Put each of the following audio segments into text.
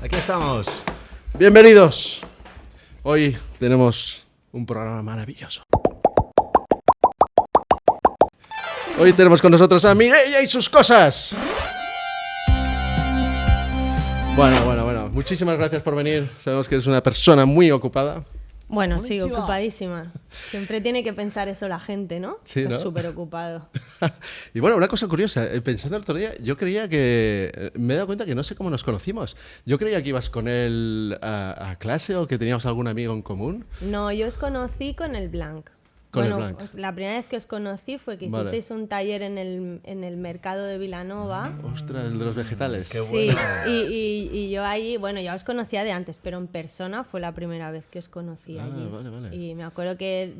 Aquí estamos. Bienvenidos. Hoy tenemos un programa maravilloso. Hoy tenemos con nosotros a Mireia y sus cosas. Bueno. Muchísimas gracias por venir. Sabemos que eres una persona muy ocupada. Bueno, sí, ocupadísima. Siempre tiene que pensar eso la gente, ¿no? Sí, ¿no? Súper ocupado. Y bueno, una cosa curiosa. Pensando el otro día, yo creía que... Me he dado cuenta que no sé cómo nos conocimos. Yo creía que ibas con él a clase o que teníamos algún amigo en común. No, yo os conocí con el Blanc. Con el Blanc. La primera vez que os conocí fue que Vale. hicisteis un taller en el mercado de Vilanova. Ostras, el de los vegetales. Qué Sí, bueno. y yo allí, bueno, ya os conocía de antes, pero en persona fue la primera vez que os conocí allí. Vale. Y me acuerdo que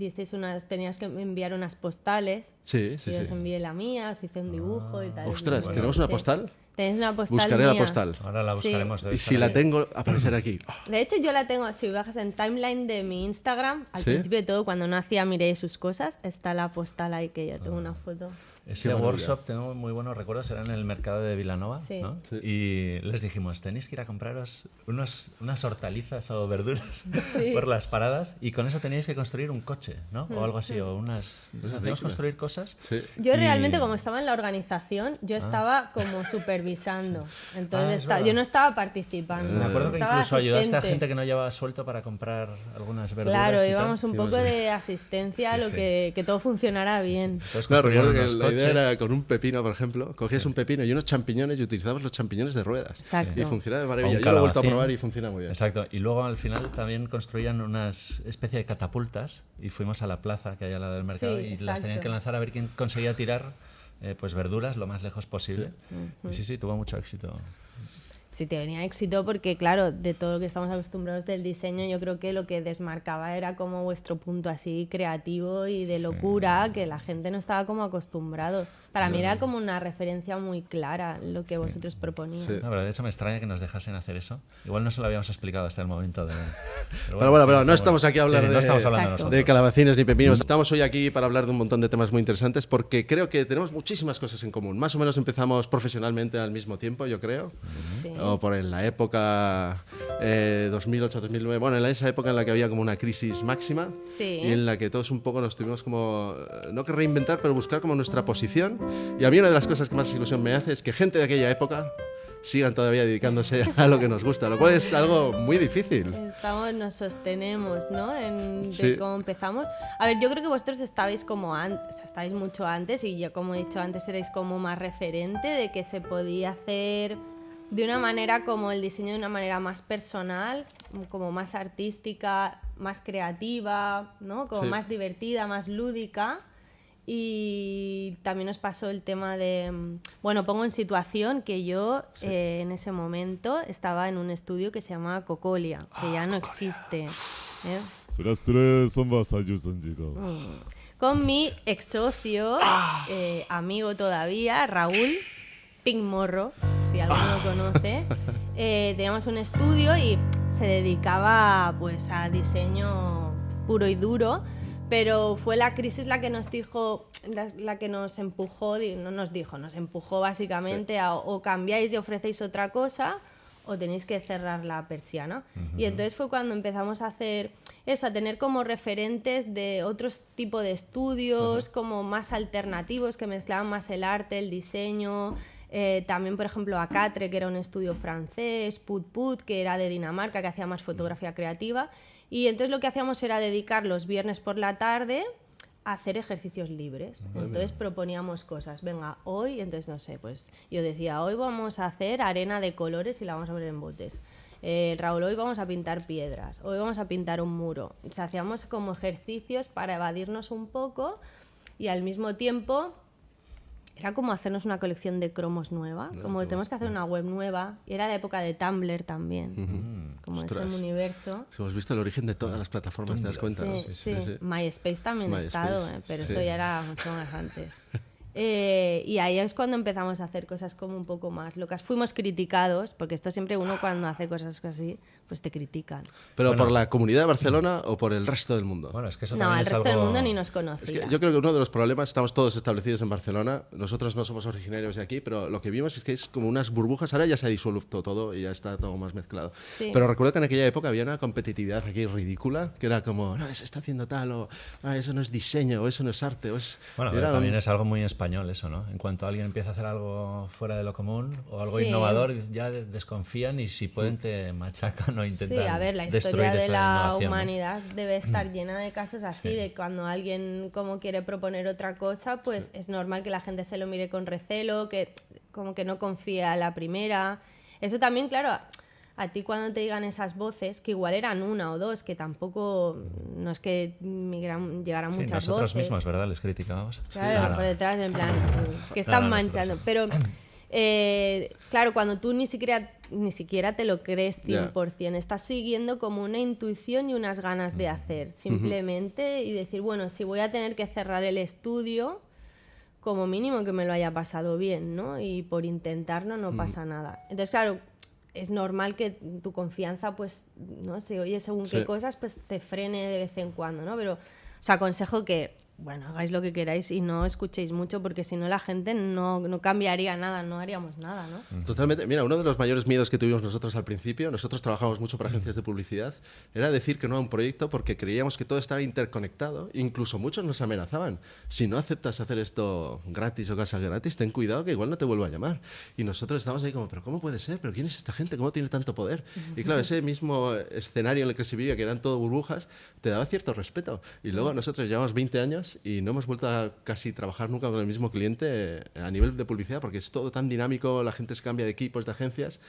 tenías que enviar unas postales. Sí. Y os envié la mía, os hice un dibujo y tal. Ostras, Bueno, ¿tenemos una sí. postal? Tenéis una postal Buscaré la mía. postal. Ahora la buscaremos. debe Y estar si la ahí. tengo, aparecerá aquí. De hecho, yo la tengo, si bajas en timeline de mi Instagram, al ¿Sí? principio de todo, cuando no hacía Mireia y sus cosas, está la postal ahí, que yo tengo una foto. Ese Qué maravilla. workshop, tengo muy buenos recuerdos, era en el mercado de Vilanova, Sí. ¿no? Sí. Y les dijimos, tenéis que ir a compraros unas hortalizas o verduras Sí. por las paradas y con eso tenéis que construir un coche, ¿no? O algo así, o unas... Esas Hacemos máquinas. construir cosas. Sí. Yo Y- realmente, como estaba en la organización, yo estaba como supervisando. Entonces, es verdad. yo no estaba participando. Me acuerdo que estaba incluso ayudaste a asistente. gente que no llevaba suelto para comprar algunas verduras. Claro, y tal. íbamos un poco de asistencia a lo Sí. que todo funcionara bien. Entonces Claro, construyeron recuerdo que unos la idea coches. era con un pepino, por ejemplo, cogías un pepino y unos champiñones y utilizabas los champiñones de ruedas. Exacto. Y funcionaba de O maravilla. un Yo lo he vuelto a calabacín. probar y funciona muy bien. Exacto. Y luego al final también construían unas especie de catapultas y fuimos a la plaza que hay al lado del mercado Sí, y las exacto. tenían que lanzar a ver quién conseguía tirar pues verduras lo más lejos posible. Y sí, tuvo mucho éxito. Sí, te venía éxito porque, claro, de todo lo que estamos acostumbrados del diseño, yo creo que lo que desmarcaba era como vuestro punto así creativo y de locura, que la gente no estaba como acostumbrado. Para mí era como una referencia muy clara lo que vosotros proponíais. Sí. No, pero de hecho me extraña que nos dejasen hacer eso. Igual no se lo habíamos explicado hasta el momento de... Pero bueno, no sí, estamos aquí a hablar no estamos hablando Exacto. nosotros. de calabacines ni pepinos. Estamos hoy aquí para hablar de un montón de temas muy interesantes porque creo que tenemos muchísimas cosas en común. Más o menos empezamos profesionalmente al mismo tiempo, yo creo. Sí. O por en la época 2008-2009. Bueno, en esa época en la que había como una crisis máxima. Sí. Y en la que todos un poco nos tuvimos como, no que reinventar, pero buscar como nuestra posición. Y a mí una de las cosas que más ilusión me hace es que gente de aquella época sigan todavía dedicándose a lo que nos gusta, lo cual es algo muy difícil. Nos sostenemos, ¿no? De Sí. cómo empezamos. A ver, yo creo que vosotros estabais como antes, o sea, estabais mucho antes y yo, como he dicho antes, erais como más referente de que se podía hacer de una manera como el diseño de una manera más personal, como más artística, más creativa, ¿no? Como Sí. más divertida, más lúdica. Y también nos pasó el tema de, bueno, pongo en situación que yo en ese momento estaba en un estudio que se llamaba Cocolia, que ya no existe. ¿eh? 스트레스 선바 사주선지가 Con mi ex socio, amigo todavía, Raúl Pink Morro, si alguno lo conoce. Teníamos un estudio y se dedicaba pues a diseño puro y duro. Pero fue la crisis la que nos dijo, la que nos empujó, no nos dijo, nos empujó básicamente a o cambiáis y ofrecéis otra cosa o tenéis que cerrar la persiana. Y entonces fue cuando empezamos a hacer eso, a tener como referentes de otros tipos de estudios, como más alternativos, que mezclaban más el arte, el diseño. También, por ejemplo, Acatre, que era un estudio francés, Put Put, que era de Dinamarca, que hacía más fotografía creativa. Y entonces lo que hacíamos era dedicar los viernes por la tarde a hacer ejercicios libres. Entonces proponíamos cosas. Venga, hoy, entonces no sé, pues yo decía, hoy vamos a hacer arena de colores y la vamos a poner en botes. Raúl, hoy vamos a pintar piedras, hoy vamos a pintar un muro. O sea, hacíamos como ejercicios para evadirnos un poco y al mismo tiempo era como hacernos una colección de cromos nueva, como que tenemos que hacer una web nueva. Y era la época de Tumblr también, como Ostras. ese universo. Hemos visto el origen de todas las plataformas, ¿te das cuenta? ¿no? Sí. MySpace también he estado, pero sí. eso ya era mucho más antes. Y ahí es cuando empezamos a hacer cosas como un poco más locas. Fuimos criticados, porque esto siempre uno cuando hace cosas así, pues te critican. ¿Pero Bueno. por la comunidad de Barcelona o por el resto del mundo? Bueno, es que eso No, también el es resto del algo- mundo ni nos Es conocía. que yo creo que uno de los problemas, estamos todos establecidos en Barcelona, nosotros no somos originarios de aquí, pero lo que vimos es que es como unas burbujas, ahora ya se ha disuelto todo y ya está todo más mezclado. Sí. Pero recuerdo que en aquella época había una competitividad aquí ridícula, que era como, no, se está haciendo tal, o eso no es diseño, o eso no es arte, o es... Bueno, era pero también un- es algo muy español eso, ¿no? En cuanto alguien empieza a hacer algo fuera de lo común o algo Sí. innovador, ya desconfían y si pueden te machacan o intentan Sí, a ver, la destruir historia de esa la innovación, ¿no? humanidad debe estar llena de casos así, Sí. de cuando alguien como quiere proponer otra cosa, pues es normal que la gente se lo mire con recelo, que como que no confía a la primera. Eso también, claro, a ti cuando te digan esas voces, que igual eran una o dos, que tampoco, no es que llegaran Sí, muchas nosotros voces. mismos, ¿verdad? Les criticábamos. Claro, Ahora, por detrás, en plan, que están Ahora manchando. nosotros. Pero, claro, cuando tú ni siquiera te lo crees Ya. 100%, estás siguiendo como una intuición y unas ganas de hacer, simplemente, y decir, bueno, si voy a tener que cerrar el estudio, como mínimo que me lo haya pasado bien, ¿no? Y por intentarlo no pasa nada. Entonces, claro, es normal que tu confianza, pues, no sé, oye, según Sí. qué cosas, pues te frene de vez en cuando, ¿no? Pero os aconsejo que, bueno, hagáis lo que queráis y no escuchéis mucho, porque si no la gente no cambiaría nada, no haríamos nada, ¿no? Totalmente. Mira, uno de los mayores miedos que tuvimos nosotros al principio, nosotros trabajamos mucho para agencias de publicidad, era decir que no a un proyecto porque creíamos que todo estaba interconectado. Incluso muchos nos amenazaban. Si no aceptas hacer esto gratis o casi gratis, ten cuidado que igual no te vuelvo a llamar. Y nosotros estábamos ahí como, ¿pero cómo puede ser? ¿Pero quién es esta gente? ¿Cómo tiene tanto poder? Y claro, ese mismo escenario en el que se vivía, que eran todo burbujas, te daba cierto respeto. Y luego nosotros llevamos 20 años y no hemos vuelto a casi trabajar nunca con el mismo cliente a nivel de publicidad, porque es todo tan dinámico, la gente se cambia de equipos, de agencias,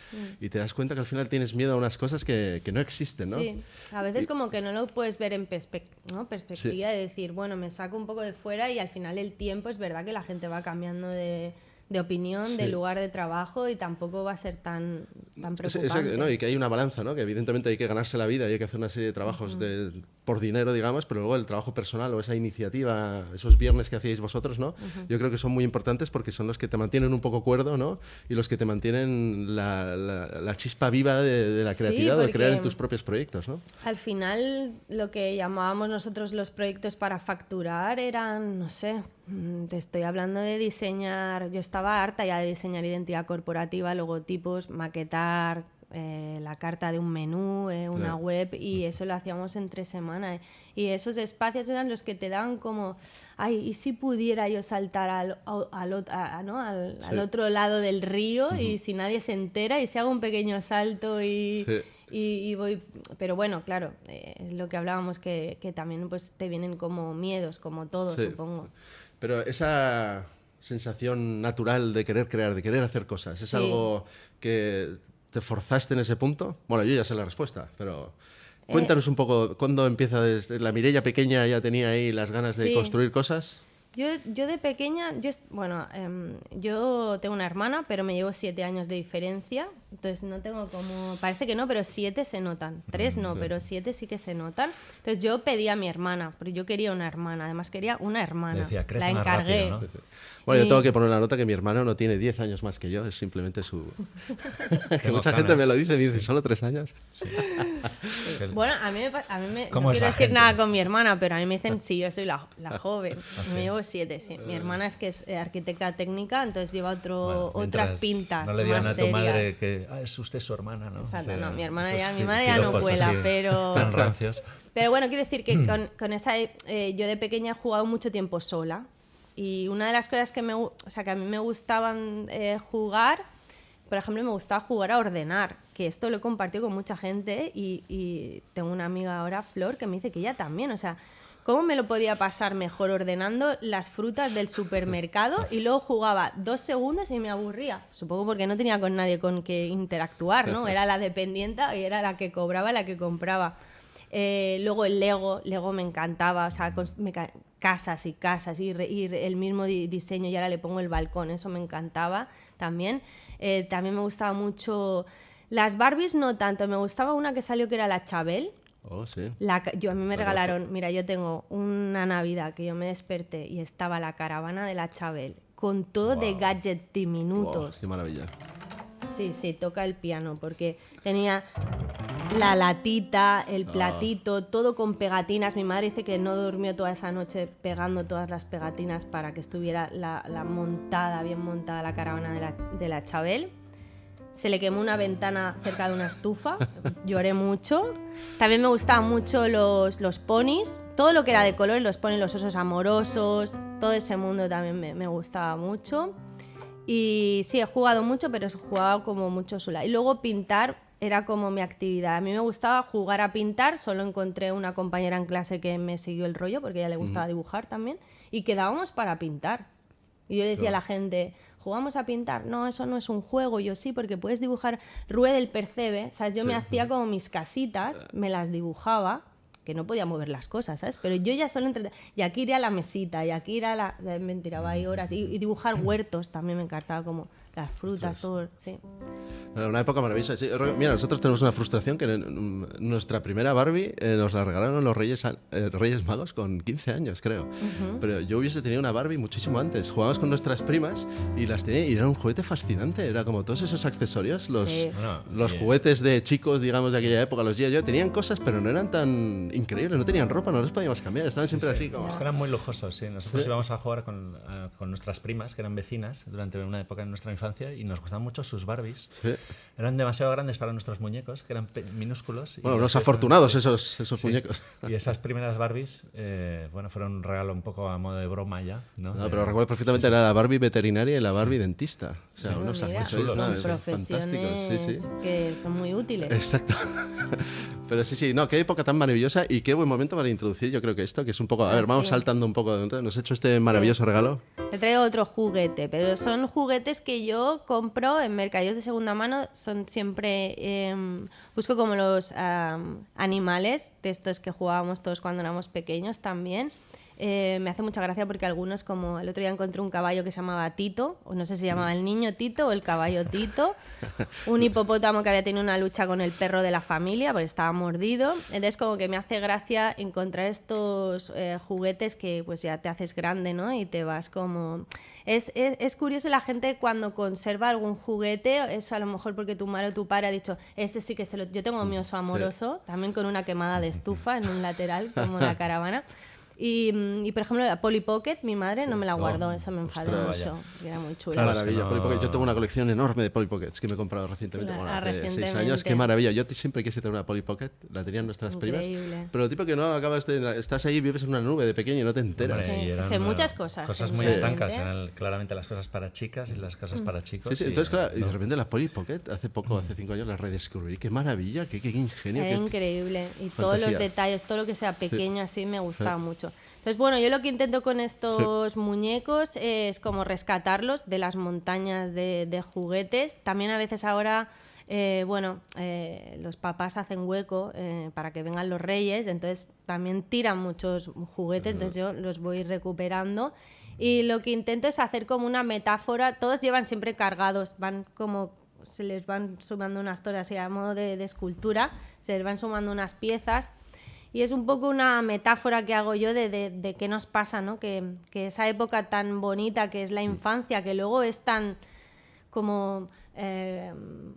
y te das cuenta que al final tienes miedo a unas cosas que no existen, ¿no? Sí, a veces como que no lo puedes ver en perspectiva de decir, bueno, me saco un poco de fuera y al final el tiempo es verdad que la gente va cambiando de opinión, de Sí. lugar de trabajo y tampoco va a ser tan Es- preocupante. ¿no? Y que hay una balanza, ¿no? Que evidentemente hay que ganarse la vida y hay que hacer una serie de trabajos por dinero, digamos, pero luego el trabajo personal o esa iniciativa, esos viernes que hacíais vosotros, ¿no? Yo creo que son muy importantes porque son los que te mantienen un poco cuerdo, ¿no? Y los que te mantienen la chispa viva de la Sí, creatividad o de crear en porque- tus propios proyectos, ¿no? Al final, lo que llamábamos nosotros los proyectos para facturar eran, no sé, te estoy hablando de diseñar, yo estaba harta ya de diseñar identidad corporativa, logotipos, maquetar la carta de un menú, una Claro. web, y eso lo hacíamos en 3 semanas. Y esos espacios eran los que te daban como, ay, ¿y si pudiera yo saltar al otro lado del río y si nadie se entera y si hago un pequeño salto y... Sí. Y voy, pero bueno, claro, es lo que hablábamos, que también pues te vienen como miedos, como todo, Sí. supongo. Pero esa sensación natural de querer crear, de querer hacer cosas, ¿es Sí. algo que te forzaste en ese punto? Bueno, yo ya sé la respuesta, pero cuéntanos un poco, ¿cuándo empieza? Desde la Mireia pequeña ya tenía ahí las ganas de Sí. construir cosas? Yo de pequeña, yo tengo una hermana, pero me llevo 7 años de diferencia, entonces no tengo como, parece que no, pero 7 se notan, 3 no, sí. pero 7 sí que se notan. Entonces yo pedí a mi hermana, porque yo quería una hermana, además quería una hermana, Decía, crece la más encargué. rápido, ¿no? Sí. Bueno, yo Y- tengo que poner la nota que mi hermano no tiene 10 años más que yo, es simplemente su... que Tengo mucha gente canas. me lo dice, me dice, ¿solo 3 años? Que- Bueno, a mí me ¿Cómo no es quiero la decir gente? nada con mi hermana, pero a mí me dicen, sí, yo soy la joven. ¿Ah, sí? Me llevo 7, sí. Mi hermana es que es arquitecta técnica, entonces lleva Bueno, otras mientras pintas No le digan más a tu madre serias. que es usted su hermana, ¿no? Exacto, O sea, no, mi hermana esos ya, mi madre ya no piropos cuela, así, pero... Tan rancios. Pero bueno, quiero decir que con esa... yo de pequeña he jugado mucho tiempo sola. Y una de las cosas que que a mí me gustaban jugar, por ejemplo, me gustaba jugar a ordenar, que esto lo he compartido con mucha gente y tengo una amiga ahora, Flor, que me dice que ella también, o sea, ¿cómo me lo podía pasar mejor ordenando las frutas del supermercado y luego jugaba 2 segundos y me aburría? Supongo porque no tenía con nadie con que interactuar, ¿no? Era la dependienta y era la que cobraba, la que compraba. Luego el Lego me encantaba, o sea, casas y casas y el mismo diseño, y ahora le pongo el balcón, eso me encantaba también. También me gustaba mucho las Barbies, no tanto, me gustaba una que salió que era la Chabel. Oh, sí. A mí me La regalaron, mira, yo tengo una Navidad que yo me desperté y estaba la caravana de la Chabel con todo de gadgets Oh, diminutos. qué maravilla. Sí, toca el piano porque tenía la latita, el platito, todo con pegatinas. Mi madre dice que no durmió toda esa noche pegando todas las pegatinas para que estuviera bien montada la caravana de la Chabel. Se le quemó una ventana cerca de una estufa, lloré mucho. También me gustaban mucho los ponis, todo lo que era de colores, los ponis, los osos amorosos, todo ese mundo también me gustaba mucho. Y sí, he jugado mucho, pero he jugado como mucho sola. Y luego pintar era como mi actividad. A mí me gustaba jugar a pintar, solo encontré una compañera en clase que me siguió el rollo, porque a ella le gustaba dibujar también, y quedábamos para pintar. Y yo le decía a la gente, ¿jugamos a pintar? No, eso no es un juego. Yo sí, porque puedes dibujar Rue del Percebe. ¿Sabes? Yo me hacía como mis casitas, me las dibujaba, que no podía mover las cosas, ¿sabes? Pero yo ya solo y aquí ir a la mesita, y aquí ir a la... Me tiraba ahí horas. Y dibujar huertos también me encantaba, como las frutas, todo, sí. Una época maravillosa. Sí, mira, nosotros tenemos una frustración que nuestra primera Barbie nos la regalaron los Reyes Magos con 15 años, creo. Pero yo hubiese tenido una Barbie muchísimo antes. Jugábamos con nuestras primas y las tenía y era un juguete fascinante. Era como todos esos accesorios, los juguetes de chicos, digamos, de aquella época, los G.I. Joe, tenían cosas, pero no eran tan increíbles. No tenían ropa, no los podíamos cambiar. Estaban siempre así como... Es que eran muy lujosos, sí. Nosotros íbamos a jugar con nuestras primas, que eran vecinas, durante una época en nuestra infancia, y nos gustaban mucho sus Barbies. Sí. Eran demasiado grandes para nuestros muñecos, que eran minúsculos. Bueno, unos afortunados esos muñecos. Y esas primeras Barbies, fueron un regalo un poco a modo de broma ya, ¿no? No, pero recuerdo perfectamente, era la Barbie veterinaria y la Barbie dentista. O sea, unos accesorios son fantásticos. Que son muy útiles. Exacto. Pero sí, no, qué época tan maravillosa y qué buen momento para introducir, yo creo que esto, que es un poco... A ver, vamos saltando un poco. Nos ha hecho este maravilloso regalo. Te traigo otro juguete, pero son juguetes que yo compro en mercadillos de segunda mano. Son siempre... busco como los animales de estos que jugábamos todos cuando éramos pequeños también. Me hace mucha gracia porque algunos, como el otro día encontré un caballo que se llamaba Tito, o no sé si se llamaba el niño Tito o el caballo Tito, un hipopótamo que había tenido una lucha con el perro de la familia porque estaba mordido. Entonces como que me hace gracia encontrar estos juguetes que pues ya te haces grande, ¿no? Y te vas como... Es curioso la gente cuando conserva algún juguete, es a lo mejor porque tu madre o tu padre ha dicho, este sí que yo tengo mi oso amoroso, también con una quemada de estufa en un lateral, como la caravana. Y por ejemplo, la Polly Pocket, mi madre no me la guardó, esa me enfadó mucho. Era muy chula. Maravilla, Polly Pocket. Yo tengo una colección enorme de Polly Pockets que me he comprado recientemente. Hace 6 años. Qué maravilla. Yo siempre quise tener una Polly Pocket, la tenían nuestras primas. Pero tipo que no acabas estás ahí, vives en una nube de pequeño y no te enteras. Es que muchas cosas. Cosas muy estancas, eran claramente las cosas para chicas y las cosas para chicos. Sí, entonces claro, y de repente la Polly Pocket, hace 5 años la redescubrí. Qué maravilla, qué ingenio. Era increíble. Y todos los detalles, todo lo que sea pequeño así me gustaba mucho. Entonces, bueno, yo lo que intento con estos muñecos es como rescatarlos de las montañas de juguetes. También a veces ahora, los papás hacen hueco para que vengan los reyes, entonces también tiran muchos juguetes, entonces yo los voy recuperando. Y lo que intento es hacer como una metáfora. Todos llevan siempre cargados, se les van sumando unas torres así a modo de escultura, se les van sumando unas piezas. Y es un poco una metáfora que hago yo de qué nos pasa, ¿no? Que esa época tan bonita que es la infancia, que luego es tan como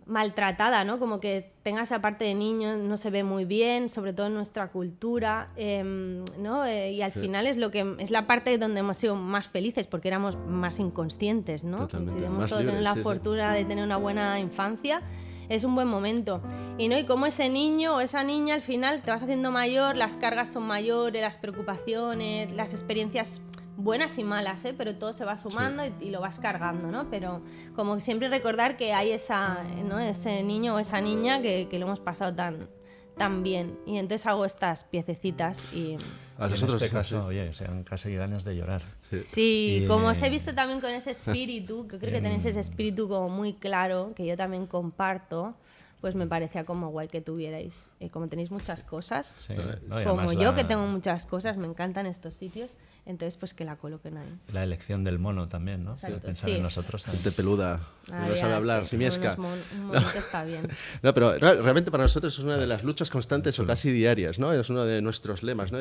maltratada, ¿no? Como que tenga esa parte de niño, no se ve muy bien, sobre todo en nuestra cultura, ¿no? Y al final es la parte donde hemos sido más felices, porque éramos más inconscientes, ¿no? Totalmente. Si hemos tenido la fortuna de tener una buena infancia, es un buen momento. Y como ese niño o esa niña al final te vas haciendo mayor, las cargas son mayores, las preocupaciones, las experiencias buenas y malas, pero todo se va sumando y lo vas cargando, ¿no? Pero como siempre recordar que hay ese niño o esa niña que lo hemos pasado tan bien. Y entonces hago estas piececitas y... En este caso, oye, sean casi ganas de llorar. Sí, como os he visto también con ese espíritu, que creo que tenéis ese espíritu como muy claro, que yo también comparto, pues me parecía como guay que tuvierais, como tenéis muchas cosas, como yo que tengo muchas cosas, me encantan estos sitios, Entonces, pues que la coloquen ahí. La elección del mono también, ¿no? Exacto, Pensar sí. en nosotros también. Gente peluda, Ah, no sabe ya, hablar, sí, simiesca. un monito está bien. No, pero realmente para nosotros es una de las luchas constantes o casi diarias, ¿no? Es uno de nuestros lemas, ¿no?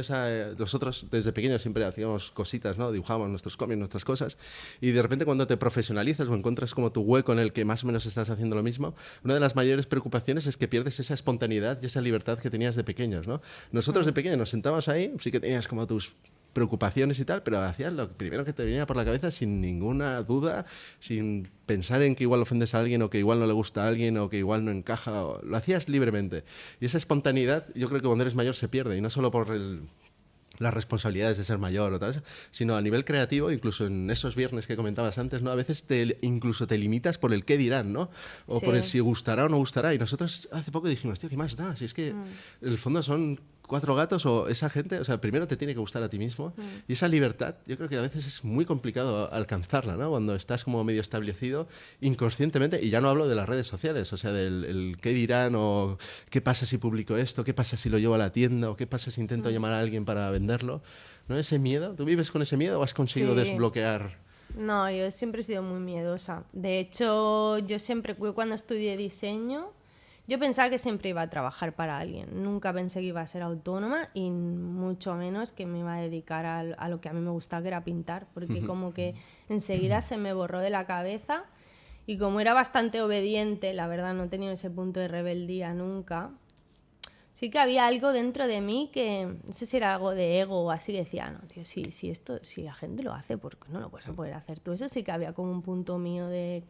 Nosotros desde pequeños siempre hacíamos cositas, ¿no? Dibujábamos nuestros cómics, nuestras cosas, y de repente cuando te profesionalizas o encuentras como tu hueco en el que más o menos estás haciendo lo mismo, una de las mayores preocupaciones es que pierdes esa espontaneidad y esa libertad que tenías de pequeños, ¿no? Nosotros de pequeños nos sentábamos ahí, sí que tenías como tus preocupaciones y tal, pero hacías lo primero que te venía por la cabeza sin ninguna duda, sin pensar en que igual ofendes a alguien o que igual no le gusta a alguien o que igual no encaja, lo hacías libremente. Y esa espontaneidad yo creo que cuando eres mayor se pierde, y no solo por las responsabilidades de ser mayor o tal, sino a nivel creativo, incluso en esos viernes que comentabas antes, ¿no? A veces incluso te limitas por el qué dirán, ¿no? O Sí. por el si gustará o no gustará. Y nosotros hace poco dijimos, tío, ¿qué más da? Si es que en el fondo son 4 gatos o esa gente, o sea, primero te tiene que gustar a ti mismo. Y esa libertad, yo creo que a veces es muy complicado alcanzarla, ¿no? Cuando estás como medio establecido inconscientemente, y ya no hablo de las redes sociales, o sea, del qué dirán o qué pasa si publico esto, qué pasa si lo llevo a la tienda o qué pasa si intento llamar a alguien para venderlo, ¿no? Ese miedo, ¿tú vives con ese miedo o has conseguido Sí. desbloquear? No, yo siempre he sido muy miedosa. De hecho, yo cuando estudié diseño, yo pensaba que siempre iba a trabajar para alguien. Nunca pensé que iba a ser autónoma y mucho menos que me iba a dedicar a lo que a mí me gustaba, que era pintar, porque como que enseguida se me borró de la cabeza y como era bastante obediente, la verdad no he tenido ese punto de rebeldía nunca. Sí que había algo dentro de mí que, no sé si era algo de ego o así, que decía, no, tío, si la gente lo hace, ¿por qué no lo puedes poder hacer tú? Eso sí que había como un punto mío de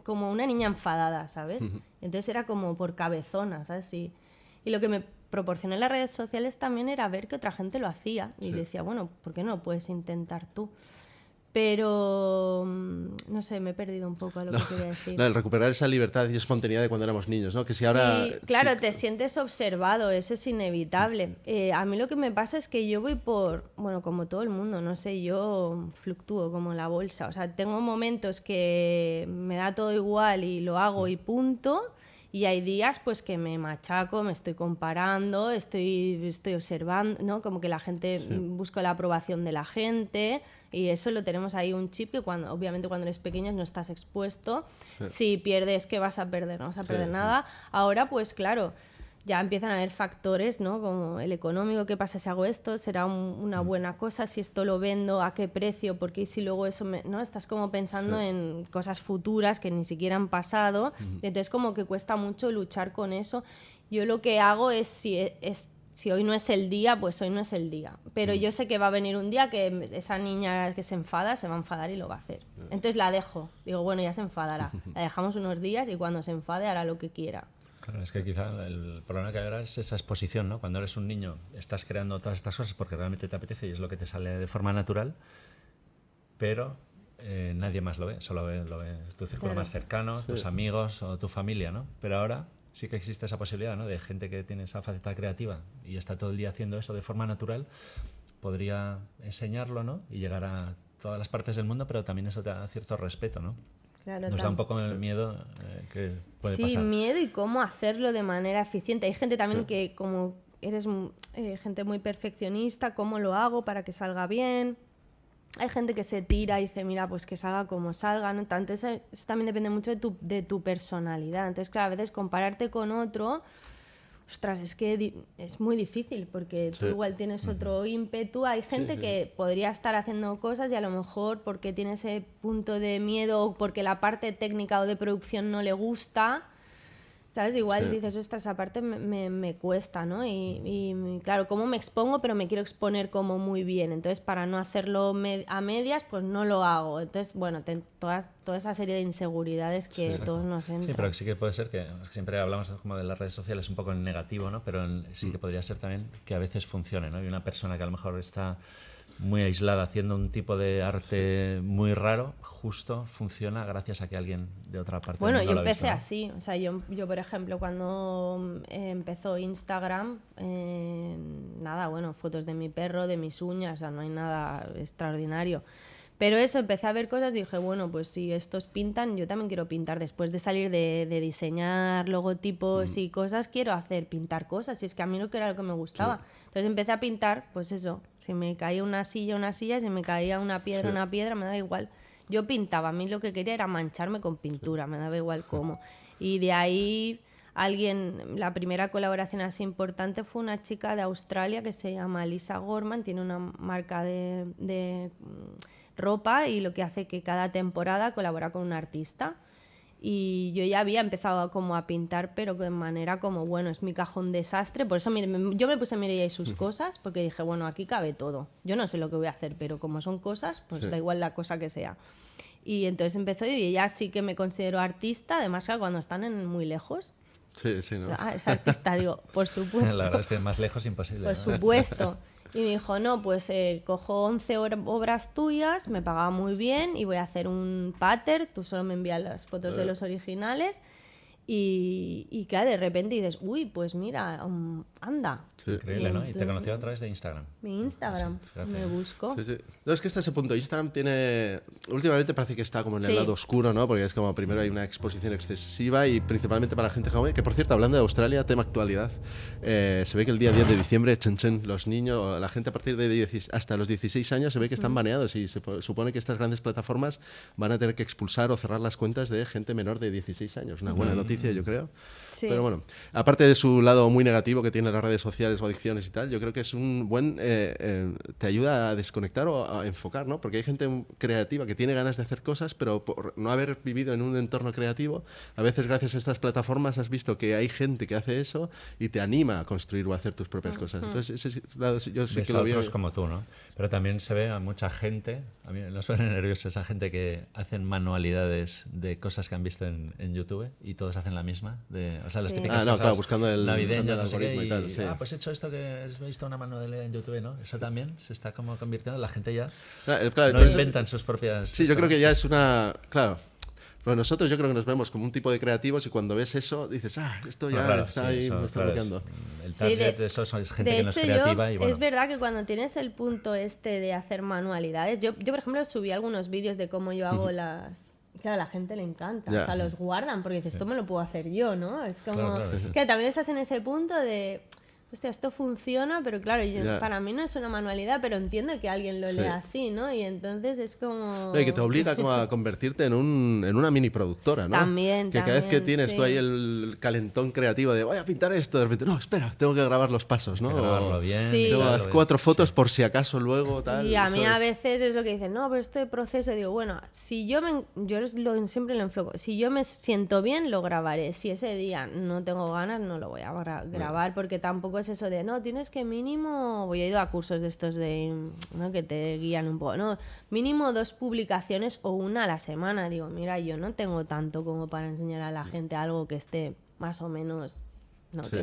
como una niña enfadada, ¿sabes? Entonces era como por cabezona, ¿sabes? Y lo que me proporcionó las redes sociales también era ver que otra gente lo hacía. Y decía, bueno, ¿por qué no lo puedes intentar tú? Pero, no sé, me he perdido un poco a lo que quería decir. No, el recuperar esa libertad y espontaneidad de cuando éramos niños, ¿no? Que si ahora... Sí, claro, sí, te sientes observado, eso es inevitable. A mí lo que me pasa es que yo voy bueno, como todo el mundo, no sé, yo fluctúo como la bolsa. O sea, tengo momentos que me da todo igual y lo hago y punto. Y hay días pues que me machaco, me estoy comparando, estoy observando, ¿no? Como que la gente busco la aprobación de la gente y eso lo tenemos ahí un chip que obviamente cuando eres pequeño no estás expuesto. Si pierdes, ¿qué vas a perder? No vas a perder nada. Ahora pues claro, ya empiezan a haber factores, ¿no? Como el económico, ¿qué pasa si hago esto? ¿Será una buena cosa? Si esto lo vendo, ¿a qué precio? Porque si luego eso, ¿no? Estás como pensando en cosas futuras que ni siquiera han pasado. Entonces como que cuesta mucho luchar con eso. Yo lo que hago es si hoy no es el día, pues hoy no es el día. Pero yo sé que va a venir un día que esa niña que se enfada, se va a enfadar y lo va a hacer. Entonces la dejo. Digo, bueno, ya se enfadará. La dejamos unos días y cuando se enfade hará lo que quiera. Claro, es que quizá el problema que hay ahora es esa exposición, ¿no? Cuando eres un niño estás creando todas estas cosas porque realmente te apetece y es lo que te sale de forma natural, pero nadie más lo ve, solo lo ve tu círculo más cercano, tus amigos o tu familia, ¿no? Pero ahora sí que existe esa posibilidad, ¿no? De gente que tiene esa faceta creativa y está todo el día haciendo eso de forma natural, podría enseñarlo, ¿no? Y llegar a todas las partes del mundo, pero también eso te da cierto respeto, ¿no? Claro, Nos da un poco el miedo que puede pasar. Sí, miedo y cómo hacerlo de manera eficiente. Hay gente también que como eres gente muy perfeccionista, ¿cómo lo hago para que salga bien? Hay gente que se tira y dice, mira, pues que salga como salga, ¿no? Entonces eso también depende mucho de tu personalidad. Entonces, claro, a veces compararte con otro, ostras, es que es muy difícil porque tú igual tienes otro ímpetu. Hay gente que podría estar haciendo cosas y a lo mejor porque tiene ese punto de miedo o porque la parte técnica o de producción no le gusta, ¿sabes? Igual dices, ostras, esa parte me cuesta, ¿no? Y claro, ¿cómo me expongo? Pero me quiero exponer como muy bien. Entonces, para no hacerlo a medias, pues no lo hago. Entonces, bueno, toda esa serie de inseguridades que todos nos entran. Sí, pero sí que puede ser que siempre hablamos como de las redes sociales un poco en negativo, ¿no? Pero sí que podría ser también que a veces funcione, ¿no? Y una persona que a lo mejor está muy aislada haciendo un tipo de arte muy raro, justo funciona gracias a que alguien de otra parte Bueno, del yo mundo lo ha empecé visto, ¿no? así. O sea, yo por ejemplo, cuando empezó Instagram, nada, bueno, fotos de mi perro, de mis uñas, o sea, no hay nada extraordinario. Pero eso, empecé a ver cosas y dije, bueno, pues si estos pintan, yo también quiero pintar. Después de salir de diseñar logotipos y cosas, quiero pintar cosas. Y es que a mí lo que era lo que me gustaba. Entonces empecé a pintar, pues eso, si me caía una silla, si me caía una piedra, me daba igual. Yo pintaba, a mí lo que quería era mancharme con pintura, me daba igual cómo. Y de ahí la primera colaboración así importante fue una chica de Australia que se llama Lisa Gorman, tiene una marca de ropa y lo que hace que cada temporada colabora con un artista. Y yo ya había empezado como a pintar, pero de manera como, bueno, es mi cajón desastre. Por eso yo me puse a Mireia y sus cosas, porque dije, bueno, aquí cabe todo. Yo no sé lo que voy a hacer, pero como son cosas, pues da igual la cosa que sea. Y entonces empezó y ya sí que me considero artista, además que cuando están muy lejos. Sí, sí, ¿no? Ah, es artista, digo, por supuesto. La verdad es que más lejos imposible. Por supuesto. Y me dijo, no, pues cojo 11 obras tuyas, me pagaba muy bien y voy a hacer un pattern, tú solo me envías las fotos de los originales y claro, de repente dices, uy, pues mira, anda. Sí. Increíble, ¿no? Y te conoció a través de Instagram. Mi Instagram, fíjate. me busco. Sí, sí. No, es que hasta ese punto Instagram tiene... Últimamente parece que está como en el Sí. lado oscuro, ¿no? Porque es como primero hay una exposición excesiva y principalmente para la gente joven, que por cierto, hablando de Australia, tema actualidad, se ve que el día 10 de diciembre, los niños, o la gente a partir de hasta los 16 años se ve que están baneados y se supone que estas grandes plataformas van a tener que expulsar o cerrar las cuentas de gente menor de 16 años. Una buena noticia, yo creo. Sí. Pero bueno, aparte de su lado muy negativo que tiene las redes sociales o adicciones y tal, yo creo que es un buen... te ayuda a desconectar o a enfocar, ¿no? Porque hay gente creativa que tiene ganas de hacer cosas, pero por no haber vivido en un entorno creativo, a veces gracias a estas plataformas has visto que hay gente que hace eso y te anima a construir o a hacer tus propias cosas. Entonces, ese lado yo sí Ves que a lo vi. otros como tú, ¿no? Pero también se ve a mucha gente, a mí nos pone nervioso esa gente que hacen manualidades de cosas que han visto en YouTube y todos hacen la misma. O sea, las Sí. típicas No, cosas claro, buscando el navideñas, no sé qué, algoritmo y tal, sí. pues he hecho esto que he visto una manualidad en YouTube, ¿no? Eso también se está como convirtiendo, la gente ya Claro, no entonces- inventan sus propias... Sí, yo creo que ya es una... Claro. Pero nosotros yo creo que nos vemos como un tipo de creativos y cuando ves eso dices, esto ya Claro, está sí, ahí, eso, me está claro, bloqueando. el Sí, target de eso es gente de que no es hecho, creativa y bueno... es verdad que cuando tienes el punto este de hacer manualidades, yo por ejemplo subí algunos vídeos de cómo yo hago las... Claro, a la gente le encanta, Ya. o sea, los guardan porque dices, esto me lo puedo hacer yo, ¿no? Es como... Claro, sí. Que también estás en ese punto de... Hostia, esto funciona, pero claro, Ya. para mí no es una manualidad, pero entiendo que alguien lo Sí. lea así, ¿no? Y entonces es como... No, y que te obliga como a convertirte en una mini productora, ¿no? También, que cada vez que también, tienes tú sí. ahí el calentón creativo de voy a pintar esto, de repente, no, espera, tengo que grabar los pasos, ¿no? Hay que grabarlo O bien. Sí. tengo grabarlo haz bien. 4 fotos por si acaso luego tal. Y a mí eso- a veces es lo que dicen, no, pero este proceso, digo, bueno, si siempre lo enfoco, si yo me siento bien, lo grabaré. Si ese día no tengo ganas, no lo voy a grabar, porque tampoco es eso de, no, tienes que mínimo, he ido a cursos de estos de, ¿no? que te guían un poco, no, mínimo 2 publicaciones o una a la semana. Digo, mira, yo no tengo tanto como para enseñar a la gente algo que esté más o menos... No, Sí.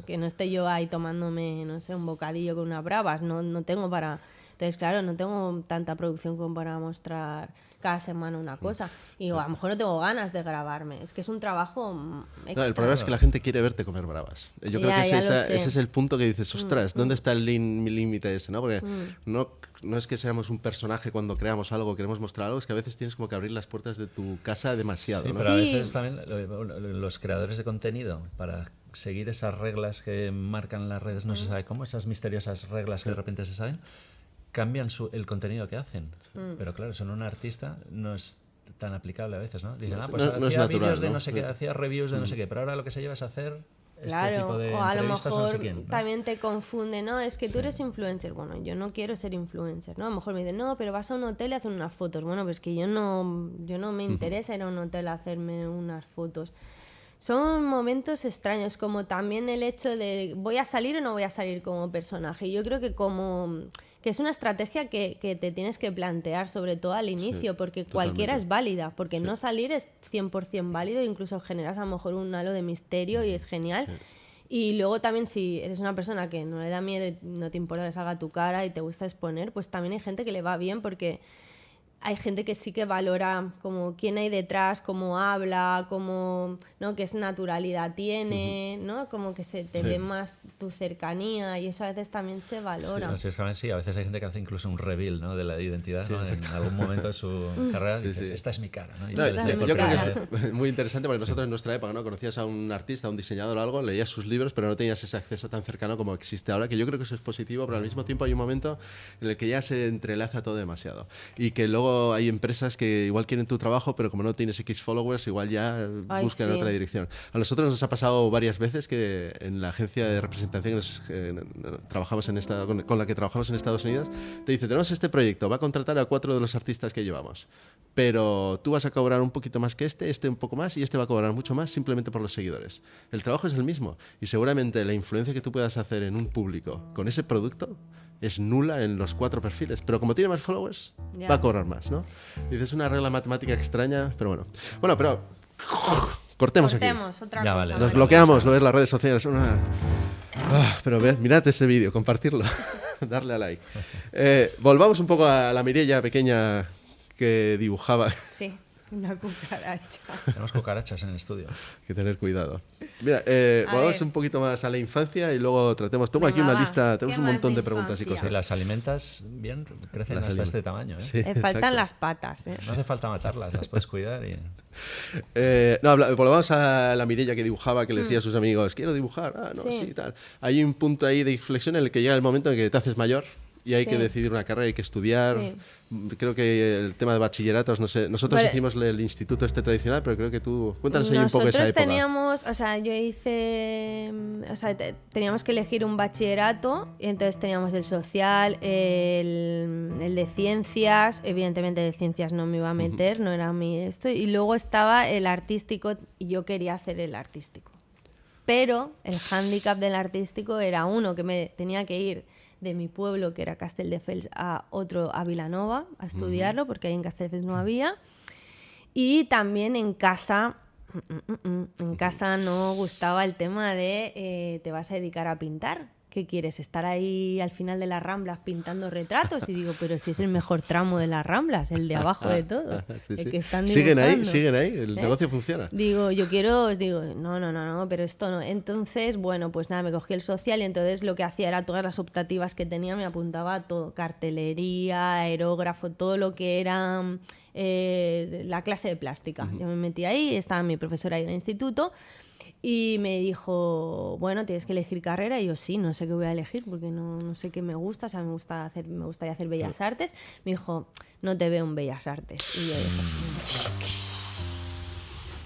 que no esté yo ahí tomándome, no sé, un bocadillo con unas bravas, no tengo para... Entonces, claro, no tengo tanta producción como para mostrar cada semana una cosa. Y digo, a lo mejor no tengo ganas de grabarme. Es que es un trabajo extra. No, el problema es que la gente quiere verte comer bravas. Yo creo Ya, que ya lo sé. ese es el punto que dices, ostras, ¿dónde está el límite ese? ¿No? Porque no es que seamos un personaje cuando creamos algo, queremos mostrar algo, es que a veces tienes como que abrir las puertas de tu casa demasiado, Sí, ¿no? pero a Sí. veces también los creadores de contenido, para seguir esas reglas que marcan las redes, no se sabe cómo, esas misteriosas reglas que de repente se saben, cambian el contenido que hacen. Pero claro, son un artista, no es tan aplicable a veces, ¿no? Dicen, pues no es hacía natural, vídeos de ¿no? no sé qué, Sí. hacía reviews de no sé qué, pero ahora lo que se lleva es hacer este Claro, tipo de o a lo entrevistas a no mejor sé quién, ¿no? también te confunde, ¿no? Es que tú eres influencer. Bueno, yo no quiero ser influencer, ¿no? A lo mejor me dicen, no, pero vas a un hotel y haces unas fotos. Bueno, pues que yo no me interesa ir a un hotel a hacerme unas fotos. Son momentos extraños, como también el hecho de voy a salir o no voy a salir como personaje. Yo creo que es una estrategia que te tienes que plantear, sobre todo al inicio, porque cualquiera totalmente. es válida, porque no salir es 100% válido, incluso generas a lo mejor un halo de misterio y es genial. Y luego también si eres una persona que no le da miedo y no te importa que salga tu cara y te gusta exponer, pues también hay gente que le va bien porque hay gente que sí que valora como quién hay detrás, cómo habla, cómo, ¿no? Qué naturalidad tiene, ¿no? Como que se te Sí. ve más tu cercanía y eso a veces también se valora. No, sí, sí, a veces hay gente que hace incluso un reveal, ¿no? De la identidad, Sí, ¿no? En algún momento de su carrera Sí, dices, sí. esta es mi cara, ¿no? Y No, se les ve yo por yo creo primera que vez. es muy interesante porque nosotros en nuestra época, ¿no? Conocías a un artista, a un diseñador o algo, leías sus libros, pero no tenías ese acceso tan cercano como existe ahora, que yo creo que eso es positivo, pero al mismo tiempo hay un momento en el que ya se entrelaza todo demasiado. Y que luego hay empresas que igual quieren tu trabajo, pero como no tienes X followers, igual ya Ay, buscan sí. otra dirección. A nosotros nos ha pasado varias veces que en la agencia de representación trabajamos con la que trabajamos en Estados Unidos, te dice, tenemos este proyecto, va a contratar a 4 de los artistas que llevamos, pero tú vas a cobrar un poquito más que este un poco más y este va a cobrar mucho más simplemente por los seguidores. El trabajo es el mismo y seguramente la influencia que tú puedas hacer en un público con ese producto es nula en los 4 perfiles, pero como tiene más followers, Ya. va a cobrar más, ¿no? Dices, es una regla matemática extraña, pero bueno. Bueno, pero cortemos aquí. Otra Ya, cosa. vale. Nos María. bloqueamos, lo ves, las redes sociales. Pero mirad ese vídeo, compartirlo, darle a like. Volvamos un poco a la Mireia pequeña que dibujaba. Sí, una cucaracha. Tenemos cucarachas en el estudio. Hay que tener cuidado. Mira, volvamos ver. un poquito más a la infancia y luego tratemos. Tengo aquí Venga, una va. lista, tenemos ¿Qué un más montón de de preguntas y infancia? cosas. Si las alimentas bien, crecen Las hasta alimentas. este tamaño, ¿eh? Sí, Le faltan exacto. las patas, ¿eh? No hace falta matarlas, las puedes cuidar y... Volvamos a la Mireia que dibujaba, que le decía a sus amigos, quiero dibujar, no, Sí. sí, tal. Hay un punto ahí de inflexión en el que llega el momento en que te haces mayor y hay Sí. que decidir una carrera, hay que estudiar. Sí. Creo que el tema de bachilleratos, no sé, nosotros Vale. hicimos el instituto este tradicional, pero creo que tú... Cuéntanos ahí un poco esa Nosotros época. teníamos, o sea, yo hice, o sea, teníamos que elegir un bachillerato y entonces teníamos el social, el de ciencias, evidentemente de ciencias no me iba a meter, no era mi esto, y luego estaba el artístico y yo quería hacer el artístico. Pero el hándicap del artístico era uno, que me tenía que ir de mi pueblo, que era Castelldefels, a otro, a Vilanova, a estudiarlo, porque ahí en Castelldefels no había. Y también en casa no gustaba el tema de te vas a dedicar a pintar. ¿Qué quieres? ¿Estar ahí al final de las Ramblas pintando retratos? Y digo, pero si es el mejor tramo de las Ramblas, el de abajo de todo. Sí, el sí. que están Siguen dibujando. ahí, el ¿Eh? negocio funciona. Digo, no, pero esto no. Entonces, bueno, pues nada, me cogí el social y entonces lo que hacía era todas las optativas que tenía, me apuntaba a todo, cartelería, aerógrafo, todo lo que era la clase de plástica. Yo me metí ahí, estaba mi profesora ahí en el instituto y me dijo, bueno, tienes que elegir carrera. Y yo, sí, no sé qué voy a elegir porque no sé qué me gusta, o sea, me gustaría hacer Bellas Artes. Me dijo, no te veo en Bellas Artes. Y yo dije,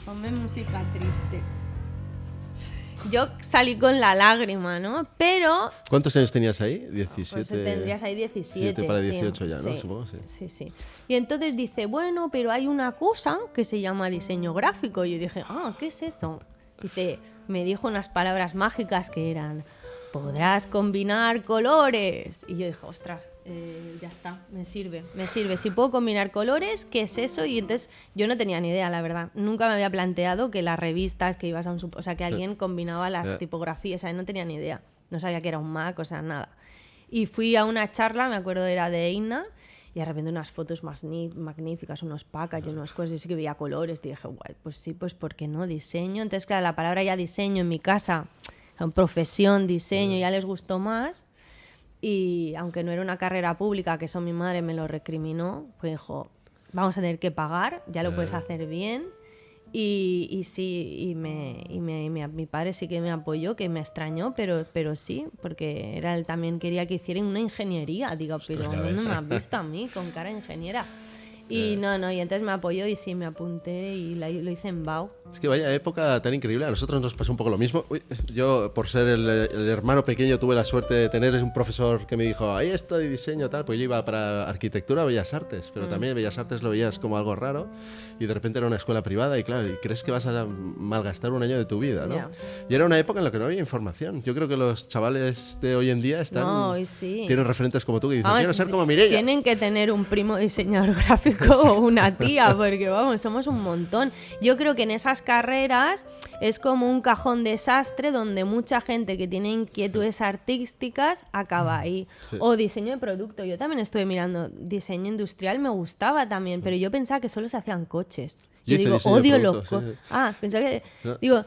ponme música triste. Yo salí con la lágrima, ¿no? Pero ¿Cuántos años tenías ahí? 17. pues tendrías ahí 17. para sí, 18 ya, ¿no? sí, Supongo, sí. Sí, sí. Y entonces dice, bueno, pero hay una cosa que se llama diseño gráfico. Y yo dije, ¿qué es eso? Dice, me dijo unas palabras mágicas que eran, podrás combinar colores. Y yo dije, ostras, ya está, me sirve. Si puedo combinar colores, ¿qué es eso? Y entonces yo no tenía ni idea, la verdad. Nunca me había planteado que las revistas, que ibas a o sea, que alguien combinaba las tipografías, o sea, no tenía ni idea. No sabía que era un Mac, o sea, nada. Y fui a una charla, me acuerdo era de Eina, y de repente unas fotos más magníficas, unos packaging, unas cosas, y sí que veía colores, y dije, guay, pues sí, pues ¿por qué no? Diseño. Entonces, claro, la palabra ya diseño en mi casa, profesión, diseño, ya les gustó más. Y aunque no era una carrera pública, que eso mi madre me lo recriminó, pues dijo, vamos a tener que pagar, ya lo puedes hacer bien. Y sí, mi padre sí que me apoyó, que me extrañó, pero sí, porque él también quería que hiciera una ingeniería. Digo, pero ya ¿dónde ves. me has visto a mí con cara de ingeniera? Y no, y entonces me apoyó y sí, me apunté y lo hice en BAU. Es que vaya época tan increíble. A nosotros nos pasó un poco lo mismo. Yo, por ser el hermano pequeño, tuve la suerte de tener un profesor que me dijo, ahí esto de diseño, tal. Pues yo iba para arquitectura o Bellas Artes, pero también Bellas Artes lo veías como algo raro y de repente era una escuela privada y claro, y crees que vas a malgastar un año de tu vida, ¿no? Ya. Y era una época en la que no había información. Yo creo que los chavales de hoy en día No, hoy sí. tienen referentes como tú que dicen, Vamos, quiero ser como Mireia. Tienen que tener un primo diseñador gráfico chico o una tía, porque vamos, somos un montón. Yo creo que en esas carreras es como un cajón desastre donde mucha gente que tiene inquietudes artísticas acaba ahí. Sí. O diseño de producto. Yo también estuve mirando diseño industrial, me gustaba también, pero yo pensaba que solo se hacían coches. Yo Yo hice digo, diseño de odio los producto, coches. sí. Pensaba que... No. Digo,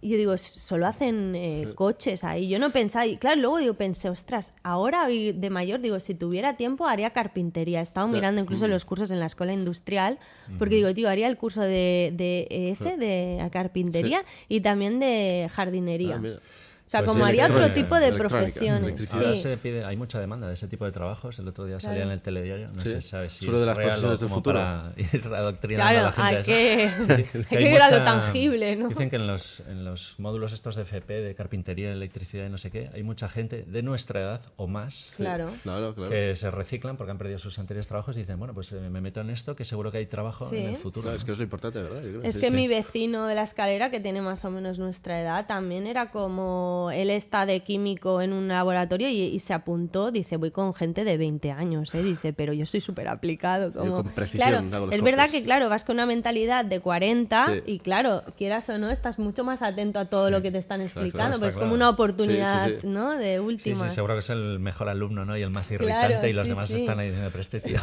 yo digo, solo hacen coches ahí. Yo no pensaba... Y claro, luego digo, pensé, ostras, ahora de mayor, digo, si tuviera tiempo haría carpintería. He estado Claro. mirando incluso los cursos en la escuela industrial, porque digo, tío, haría el curso de carpintería y también de jardinería. Ah, mira. O sea, Pues como sí, haría otro electrónica, tipo de electrónica, profesiones. electricidad. Ahora Sí. se pide, hay mucha demanda de ese tipo de trabajos. El otro día salía Claro. en el telediario. No Sí. se sabe si Es uno de es las real o profesiones del como futuro. para ir adoctrinando a Claro, la gente. hay a eso. que, Sí, hay que ir a lo mucha- tangible, ¿no? Dicen que en los módulos estos de FP, de carpintería, electricidad y no sé qué, hay mucha gente de nuestra edad o más Claro. Claro. que se reciclan porque han perdido sus anteriores trabajos y dicen, bueno, pues me meto en esto que seguro que hay trabajo Sí. en el futuro. Claro, es que es lo importante, ¿verdad? Yo creo. Es Sí, que sí. mi vecino de la escalera, que tiene más o menos nuestra edad, también era como... Él está de químico en un laboratorio y se apuntó, dice, voy con gente de 20 años, ¿eh? Dice, pero yo soy súper aplicado. Como... con precisión Claro, hago los es verdad cortes. que, claro, vas con una mentalidad de 40 Sí. y, claro, quieras o no, estás mucho más atento a todo lo que te están explicando, claro, pero es está como claro. una oportunidad, Sí, sí. ¿no? De Sí, última. sí, seguro que es el mejor alumno, ¿no? Y el más Claro, irritante y los sí, demás sí. están ahí diciendo, pero este tío.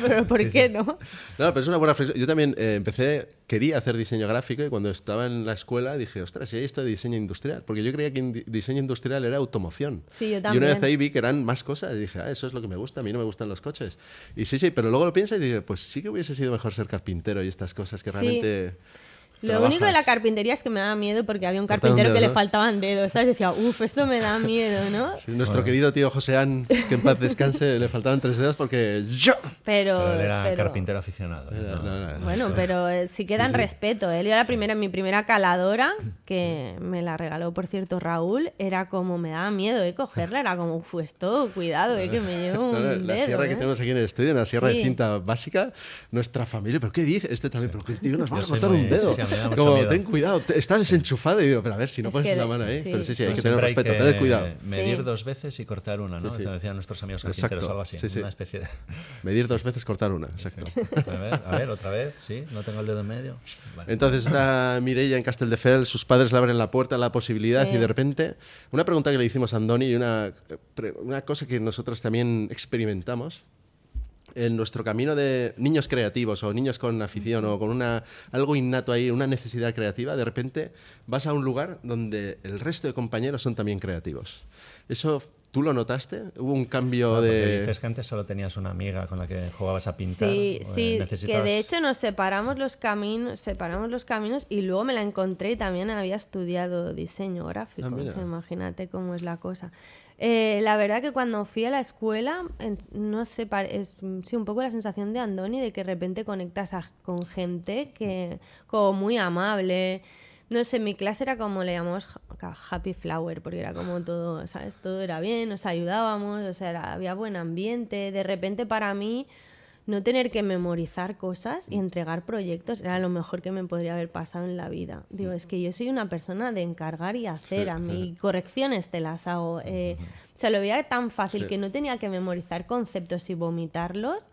Pero ¿por Sí, qué sí. no? No, pero es una buena reflexión. Yo también quería hacer diseño gráfico y cuando estaba en la escuela dije, ostras, si hay esto de diseño industrial, porque yo creía que diseño industrial era automoción. Sí, yo Y también. una vez ahí vi que eran más cosas y dije, eso es lo que me gusta, a mí no me gustan los coches. Y sí, pero luego lo pienso y digo, pues sí que hubiese sido mejor ser carpintero y estas cosas que Sí. realmente... Lo único de la trabajas. carpintería es que me daba miedo porque había un Cortar un carpintero que dedo, le ¿no? faltaban dedos, ¿sabes? Decía, uff, esto me da miedo, ¿no? Sí, nuestro querido tío Joseán, que en paz descanse, le faltaban 3 dedos porque yo... Pero él era carpintero aficionado. ¿no? Bueno, pero sí queda en respeto. Él era mi primera caladora, que me la regaló, por cierto, Raúl, era como, me daba miedo cogerla, era como, uff, esto, cuidado, que me llevo un La dedo, sierra que tenemos aquí en el estudio, una sierra de Sí. cinta básica, nuestra familia, ¿pero qué dice? Este también, ¿pero qué tío nos va a Yo soy cortar un muy- dedo? sí, a mí me da mucho Como, miedo. ten cuidado, estás desenchufado y digo, pero a ver, si no Es pones que la mano ahí. sí. Pero sí, hay que tener Siempre hay respeto, que tener cuidado. medir Sí. 2 veces y cortar una, ¿no? Sí, sí. Como decían nuestros amigos Exacto. carpinteros o algo así. Sí, sí. Una especie de... Medir 2 veces, cortar una, exacto. A ver, otra vez, sí, no tengo el dedo en medio. Vale. Entonces está Mireia en Castelldefels, sus padres le abren la puerta a la posibilidad Sí. y de repente, una pregunta que le hicimos a Andoni y una cosa que nosotros también experimentamos en nuestro camino de niños creativos o niños con afición o con algo innato ahí, una necesidad creativa, de repente vas a un lugar donde el resto de compañeros son también creativos. ¿Eso tú lo notaste? ¿Hubo un cambio Porque de...? dices que antes solo tenías una amiga con la que jugabas a pintar. Sí, o, sí, que necesitabas- de hecho nos separamos los caminos y luego me la encontré y también había estudiado diseño gráfico. Ah, mira. O sea, imagínate cómo es la cosa. La verdad que cuando fui a la escuela, no sé, sí, un poco la sensación de Andoni de que de repente conectas con gente que como muy amable. No sé, mi clase era como le llamamos Happy Flower, porque era como todo, ¿sabes? Todo era bien, nos ayudábamos, o sea, había buen ambiente. De repente para mí no tener que memorizar cosas y entregar proyectos era lo mejor que me podría haber pasado en la vida. Digo, es que yo soy una persona de encargar y hacer, a mí correcciones te las hago. Se lo veía tan fácil Sí. que no tenía que memorizar conceptos y vomitarlos,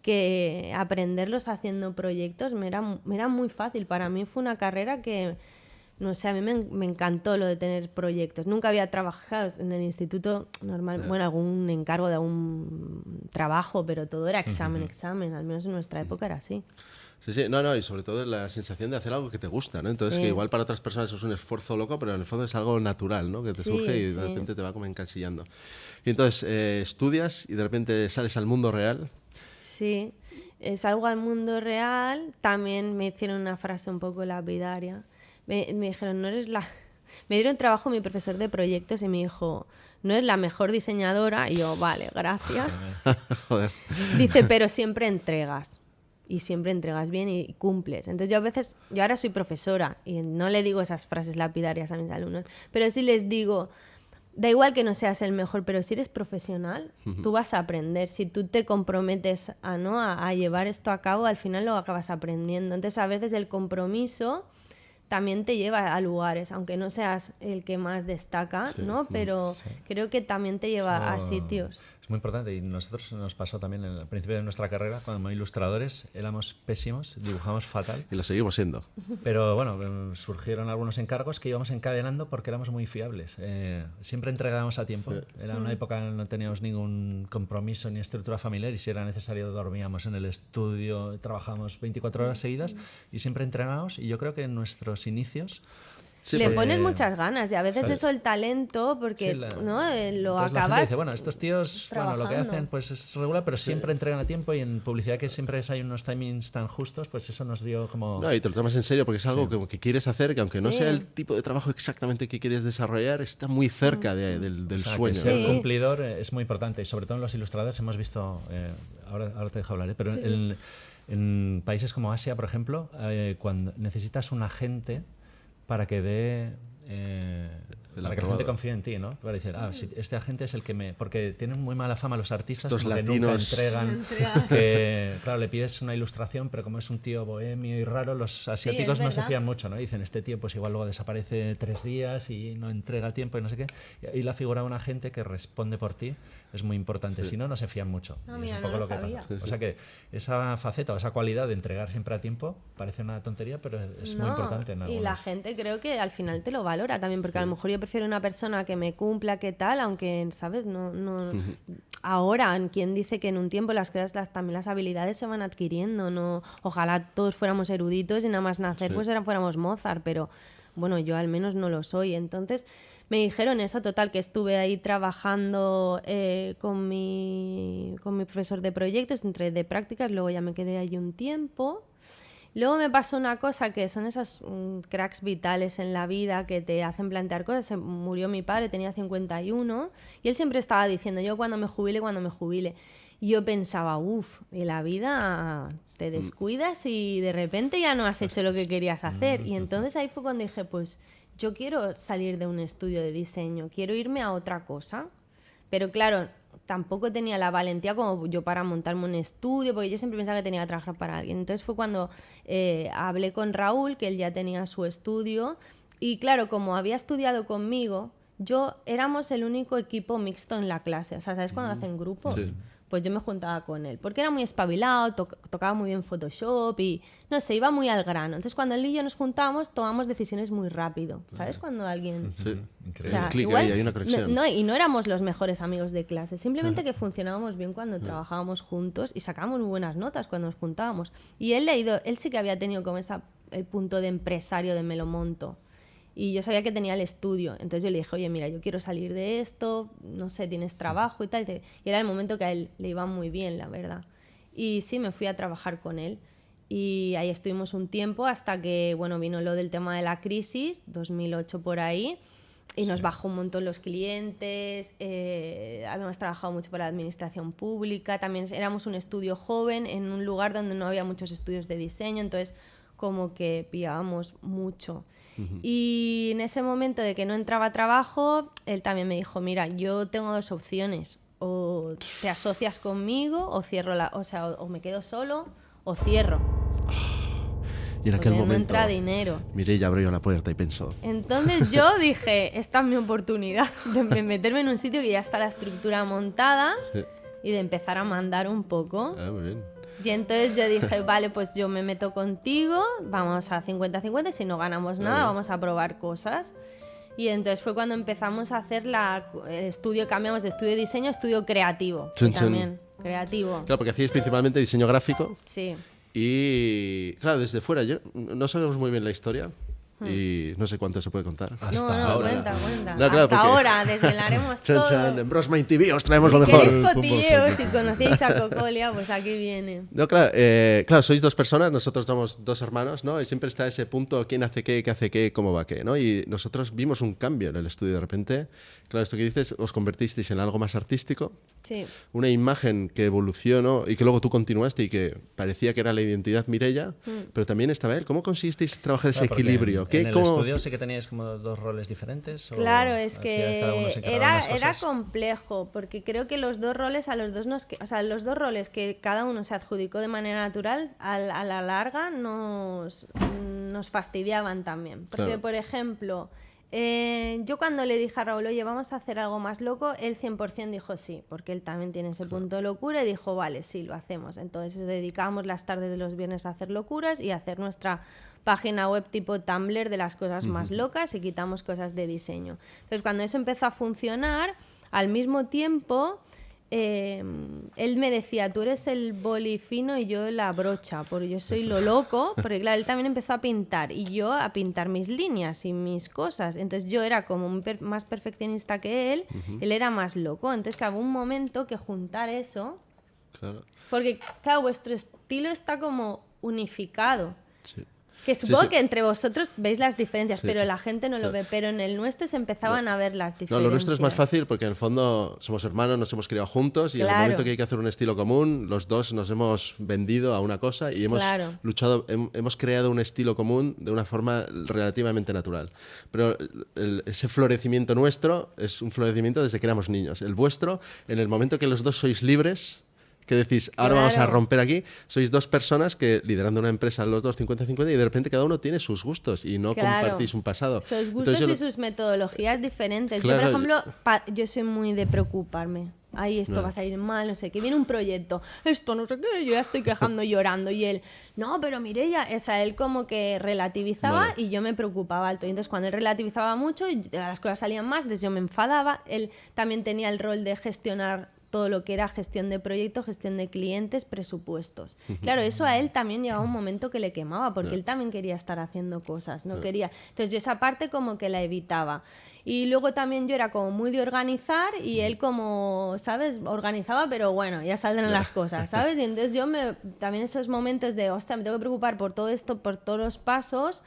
que aprenderlos haciendo proyectos me era muy fácil. Para mí fue una carrera que, no sé, a mí me encantó lo de tener proyectos. Nunca había trabajado en el instituto normal, bueno, algún encargo de algún trabajo, pero todo era examen, al menos en nuestra época era así. Sí, sí, no, y sobre todo la sensación de hacer algo que te gusta, ¿no? Entonces, Sí. que igual para otras personas es un esfuerzo loco, pero en el fondo es algo natural, ¿no? Que te Sí, surge y de sí. repente te va como encasillando. Y entonces, estudias y de repente sales al mundo real. Sí, salgo al mundo real. También me hicieron una frase un poco lapidaria. Me dijeron, no eres la... Me dieron trabajo mi profesor de proyectos y me dijo, no eres la mejor diseñadora. Y yo, vale, gracias. Joder. Dice, pero siempre entregas. Y siempre entregas bien y cumples. Entonces yo ahora soy profesora y no le digo esas frases lapidarias a mis alumnos, pero sí les digo, da igual que no seas el mejor, pero si eres profesional, tú vas a aprender. Si tú te comprometes a llevar esto a cabo, al final lo acabas aprendiendo. Entonces a veces el compromiso también te lleva a lugares, aunque no seas el que más destaca, Sí, ¿no? Pero creo que también te lleva a Eso- sitios. Es muy importante y nosotros nos pasó también al principio de nuestra carrera, como ilustradores éramos pésimos, dibujamos fatal, Y lo seguimos siendo. pero bueno, surgieron algunos encargos que íbamos encadenando porque éramos muy fiables. Siempre entregábamos a tiempo. Era una época en que no teníamos ningún compromiso ni estructura familiar y si era necesario dormíamos en el estudio, trabajábamos 24 horas seguidas y siempre entregábamos y yo creo que en nuestros inicios Sí, Le porque- pones muchas ganas y a veces Sí. eso el talento, porque Sí, ¿no? Lo entonces la gente acabas dice, bueno, estos tíos, bueno, lo que trabajando. hacen pues es regular, pero siempre entregan a tiempo y en publicidad que siempre hay unos timings tan justos, pues eso nos dio como... No, y te lo tomas en serio porque es algo que quieres hacer, que aunque no Sí. sea el tipo de trabajo exactamente que quieres desarrollar, está muy cerca del O sea, que sueño. ser Sí. cumplidor es muy importante y sobre todo en los ilustradores hemos visto, ahora te dejo hablar, pero en países como Asia, por ejemplo, cuando necesitas un agente para que dé... El para que la aprobado. gente confíe en ti, ¿no? Para decir, si este agente es el que me... Porque tienen muy mala fama los artistas, Estos como que nunca latinos. entregan. Que, claro, le pides una ilustración, pero como es un tío bohemio y raro, los asiáticos es no se verdad. fían mucho, ¿no? Dicen, este tío pues igual luego desaparece 3 días y no entrega el tiempo y no sé qué. Y la figura de un agente que responde por ti es muy importante. Si no, no se fían mucho. Ah, Y mira, es un no poco lo lo que sabía. pasa. O sea que esa faceta o esa cualidad de entregar siempre a tiempo parece una tontería, pero es muy No, importante en y algunos. la gente creo que al final te lo valora también, porque a lo mejor yo prefiero una persona que me cumpla, que tal, aunque, ¿sabes? No ahora, quien dice que en un tiempo las cosas, también las habilidades se van adquiriendo, no, ojalá todos fuéramos eruditos y nada más nacer pues fuéramos Mozart, pero bueno, yo al menos no lo soy. Entonces me dijeron eso, total, que estuve ahí trabajando con mi profesor de proyectos, entre de prácticas, luego ya me quedé ahí un tiempo. Luego me pasó una cosa que son esas cracks vitales en la vida que te hacen plantear cosas. Se murió mi padre, tenía 51, y él siempre estaba diciendo, yo cuando me jubile. Y yo pensaba, uff, y la vida te descuidas y de repente ya no has hecho lo que querías hacer. Y entonces ahí fue cuando dije, pues yo quiero salir de un estudio de diseño, quiero irme a otra cosa. Pero claro, tampoco tenía la valentía como yo para montarme un estudio, porque yo siempre pensaba que tenía que trabajar para alguien. Entonces fue cuando hablé con Raúl, que él ya tenía su estudio, y claro, como había estudiado conmigo, éramos el único equipo mixto en la clase. O sea, ¿sabes cuando hacen grupos? Sí. Pues yo me juntaba con él, porque era muy espabilado, tocaba muy bien Photoshop y, no sé, iba muy al grano. Entonces, cuando él y yo nos juntábamos, tomamos decisiones muy rápido. ¿Sabes? Cuando alguien... Sí. Increíble. Hay un clic ahí, hay una conexión. Y no éramos los mejores amigos de clase, simplemente que funcionábamos bien cuando trabajábamos juntos y sacábamos muy buenas notas cuando nos juntábamos. Y él sí que había tenido como el punto de empresario de me lo monto. Y yo sabía que tenía el estudio. Entonces yo le dije, oye, mira, yo quiero salir de esto, no sé, tienes trabajo y tal. Y era el momento que a él le iba muy bien, la verdad. Y sí, me fui a trabajar con él. Y ahí estuvimos un tiempo hasta que, bueno, vino lo del tema de la crisis, 2008 por ahí. Y nos bajó un montón los clientes, habíamos trabajado mucho para la administración pública, también éramos un estudio joven en un lugar donde no había muchos estudios de diseño, entonces como que pillábamos mucho. Y en ese momento de que no entraba trabajo, él también me dijo, mira, yo tengo 2 opciones, o te asocias conmigo o cierro o me quedo solo o cierro. Y en aquel Porque no momento, entra dinero. Mireia abrió la puerta y pensó, Entonces yo dije, esta es mi oportunidad de meterme en un sitio que ya está la estructura montada sí. y de empezar a mandar un poco. Muy bien. Y entonces yo dije, vale, pues yo me meto contigo, vamos a 50-50, si no ganamos nada, vamos a probar cosas. Y entonces fue cuando empezamos a hacer el estudio, cambiamos de estudio de diseño a estudio creativo. Chun, que chun. también, creativo. Claro, porque hacíais principalmente diseño gráfico Sí. y, claro, desde fuera no sabemos muy bien la historia y no sé cuánto se puede contar. Hasta No, ahora. cuenta. No, claro, Hasta porque- ahora desvelaremos Chan, todo. chan, en Brosmine TV os traemos lo Si mejor. queréis Somos cotilleos, aquí. si conocéis a Cocolia, pues aquí viene. No, claro, claro, sois 2 personas, nosotros somos 2 hermanos, ¿no? Y siempre está ese punto, quién hace qué, cómo va qué, ¿no? Y nosotros vimos un cambio en el estudio de repente. Claro, esto que dices, os convertisteis en algo más artístico, Sí. una imagen que evolucionó y que luego tú continuaste y que parecía que era la identidad Mireia, pero también estaba él. ¿Cómo conseguisteis trabajar ese Claro, porque equilibrio? En el cómo- estudio sí que teníais como 2 roles diferentes. ¿o Claro, es hacía cada uno se que encargaba de unas era cosas? complejo, porque creo que los 2 roles, los 2 roles que cada uno se adjudicó de manera natural, a la larga nos fastidiaban también. Porque, Claro. por ejemplo, Yo cuando le dije a Raúl, oye, vamos a hacer algo más loco, él 100% dijo sí, porque él también tiene ese punto de locura y dijo, vale, sí, lo hacemos. Entonces dedicamos las tardes de los viernes a hacer locuras y a hacer nuestra página web tipo Tumblr de las cosas más locas y quitamos cosas de diseño. Entonces cuando eso empezó a funcionar, al mismo tiempo... él me decía, tú eres el boli fino y yo la brocha, porque yo soy lo loco, porque claro, él también empezó a pintar y yo a pintar mis líneas y mis cosas, entonces yo era como más perfeccionista que él era más loco, entonces que hubo un momento que juntar eso, Claro. porque claro, vuestro estilo está como unificado. Sí. Que supongo sí. que entre vosotros veis las diferencias, Sí. pero la gente no lo ve. Pero en el nuestro se empezaban a ver las diferencias. No, lo nuestro es más fácil porque en el fondo somos hermanos, nos hemos criado juntos y en el momento que hay que hacer un estilo común, los dos nos hemos vendido a una cosa y hemos luchado, hemos creado un estilo común de una forma relativamente natural. Pero ese florecimiento nuestro es un florecimiento desde que éramos niños. El vuestro, en el momento que los dos sois libres, que decís, ahora vamos a romper aquí, sois dos personas que liderando una empresa los dos 50-50 y de repente cada uno tiene sus gustos y no compartís un pasado. Sus gustos y sus metodologías diferentes. Claro, yo, por ejemplo, yo soy muy de preocuparme. Ay, esto va a salir mal, no sé qué. Viene un proyecto, esto no sé qué, yo ya estoy quejando, llorando. Y él, no, pero Mireia, o sea, él como que relativizaba y yo me preocupaba alto. Y entonces cuando él relativizaba mucho, las cosas salían más, entonces yo me enfadaba. Él también tenía el rol de gestionar todo lo que era gestión de proyectos, gestión de clientes, presupuestos. Claro, eso a él también llegaba un momento que le quemaba, porque él también quería estar haciendo cosas, no quería... Entonces yo esa parte como que la evitaba. Y luego también yo era como muy de organizar y él como, ¿sabes? Organizaba, pero bueno, ya saldrán las cosas, ¿sabes? Y entonces yo también esos momentos de, hostia, me tengo que preocupar por todo esto, por todos los pasos...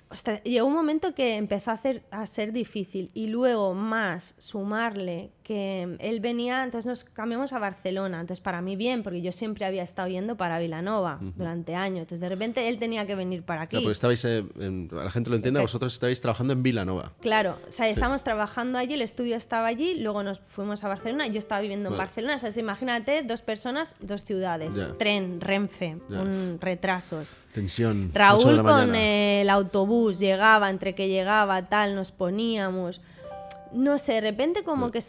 Ostras, llegó un momento que empezó a ser difícil y luego más sumarle que él venía, entonces nos cambiamos a Barcelona, entonces para mí bien, porque yo siempre había estado yendo para Vilanova durante años, entonces de repente él tenía que venir para aquí. Claro, porque estabais, la gente lo entiende, vosotros estabais trabajando en Vilanova. Claro, o sea, estábamos trabajando allí, el estudio estaba allí, luego nos fuimos a Barcelona, yo estaba viviendo en Barcelona, o sea, imagínate, 2 personas, 2 ciudades, tren, Renfe, retrasos. Tensión. Raúl con el autobús llegaba, entre que llegaba, tal, nos poníamos... No sé, de repente como que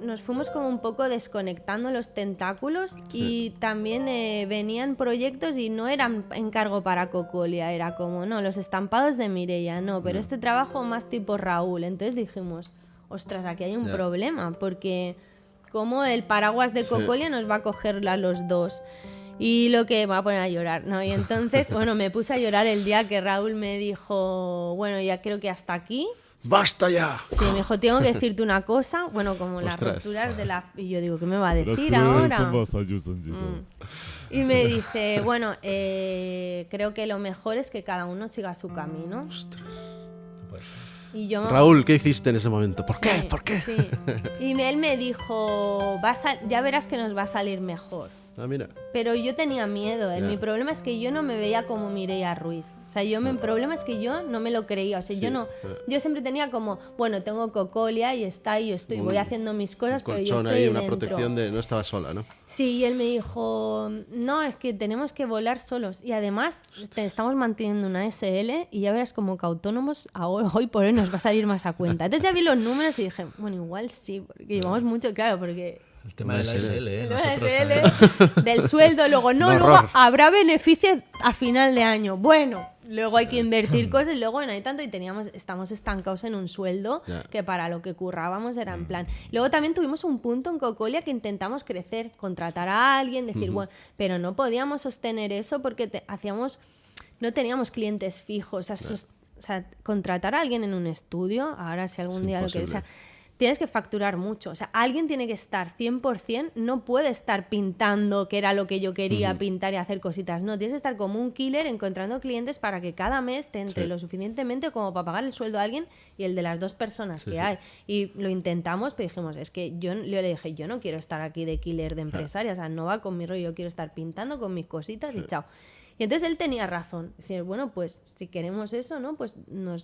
nos fuimos como un poco desconectando los tentáculos y también venían proyectos y no eran encargo para Cocolia, era como, no, los estampados de Mireia, no, pero este trabajo más tipo Raúl. Entonces dijimos, ostras, aquí hay un problema, porque como el paraguas de Cocolia nos va a coger a los dos. Y lo que me va a poner a llorar, ¿no? Y entonces, bueno, me puse a llorar el día que Raúl me dijo, bueno, ya creo que hasta aquí. ¡Basta ya! Sí, me dijo, tengo que decirte una cosa, bueno, como las rupturas de la... Y yo digo, ¿qué me va a decir ahora? Y me dice, bueno, creo que lo mejor es que cada uno siga su camino. Ostras. Y yo, Raúl, ¿qué hiciste en ese momento? ¿Por qué? Sí, ¿Por qué? Sí. Y él me dijo, ya verás que nos va a salir mejor. Ah, mira. Pero yo tenía miedo. Mi problema es que yo no me veía como Mireia Ruiz. O sea, mi problema es que yo no me lo creía. O sea, yo siempre tenía como, bueno, tengo Cocolia y está ahí, yo estoy, voy haciendo mis cosas, pero yo estoy ahí, una dentro. protección de no estaba sola, ¿no? Sí, y él me dijo, no, es que tenemos que volar solos. Y además, estamos manteniendo una SL y ya verás como que autónomos hoy por hoy nos va a salir más a cuenta. Entonces ya vi los números y dije, bueno, igual sí, porque llevamos mucho, claro, porque... El tema de la SL, ¿eh? Nosotros también. Del sueldo, luego luego habrá beneficios a final de año. Bueno, luego hay que invertir cosas y luego bueno, hay tanto y estamos estancados en un sueldo que para lo que currábamos era en plan. Luego también tuvimos un punto en Cocolia que intentamos crecer, contratar a alguien, decir, bueno, pero no podíamos sostener eso porque no teníamos clientes fijos. O sea, contratar a alguien en un estudio, ahora si algún día lo quieres... Tienes que facturar mucho. O sea, alguien tiene que estar 100%, no puede estar pintando, que era lo que yo quería pintar y hacer cositas. No, tienes que estar como un killer encontrando clientes para que cada mes te entre lo suficientemente como para pagar el sueldo a alguien y el de las 2 personas que hay. Y lo intentamos, pero dijimos, es que yo le dije, yo no quiero estar aquí de killer de empresaria, o sea, no va con mi rollo, yo quiero estar pintando con mis cositas y chao. Y entonces él tenía razón. Decir, bueno, pues si queremos eso, ¿no? Pues ¿no?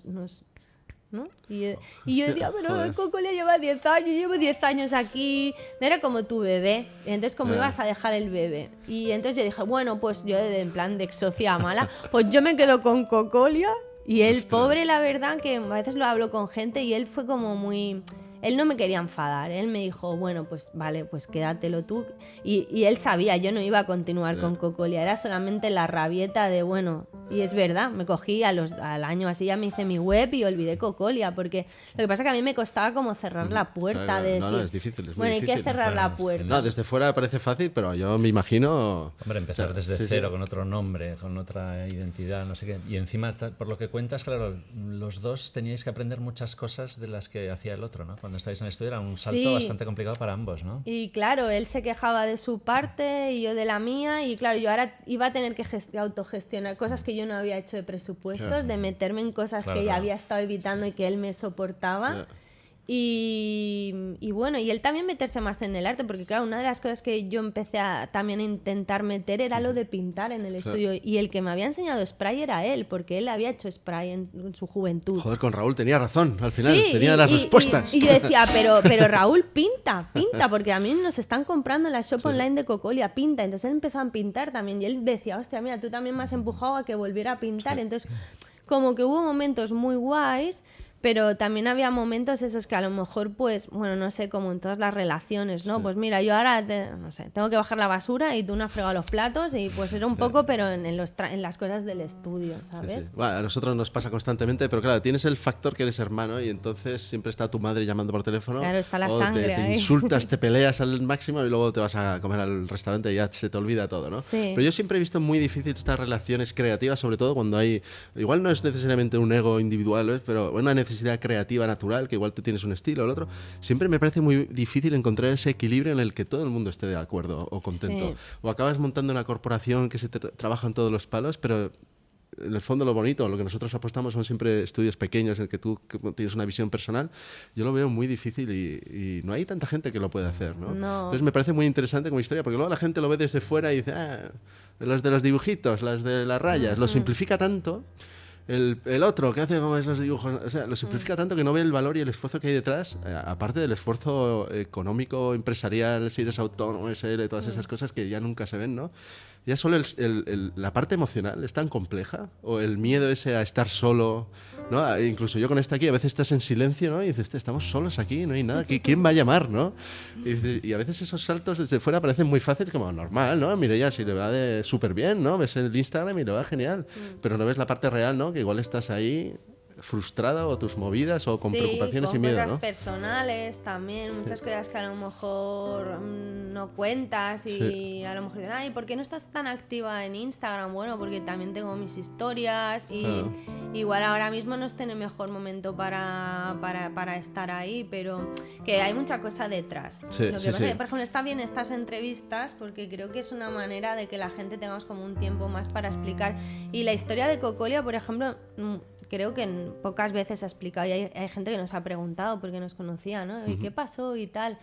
Y yo decía, pero Cocolia lleva 10 años, yo llevo 10 años aquí, no era como tu bebé, entonces ¿cómo ibas a dejar el bebé? Y entonces yo dije, bueno, pues yo en plan de exocia mala, pues yo me quedo con Cocolia Y él, Ostras. pobre, la verdad, que a veces lo hablo con gente y él fue como muy... Él no me quería enfadar, él me dijo, bueno, pues vale, pues quédatelo tú. Y él sabía, yo no iba a continuar con Cocolia, era solamente la rabieta de, bueno, y es verdad, me cogí al año así, ya me hice mi web y olvidé Cocolia, porque lo que pasa es que a mí me costaba como cerrar la puerta, Claro, de decir, no, es difícil, es muy bueno, hay que difícil. cerrar la puerta. No, desde fuera parece fácil, pero yo me imagino... Hombre, empezar o sea, desde sí, cero, sí. con otro nombre, con otra identidad, no sé qué. Y encima, por lo que cuentas, claro, los dos teníais que aprender muchas cosas de las que hacía el otro, ¿no? Cuando estáis en el estudio era un salto Sí. bastante complicado para ambos, ¿no? Y claro, él se quejaba de su parte y yo de la mía. Y claro, yo ahora iba a tener que autogestionar cosas que yo no había hecho de presupuestos, Claro. de meterme en cosas Claro, que ya claro. había estado evitando y que él me soportaba. Ya. Y bueno, y él también meterse más en el arte, porque claro, una de las cosas que yo empecé a también a intentar meter era lo de pintar en el estudio. Y el que me había enseñado spray era él, porque él había hecho spray en su juventud. Joder, con Raúl tenía razón, al final, Sí, tenía las respuestas. Y yo decía, pero Raúl, pinta, porque a mí nos están comprando en la shop online de Cocolia, pinta. Entonces él empezó a pintar también y él decía, hostia, mira, tú también me has empujado a que volviera a pintar. Entonces, como que hubo momentos muy guays, pero también había momentos esos que a lo mejor, pues, bueno, no sé, como en todas las relaciones, ¿no? Pues mira, yo ahora, no sé, tengo que bajar la basura y tú no has fregado los platos y pues era un poco, pero en las cosas del estudio, Sí, ¿sabes? sí. Bueno, a nosotros nos pasa constantemente, pero claro, tienes el factor que eres hermano y entonces siempre está tu madre llamando por teléfono. Claro, está la o sangre te ahí. insultas, te peleas al máximo y luego te vas a comer al restaurante y ya se te olvida todo, ¿no? Sí. Pero yo siempre he visto muy difícil estas relaciones creativas, sobre todo cuando hay, igual no es necesariamente un ego individual, ¿ves? Pero una necesidad creativa natural, que igual tú tienes un estilo o el otro. Siempre me parece muy difícil encontrar ese equilibrio en el que todo el mundo esté de acuerdo o contento. Sí. O acabas montando una corporación que se trabaja en todos los palos, pero en el fondo lo bonito, lo que nosotros apostamos son siempre estudios pequeños en el que tú tienes una visión personal. Yo lo veo muy difícil y no hay tanta gente que lo puede hacer, ¿no? No. Entonces me parece muy interesante como historia, porque luego la gente lo ve desde fuera y dice, los de los dibujitos, las de las rayas, lo simplifica tanto. El otro que hace como esos dibujos, o sea, lo simplifica tanto que no ve el valor y el esfuerzo que hay detrás, aparte del esfuerzo económico, empresarial, si eres autónomo, SL, todas esas cosas que ya nunca se ven, ¿no? Ya solo la parte emocional es tan compleja, o el miedo ese a estar solo, ¿no? Incluso yo con esto aquí, a veces estás en silencio, ¿no? Y dices, estamos solos aquí, no hay nada, ¿quién va a llamar, no? Y a veces esos saltos desde fuera parecen muy fáciles, como normal, ¿no? Mira ya, si le va de súper bien, ¿no? Ves el Instagram y le va genial, pero no ves la parte real, ¿no? Que igual estás ahí frustrada o tus movidas o con preocupaciones con y miedo, cosas ¿no? personales también, muchas cosas que a lo mejor no cuentas y a lo mejor dicen, ay, ¿por qué no estás tan activa en Instagram? Bueno, porque también tengo mis historias y Claro. igual ahora mismo no esté en el mejor momento para estar ahí, pero que hay mucha cosa detrás. Sí, Lo que sí, pasa sí. es que, por ejemplo, está bien estas entrevistas porque creo que es una manera de que la gente tengamos como un tiempo más para explicar. Y la historia de Cocolia, por ejemplo, creo que pocas veces ha explicado y hay gente que nos ha preguntado porque nos conocía, ¿no? ¿Y qué pasó y tal?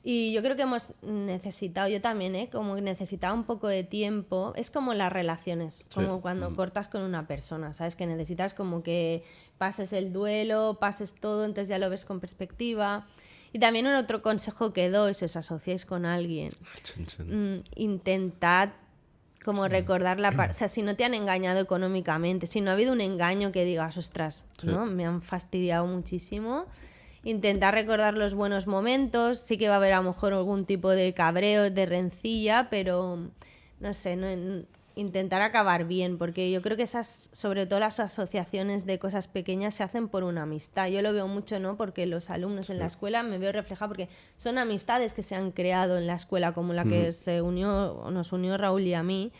Y yo creo que hemos necesitado, yo también, como que necesitaba un poco de tiempo. Es como las relaciones, como cuando cortas con una persona, ¿sabes? Que necesitas como que pases el duelo, pases todo, entonces ya lo ves con perspectiva. Y también un otro consejo que doy, si os asociáis con alguien, intentad como recordar o sea, si no te han engañado económicamente, si no ha habido un engaño que digas, ostras, ¿no? Me han fastidiado muchísimo. Intentar recordar los buenos momentos, sí que va a haber a lo mejor algún tipo de cabreo, de rencilla, pero no sé, intentar acabar bien, porque yo creo que sobre todo las asociaciones de cosas pequeñas se hacen por una amistad. Yo lo veo mucho, ¿no? Porque los alumnos en la escuela me veo reflejada porque son amistades que se han creado en la escuela, como la que nos unió Raúl y a mí.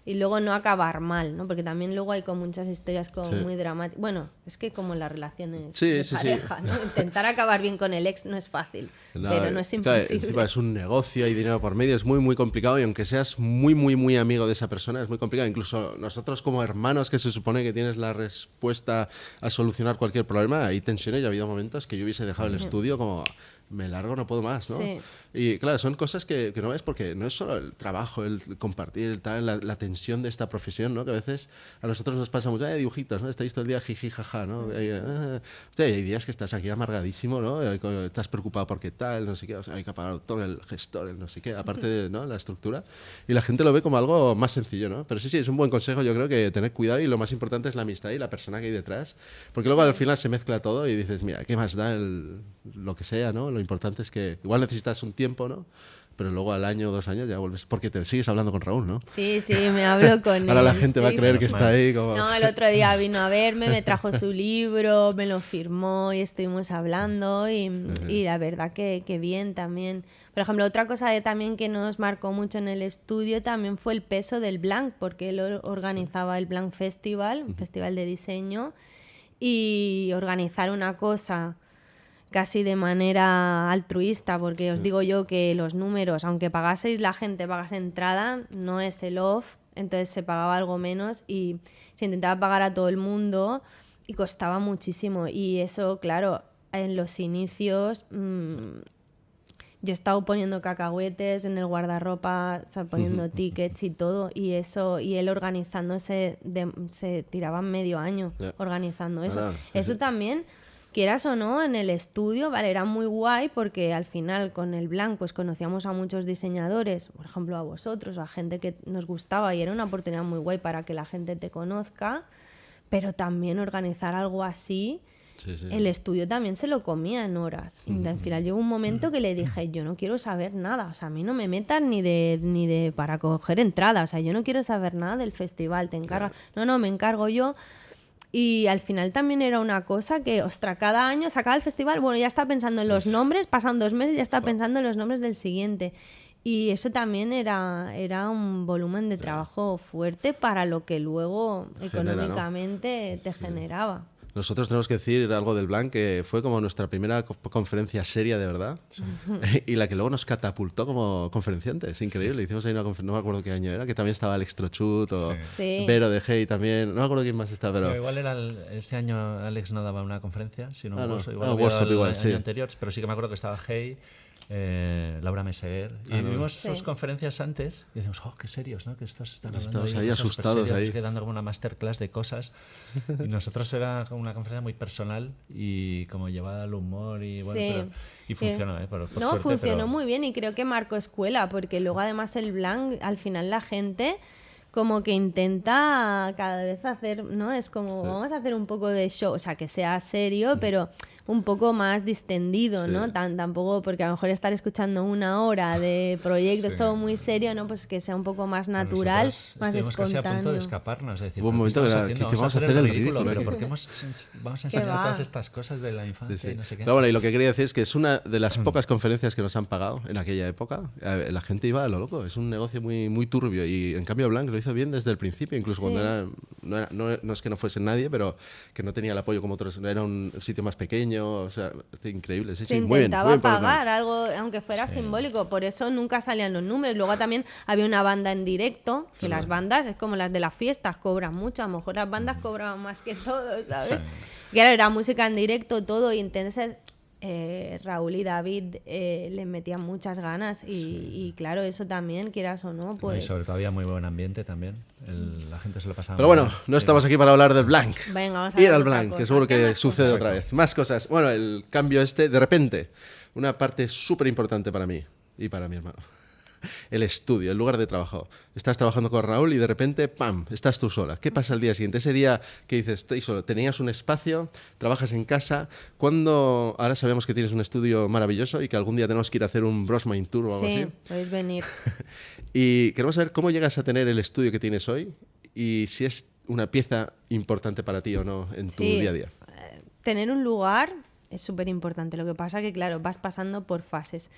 Y luego no acabar mal, ¿no? Porque también luego hay como muchas historias como muy dramáticas. Bueno, es que como en las relaciones de pareja, ¿no? Intentar acabar bien con el ex no es fácil, pero no es claro, imposible. encima es un negocio, hay dinero por medio, es muy, muy complicado y aunque seas muy, muy, muy amigo de esa persona, es muy complicado. Incluso nosotros como hermanos que se supone que tienes la respuesta a solucionar cualquier problema, hay tensiones y ha habido momentos que yo hubiese dejado el estudio como... me largo, no puedo más, ¿no? Sí. Y claro, son cosas que no ves porque no es solo el trabajo, el compartir, el tal, la tensión de esta profesión, ¿no? Que a veces a nosotros nos pasa mucho, dibujitos, ¿no? Estáis todo el día jiji, jaja, ¿no? Hostia, hay días que estás aquí amargadísimo, ¿no? Estás preocupado porque tal, no sé qué, o sea, hay que apagar todo el gestor, el no sé qué, aparte de, ¿no? La estructura. Y la gente lo ve como algo más sencillo, ¿no? Pero sí, es un buen consejo, yo creo que tener cuidado y lo más importante es la amistad y la persona que hay detrás, porque luego al final se mezcla todo y dices, mira, ¿qué más da lo que sea, ¿no? Lo importante es que igual necesitas un tiempo, ¿no? Pero luego al año o 2 años ya vuelves, porque te sigues hablando con Raúl, ¿no? Sí, me hablo con él. Ahora la gente va a creer que Menos está mal. ahí como... No, el otro día vino a verme, me trajo su libro, me lo firmó y estuvimos hablando y la verdad que bien también. Por ejemplo, otra cosa también que nos marcó mucho en el estudio también fue el peso del Blanc, porque él organizaba el Blanc Festival, un festival de diseño, y organizar una cosa casi de manera altruista, porque os digo yo que los números, aunque pagaseis la gente, pagase entrada, no es el off, entonces se pagaba algo menos y se intentaba pagar a todo el mundo y costaba muchísimo. Y eso, claro, en los inicios yo he estado poniendo cacahuetes en el guardarropa, o sea, poniendo tickets y todo, y eso, y él organizándose, se tiraban medio año organizando eso. Claro, Eso también, quieras o no, en el estudio, vale, era muy guay porque al final con el Blanc pues conocíamos a muchos diseñadores, por ejemplo a vosotros, a gente que nos gustaba y era una oportunidad muy guay para que la gente te conozca, pero también organizar algo así, Sí, sí. el estudio también se lo comía en horas. Y al final llegó un momento que le dije, yo no quiero saber nada, o sea, a mí no me metan ni de para coger entrada, o sea, yo no quiero saber nada del festival, te encargas. No, me encargo yo. Y al final también era una cosa que, ostras, cada año se acaba el festival, bueno, ya está pensando en los nombres, pasan 2 meses y ya está pensando en los nombres del siguiente. Y eso también era un volumen de trabajo fuerte para lo que luego Genera, ¿no? económicamente te generaba. Nosotros tenemos que decir algo del Blanc, que fue como nuestra primera conferencia seria de verdad y la que luego nos catapultó como conferenciantes. Increíble. Hicimos ahí una conferencia, no me acuerdo qué año era, que también estaba Alex Trochut o Sí. Vero de Hey también. No me acuerdo quién más estaba, pero... Pero igual era ese año Alex no daba una conferencia, sino Ah, un no. workshop, igual Ah, había workshop dado el igual, año sí. anterior, pero sí que me acuerdo que estaba Hey, Laura Meseguer, y no. vimos Sí. sus conferencias antes y decimos, qué serios, ¿no? Que estos están hablando Estabas de ahí cosas asustados superserias, ahí. que dando como una masterclass de cosas, y nosotros era como una conferencia muy personal y como llevada al humor y bueno, Sí. y funcionó, por No, suerte, funcionó pero... muy bien y creo que marcó escuela, porque luego además el Blanc, al final la gente como que intenta cada vez hacer, ¿no? Es como, vamos a hacer un poco de show, o sea, que sea serio, pero un poco más distendido, ¿no? Tampoco, porque a lo mejor estar escuchando 1 hora de proyectos, todo muy serio, ¿no? Pues que sea un poco más natural, Nosotros más estuvimos casi a punto espontáneo. de escaparnos, es decir, Hubo un ¿pero qué momento que estamos era, haciendo? que vamos a hacer el ridículo, pero ¿eh? ¿por qué vamos a enseñar va? todas estas cosas de la infancia Sí, sí. y no sé qué? Pero bueno, y lo que quería decir es que es una de las pocas conferencias que nos han pagado en aquella época. La gente iba a lo loco, es un negocio muy, muy turbio y en cambio Blanc lo hizo bien desde el principio, incluso cuando no es que no fuese nadie, pero que no tenía el apoyo como otros, era un sitio más pequeño, o sea, increíble. Sí, Se muy bien, intentaba muy bien por el Blanc. pagar algo, aunque fuera simbólico, por eso nunca salían los números. Luego también había una banda en directo, que las bandas es como las de las fiestas, cobran mucho, a lo mejor las bandas cobraban más que todo, ¿sabes? Claro, era música en directo, todo, y entonces Raúl y David le metían muchas ganas y claro, eso también, quieras o no, Y pues... sobre todo había muy buen ambiente también, la gente se lo pasaba Pero muy bueno, bien. no Sí. estamos aquí para hablar del Blanc. Venga, vamos a Ir ver al otra Blanc, que cosa. seguro ¿Qué que más sucede cosas? otra vez. Más cosas. Bueno, el cambio de repente, una parte súper importante para mí y para mi hermano. El estudio, el lugar de trabajo. Estás trabajando con Raúl y de repente, ¡pam!, estás tú sola. ¿Qué pasa el día siguiente? Ese día que dices, estoy solo, tenías un espacio, trabajas en casa. ¿Cuándo? Ahora sabemos que tienes un estudio maravilloso y que algún día tenemos que ir a hacer un Brosmain Tour o algo Sí, así. podéis venir. Y queremos saber cómo llegas a tener el estudio que tienes hoy y si es una pieza importante para ti o no en tu Sí. día a día. Tener un lugar es súper importante. Lo que pasa que, claro, vas pasando por fases.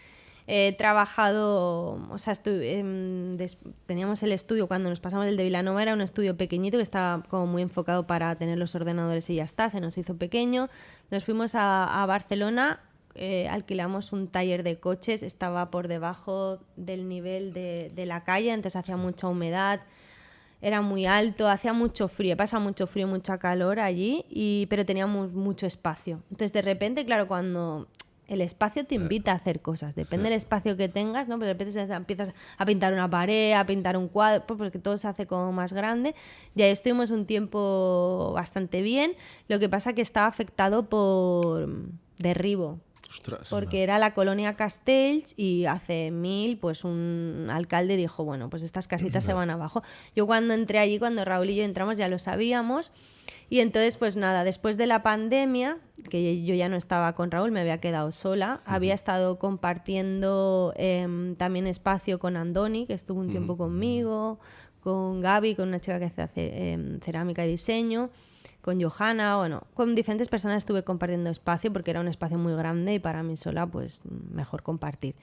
He trabajado, o sea, teníamos el estudio cuando nos pasamos el de Vilanova, era un estudio pequeñito que estaba como muy enfocado para tener los ordenadores y ya está, se nos hizo pequeño. Nos fuimos a Barcelona, alquilamos un taller de coches, estaba por debajo del nivel de la calle, antes hacía mucha humedad. Era muy alto, hacía mucho frío, pasa mucho frío, mucha calor allí, pero teníamos mucho espacio. Entonces, de repente, claro, cuando el espacio te invita a hacer cosas. Depende del espacio que tengas, ¿no? Pero de repente empiezas a pintar una pared, a pintar un cuadro, pues porque todo se hace como más grande. Y ahí estuvimos un tiempo bastante bien. Lo que pasa que estaba afectado por derribo. Ostras. Porque era la colonia Castells y hace 1000, pues un alcalde dijo, bueno, pues estas casitas se van abajo. Yo cuando entré allí, cuando Raúl y yo entramos, ya lo sabíamos. Y entonces, pues nada, después de la pandemia, que yo ya no estaba con Raúl, me había quedado sola, había estado compartiendo también espacio con Andoni, que estuvo un tiempo conmigo, con Gaby, con una chica que hace cerámica y diseño, con Johanna, bueno, con diferentes personas estuve compartiendo espacio porque era un espacio muy grande y para mí sola, pues mejor compartir.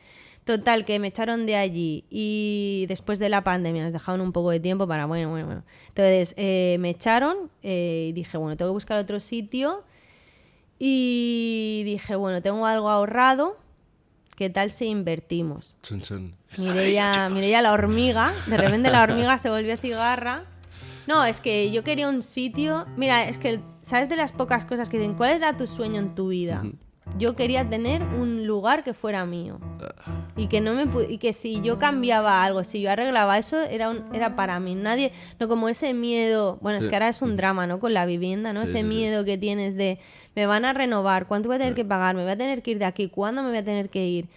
Total, que me echaron de allí y después de la pandemia nos dejaron un poco de tiempo para, bueno. Entonces me echaron y dije, bueno, tengo que buscar otro sitio y dije, bueno, tengo algo ahorrado, ¿qué tal si invertimos? Chun, chun. Miré ya la hormiga, de repente la hormiga se volvió cigarra. No, es que yo quería un sitio... Mira, es que, ¿sabes de las pocas cosas que dicen? ¿Cuál era tu sueño en tu vida? Yo quería tener un lugar que fuera mío. Y que y que si yo cambiaba algo, si yo arreglaba eso, era para mí. Nadie... No como ese miedo... Bueno, es que ahora es un drama, ¿no? Con la vivienda, ¿no? Sí, ese miedo que tienes de... Me van a renovar, ¿cuánto voy a tener que pagar? ¿Me voy a tener que ir de aquí? ¿Cuándo me voy a tener que ir?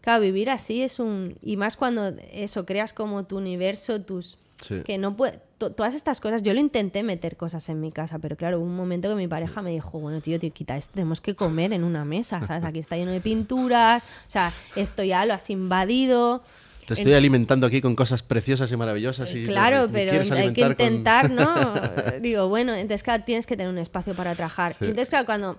Claro, vivir así es un... Y más cuando eso, creas como tu universo, tus... Sí. Que no puede... Todas estas cosas, yo lo intenté meter cosas en mi casa, pero claro, hubo un momento que mi pareja me dijo, bueno, tío, quita esto, tenemos que comer en una mesa, ¿sabes? Aquí está lleno de pinturas, o sea, esto ya lo has invadido. Te estoy alimentando aquí con cosas preciosas y maravillosas. Y claro, me pero quieres hay que alimentar intentar, ¿no? Digo, bueno, entonces claro, tienes que tener un espacio para trabajar. Sí. Y entonces claro, cuando...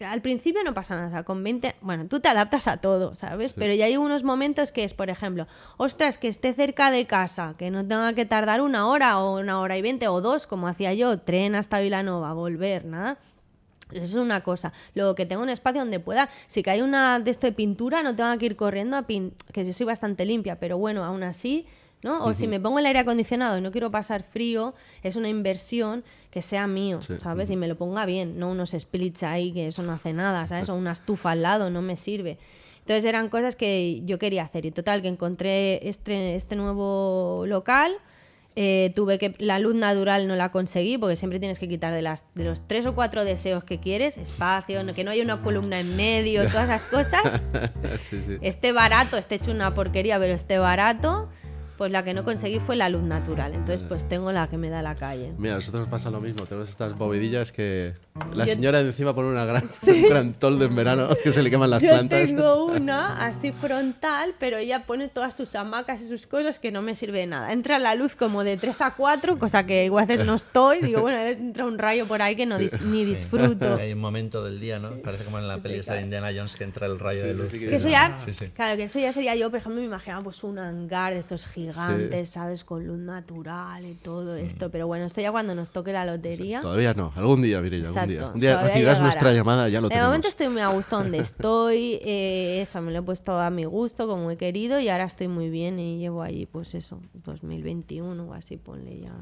al principio no pasa nada, o sea, con 20, bueno, tú te adaptas a todo, ¿sabes? Pero ya hay unos momentos que es, por ejemplo, ostras, que esté cerca de casa, que no tenga que tardar 1 hora o 1 hora y 20 o 2, como hacía yo, tren hasta Vilanova, volver, nada. Eso es una cosa. Luego que tenga un espacio donde pueda, si cae una de esto de pintura, no tenga que ir corriendo que yo soy bastante limpia, pero bueno, aún así... ¿no? O si me pongo el aire acondicionado y no quiero pasar frío, es una inversión que sea mío, ¿sabes? Y me lo ponga bien, no unos splits ahí que eso no hace nada, ¿sabes? O una estufa al lado, no me sirve. Entonces eran cosas que yo quería hacer y total, que encontré este nuevo local, tuve que... La luz natural no la conseguí porque siempre tienes que quitar de los 3 o 4 deseos que quieres, espacio, que no haya una columna en medio, todas esas cosas. Sí. Esté barato, esté hecho una porquería, pero esté barato... Pues la que no conseguí fue la luz natural. Entonces, pues tengo la que me da la calle. Mira, a nosotros pasa lo mismo. Tenemos estas bovedillas que la señora de encima pone un gran toldo en verano que se le queman las plantas. Yo tengo una así frontal, pero ella pone todas sus hamacas y sus cosas que no me sirve de nada. Entra la luz como de 3 a 4, cosa que igual a veces no estoy. Digo, bueno, entra un rayo por ahí que no ni disfruto. Hay un momento del día, ¿no? Parece como en la peli esa de Indiana Jones que entra el rayo de luz. Que eso ya, Sí. claro, que eso ya sería yo, por ejemplo, me imaginaba pues un hangar de estos gigantes, ¿sabes? Con luz natural y todo esto. Pero bueno, esto ya cuando nos toque la lotería. Todavía no, algún día, Mireia, algún día. Exacto, Un día todavía recibirás llegará. nuestra llamada, ya lo De tenemos. momento estoy muy a gusto donde estoy, eso, me lo he puesto a mi gusto, como he querido, y ahora estoy muy bien y llevo allí, pues eso, 2021 o así, ponle ya.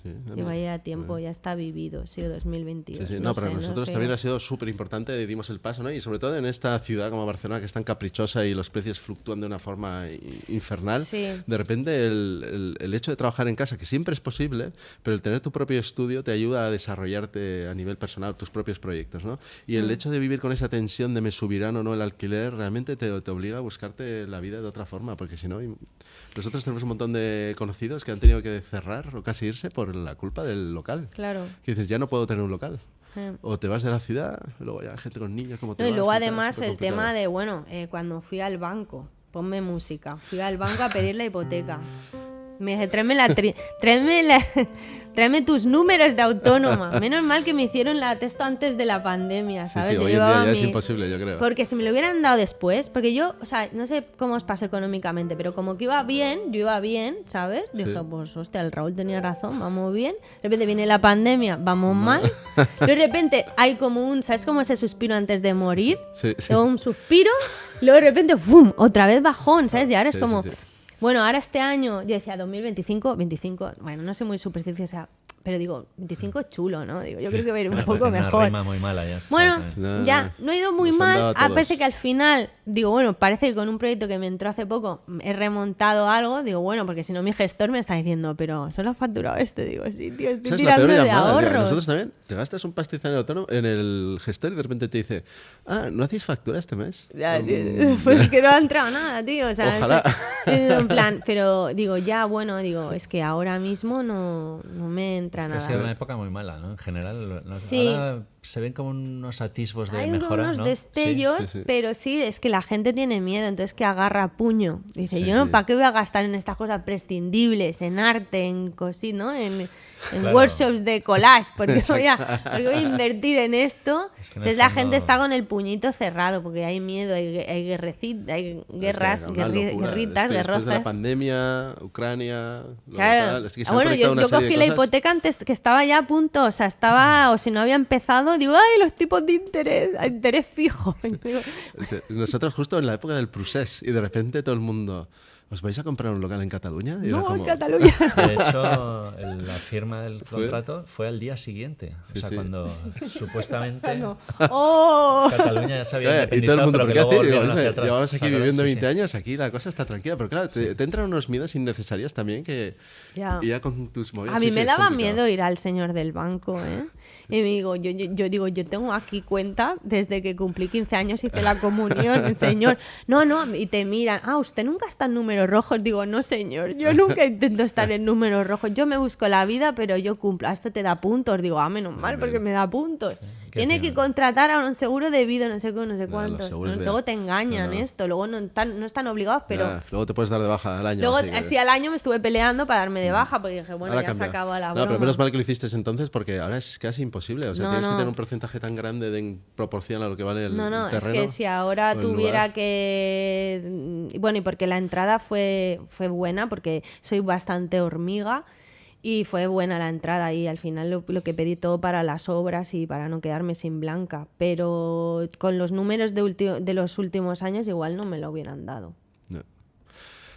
Sí, Lleva ya tiempo, ya está vivido, sí, 2022. Sí, no, para nosotros también ha sido súper importante, dimos el paso, ¿no? Y sobre todo en esta ciudad como Barcelona, que es tan caprichosa y los precios fluctúan de una forma infernal, Sí. de repente el hecho de trabajar en casa, que siempre es posible, pero el tener tu propio estudio te ayuda a desarrollarte a nivel personal tus propios proyectos, ¿no? Y el hecho de vivir con esa tensión de me subirán o no el alquiler, realmente te obliga a buscarte la vida de otra forma, porque si no... Nosotros tenemos un montón de conocidos que han tenido que cerrar o casi irse por la culpa del local. Claro. Que dices, ya no puedo tener un local. Eh. O te vas de la ciudad, luego ya gente con niños, como te No, y vas, luego y tal, además súper el tema complicado. de, bueno, cuando fui al banco, ponme música, fui al banco a pedir la hipoteca. Me dice, tráeme tus números de autónoma. Menos mal que me hicieron la testo antes de la pandemia, Sí, ¿sabes? sí, Yo hoy en llevaba día ya es imposible, yo creo. Porque si me lo hubieran dado después, porque yo, o sea, no sé cómo os pasa económicamente, pero como que iba bien, yo iba bien, ¿sabes? Dije, pues hostia, el Raúl tenía razón, vamos bien. De repente viene la pandemia, vamos mal. De repente hay como un, ¿sabes cómo ese suspiro antes de morir? Sí, sí. Luego un suspiro, luego de repente, ¡fum! Otra vez bajón, ¿sabes? Y ahora es Sí, como... sí, sí. Bueno, ahora este año, yo decía 2025, 25, bueno, no soy muy supersticiosa, pero digo, 25 es chulo, ¿no? Digo, yo creo que va a ir un Bueno, poco porque mejor. Una rima muy mala ya. Bueno, ¿sabes? ya, no he ido muy Nos han dado mal. a todos. Parece que al final, digo, bueno, parece que con un proyecto que me entró hace poco he remontado algo. Digo, bueno, porque si no mi gestor me está diciendo, pero solo has facturado esto. Digo, sí, tío, estoy Esa es la tirando peor de llamada, tío. ahorros. Nosotros también, te gastas un pastizal en el autónomo, en el gestor y de repente te dice, ¿no hacéis factura este mes? Ya, tío, pues que no ha entrado nada, tío. O sea, Ojalá. en plan, pero digo, ya, bueno, digo, es que ahora mismo no me entra Que ha nada. sido una época muy mala, ¿no? En general, Sí. ahora se ven como unos atisbos de Hay mejora, unos ¿no? destellos, Sí, sí, sí. pero sí, es que la gente tiene miedo, entonces que agarra puño. Dice, Sí, yo no, sí. ¿para qué voy a gastar en estas cosas prescindibles, en arte, en cositas, ¿no? En Claro. workshops de collage, porque voy a invertir en esto. Es que en el Entonces la fondo- gente está con el puñito cerrado, porque hay miedo, hay guerrecitas, hay guerras, Es que una locura. guerritas, Es que después de la guerrozas. pandemia, Ucrania, lo Claro. tal, es que se han Bueno, conectado una yo serie cogí de la cosas. hipoteca antes que estaba ya a punto, o sea, estaba, o si no había empezado, digo, ay, los tipos de interés fijo. Digo, Nosotros justo en la época del procés y de repente todo el mundo, ¿os vais a comprar un local en Cataluña? Y era no, como, en Cataluña. De hecho, la firma del contrato fue al día siguiente. Sí, O sea, sí. cuando supuestamente No. ¡Oh! Cataluña ya se había Claro, y todo el independizado, mundo, pero ¿por que qué luego hace? Digo, volvieron hacia atrás. llevamos aquí O sea, viviendo sí, 20 sí. años, aquí la cosa está tranquila, pero claro, te entran unos miedos innecesarios también que Ya. y ya con tus movidas. A mí sí, sí, me es daba complicado. miedo ir al señor del banco, ¿eh? Y me digo, yo digo, yo tengo aquí cuenta desde que cumplí 15 años, hice la comunión, el señor. No, y te miran, usted nunca está en números rojos. Digo, no, señor, yo nunca intento estar en números rojos. Yo me busco la vida, pero yo cumplo. A esto te da puntos. Digo, menos mal, porque me da puntos. Tiene que contratar a un seguro de vida, no sé qué, no sé los cuántos. seguros No, de- luego te engañan No. esto, luego no están obligados, pero... Ya, luego te puedes dar de baja al año. Luego, así que- así al año me estuve peleando para darme de baja, porque dije, bueno, Ahora ya se cambia. acabó la No, broma. pero menos mal que lo hiciste entonces porque ahora es casi imposible. O sea, No, tienes que no. tener un porcentaje tan grande en proporción a lo que vale el No, es terreno. que si ahora o el tuviera lugar. que... Bueno, y porque la entrada fue buena, porque soy bastante hormiga, y fue buena la entrada, y al final lo que pedí todo para las obras y para no quedarme sin blanca. Pero con los números de los últimos años igual no me lo hubieran dado. No.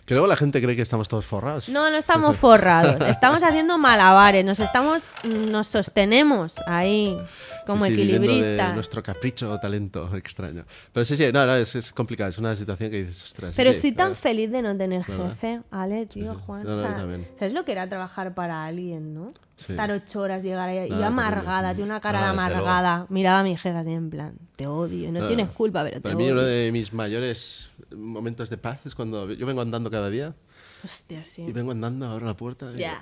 Que luego la gente cree que estamos todos forrados. No estamos forrados, estamos haciendo malabares, nos sostenemos ahí como Sí, viviendo de equilibristas. nuestro capricho o talento extraño. Pero sí, no, es complicado. Es una situación que dices, ostras. Pero sí, soy tan claro. feliz de no tener ¿Verdad? jefe, Ale, tío, sí. Juan. No, o yo sea, también. ¿sabes lo que era trabajar para alguien, no? Sí. Estar 8 horas, llegar ahí, No, yo no, amargada, terrible. tiene una cara de No, desde amargada. Miraba a mi jefe así en plan, te odio, no No, tienes culpa, pero te Para mí odio. uno de mis mayores momentos de paz es cuando yo vengo andando cada día Hostia, sí. y vengo andando, abro la puerta y Ya.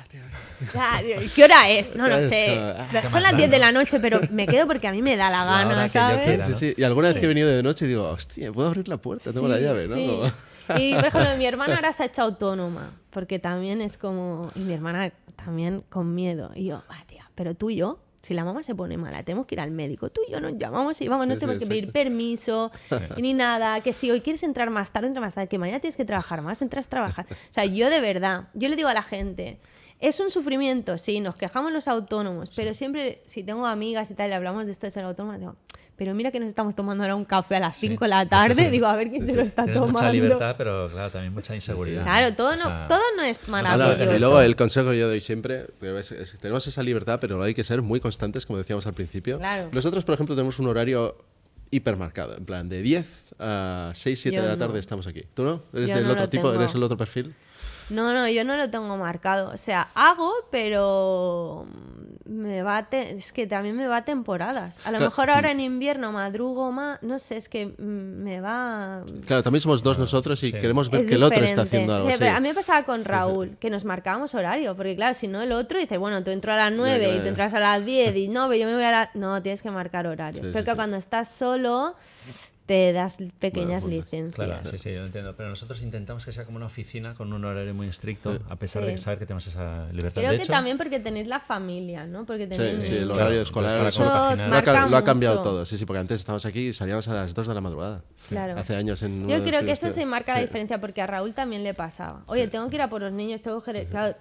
digo, tío. Ya, tío, ¿qué hora es? No lo ¿Sabes? sé. ¿Qué Son más las da, 10 de no? la noche, pero me quedo porque a mí me da la La hora gana, que yo ¿sabes? quiera. Sí, ¿no? sí. Y alguna vez que he venido de noche digo, hostia, ¿puedo abrir la puerta? Tengo la Sí, llave, ¿no? sí. Como- Y por ejemplo, mi hermana ahora se ha hecho autónoma, porque también es como. Y mi hermana también con miedo. Y yo, tía, pero tú y yo, si la mamá se pone mala, tenemos que ir al médico. Tú y yo nos llamamos y vamos, no Sí, tenemos sí, que pedir exacto. permiso ni nada. Que si hoy quieres entrar más tarde, entra más tarde. Que mañana tienes que trabajar más, entras a trabajar. O sea, yo de verdad, yo le digo a la gente. Es un sufrimiento, sí, nos quejamos los autónomos, pero siempre, si tengo amigas y tal, y hablamos de esto de ser autónoma, digo, pero mira que nos estamos tomando ahora un café a las 5 de la tarde, digo, a ver quién se lo está Tienes tomando. mucha libertad, pero claro, también mucha inseguridad. Claro, todo O sea, no es Ah, no, maravilloso. y luego el consejo que yo doy siempre, pero tenemos esa libertad, pero hay que ser muy constantes, como decíamos al principio. Claro. Nosotros, por ejemplo, tenemos un horario hipermarcado, en plan de 10 a 6, 7 Yo de la no. tarde estamos aquí. ¿Tú no? ¿Eres Yo del no otro lo tipo? tengo. ¿Eres el otro perfil? No, yo no lo tengo marcado. O sea, hago, pero es que también me va a temporadas. A lo Claro. mejor ahora en invierno madrugo más, no sé, es que me va... Claro, también somos dos nosotros y sí. queremos ver Es que el otro está diferente. haciendo algo Sí, así. pero a mí me pasaba con Raúl, que nos marcábamos horario, porque claro, si no el otro dice, bueno, tú entro a las 9 y claro. tú entras a las 10 y no, pero yo me voy a las... No, tienes que marcar horarios. Sí, Pero sí, que sí. cuando estás solo te das pequeñas Bueno, licencias. Claro, sí, yo lo entiendo. Pero nosotros intentamos que sea como una oficina con un horario muy estricto, a pesar Sí. de saber que tenemos esa libertad. Creo de que hecho, también porque tenéis la familia, ¿no? Porque tenéis Sí, el niños. horario Claro, escolar entonces, para lo compaginar- ha marca cambiado mucho. todo. Sí, porque antes estábamos aquí y salíamos a las 2 de la madrugada. Claro. Hace años en uno Yo de los creo que primeros eso se marca la sí. diferencia porque a Raúl también le pasaba. Oye, tengo que ir a por los niños, tengo que... Claro,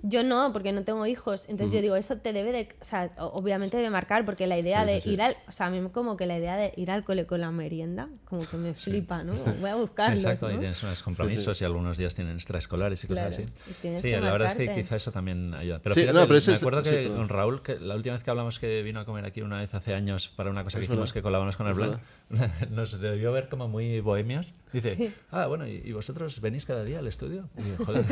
Yo no, porque no tengo hijos. Entonces yo digo, eso te debe de... O sea, obviamente debe marcar, porque la idea de ir al... O sea, a mí como que la idea de ir al cole con la merienda, como que me flipa, ¿no? Voy a buscarlo, Exacto, ¿no? y tienes unos compromisos y algunos días tienen extraescolares y cosas Claro, así. y tienes Sí, que la verdad es que marcarte. quizá eso también ayuda. Pero Sí, fíjate, no, pero ese me es- acuerdo sí, que perdón. con Raúl, que la última vez que hablamos que vino a comer aquí una vez hace años para una cosa que Es hicimos verdad. que colaboramos con el Es Blanc, nos debió ver como muy bohemios. Dice, bueno, ¿y vosotros venís cada día al estudio? Y digo, joder.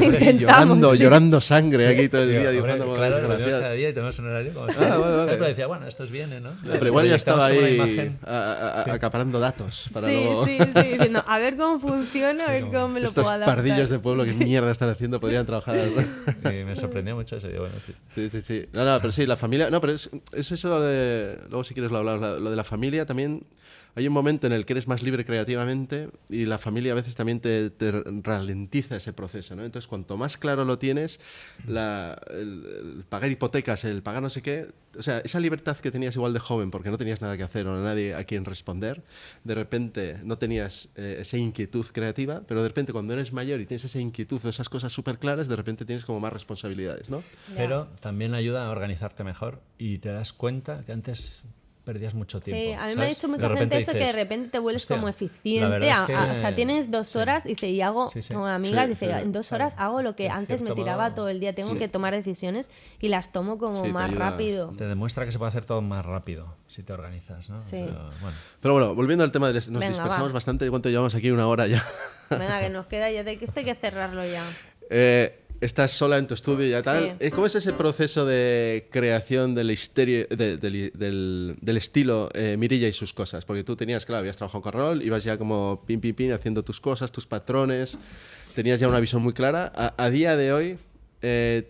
Intentamos, sí. llorando sangre aquí todo el Digo, día, hombre, dibujando como claro, venimos cada desgraciados. día y tenemos un horario como Vale, vale. Pero decía, bueno, estos vienen, ¿no? Pero igual ya estaba Proyectamos como ahí una imagen. acaparando datos para Sí, luego... sí, diciendo, a ver cómo funciona, a ver cómo me lo Estos puedo adaptar. pardillos de pueblo, ¿qué mierda están haciendo? Podrían trabajar. Y me sorprendió mucho eso. Digo, bueno, sí. Sí, sí, sí. No, pero sí, la familia... No, pero es eso de... Luego si quieres lo hablamos. Lo de la familia también... Hay un momento en el que eres más libre creativamente y la familia a veces también te ralentiza ese proceso, ¿no? Entonces, cuanto más claro lo tienes, el pagar hipotecas, el pagar no sé qué... O sea, esa libertad que tenías igual de joven porque no tenías nada que hacer o nadie a quien responder, de repente no tenías esa inquietud creativa, pero de repente cuando eres mayor y tienes esa inquietud o esas cosas súper claras, de repente tienes como más responsabilidades, ¿no? Pero también ayuda a organizarte mejor y te das cuenta que antes perdías mucho tiempo. Sí, a mí me ha ¿sabes? dicho De mucha repente gente eso, que de dices, repente te vuelves "Hostia, como la eficiente. verdad es que- O sea, tienes 2 sí. horas, dice, y hago, Sí, sí. como amigas, Sí, dice, sí. en 2 horas hago lo que En antes me cierto tiraba modo, todo el día. Tengo sí. que tomar decisiones y las tomo como Sí, te más ayuda rápido. Te demuestra que se puede hacer todo más rápido si te organizas, ¿no? Sí. O sea, bueno. Pero bueno, volviendo al tema, nos Venga, dispersamos va. bastante. ¿Cuánto llevamos aquí? 1 hora ya. Venga, que nos queda ya de que esto hay que cerrarlo ya. Estás sola en tu estudio y ya tal. Sí. ¿Cómo es ese proceso de creación del estilo Mirilla y sus cosas? Porque tú tenías, claro, habías trabajado con Raúl, ibas ya como pin, pin, pin, haciendo tus cosas, tus patrones, tenías ya una visión muy clara. A día de hoy,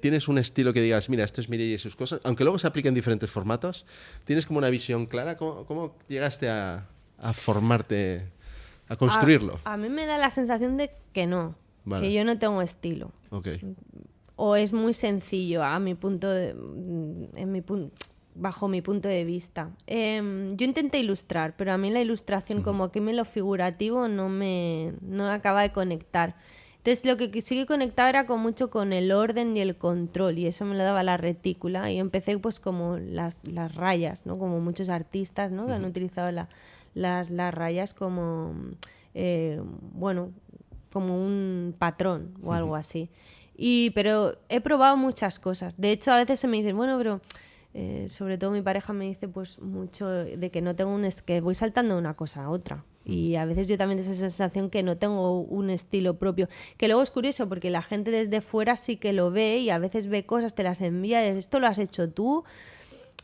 ¿tienes un estilo que digas, mira, esto es Mirilla y sus cosas? Aunque luego se aplique en diferentes formatos, ¿tienes como una visión clara? ¿Cómo llegaste a formarte, a construirlo? A mí me da la sensación de que no, Vale. que yo no tengo estilo. Ok. O es muy sencillo a mi punto bajo mi punto de vista. Yo intenté ilustrar, pero a mí la ilustración como que lo figurativo no acaba de conectar. Entonces lo que sí que conectaba era mucho con el orden y el control, y eso me lo daba la retícula, y empecé pues como las rayas, ¿no? Como muchos artistas, ¿no? Que han utilizado las rayas como bueno, como un patrón o algo así. Pero he probado muchas cosas. De hecho, a veces se me dicen, bueno, pero sobre todo mi pareja me dice pues mucho de que no tengo que voy saltando de una cosa a otra. Y a veces yo también tengo esa sensación que no tengo un estilo propio. Que luego es curioso porque la gente desde fuera sí que lo ve y a veces ve cosas, te las envía y dice, ¿esto lo has hecho tú?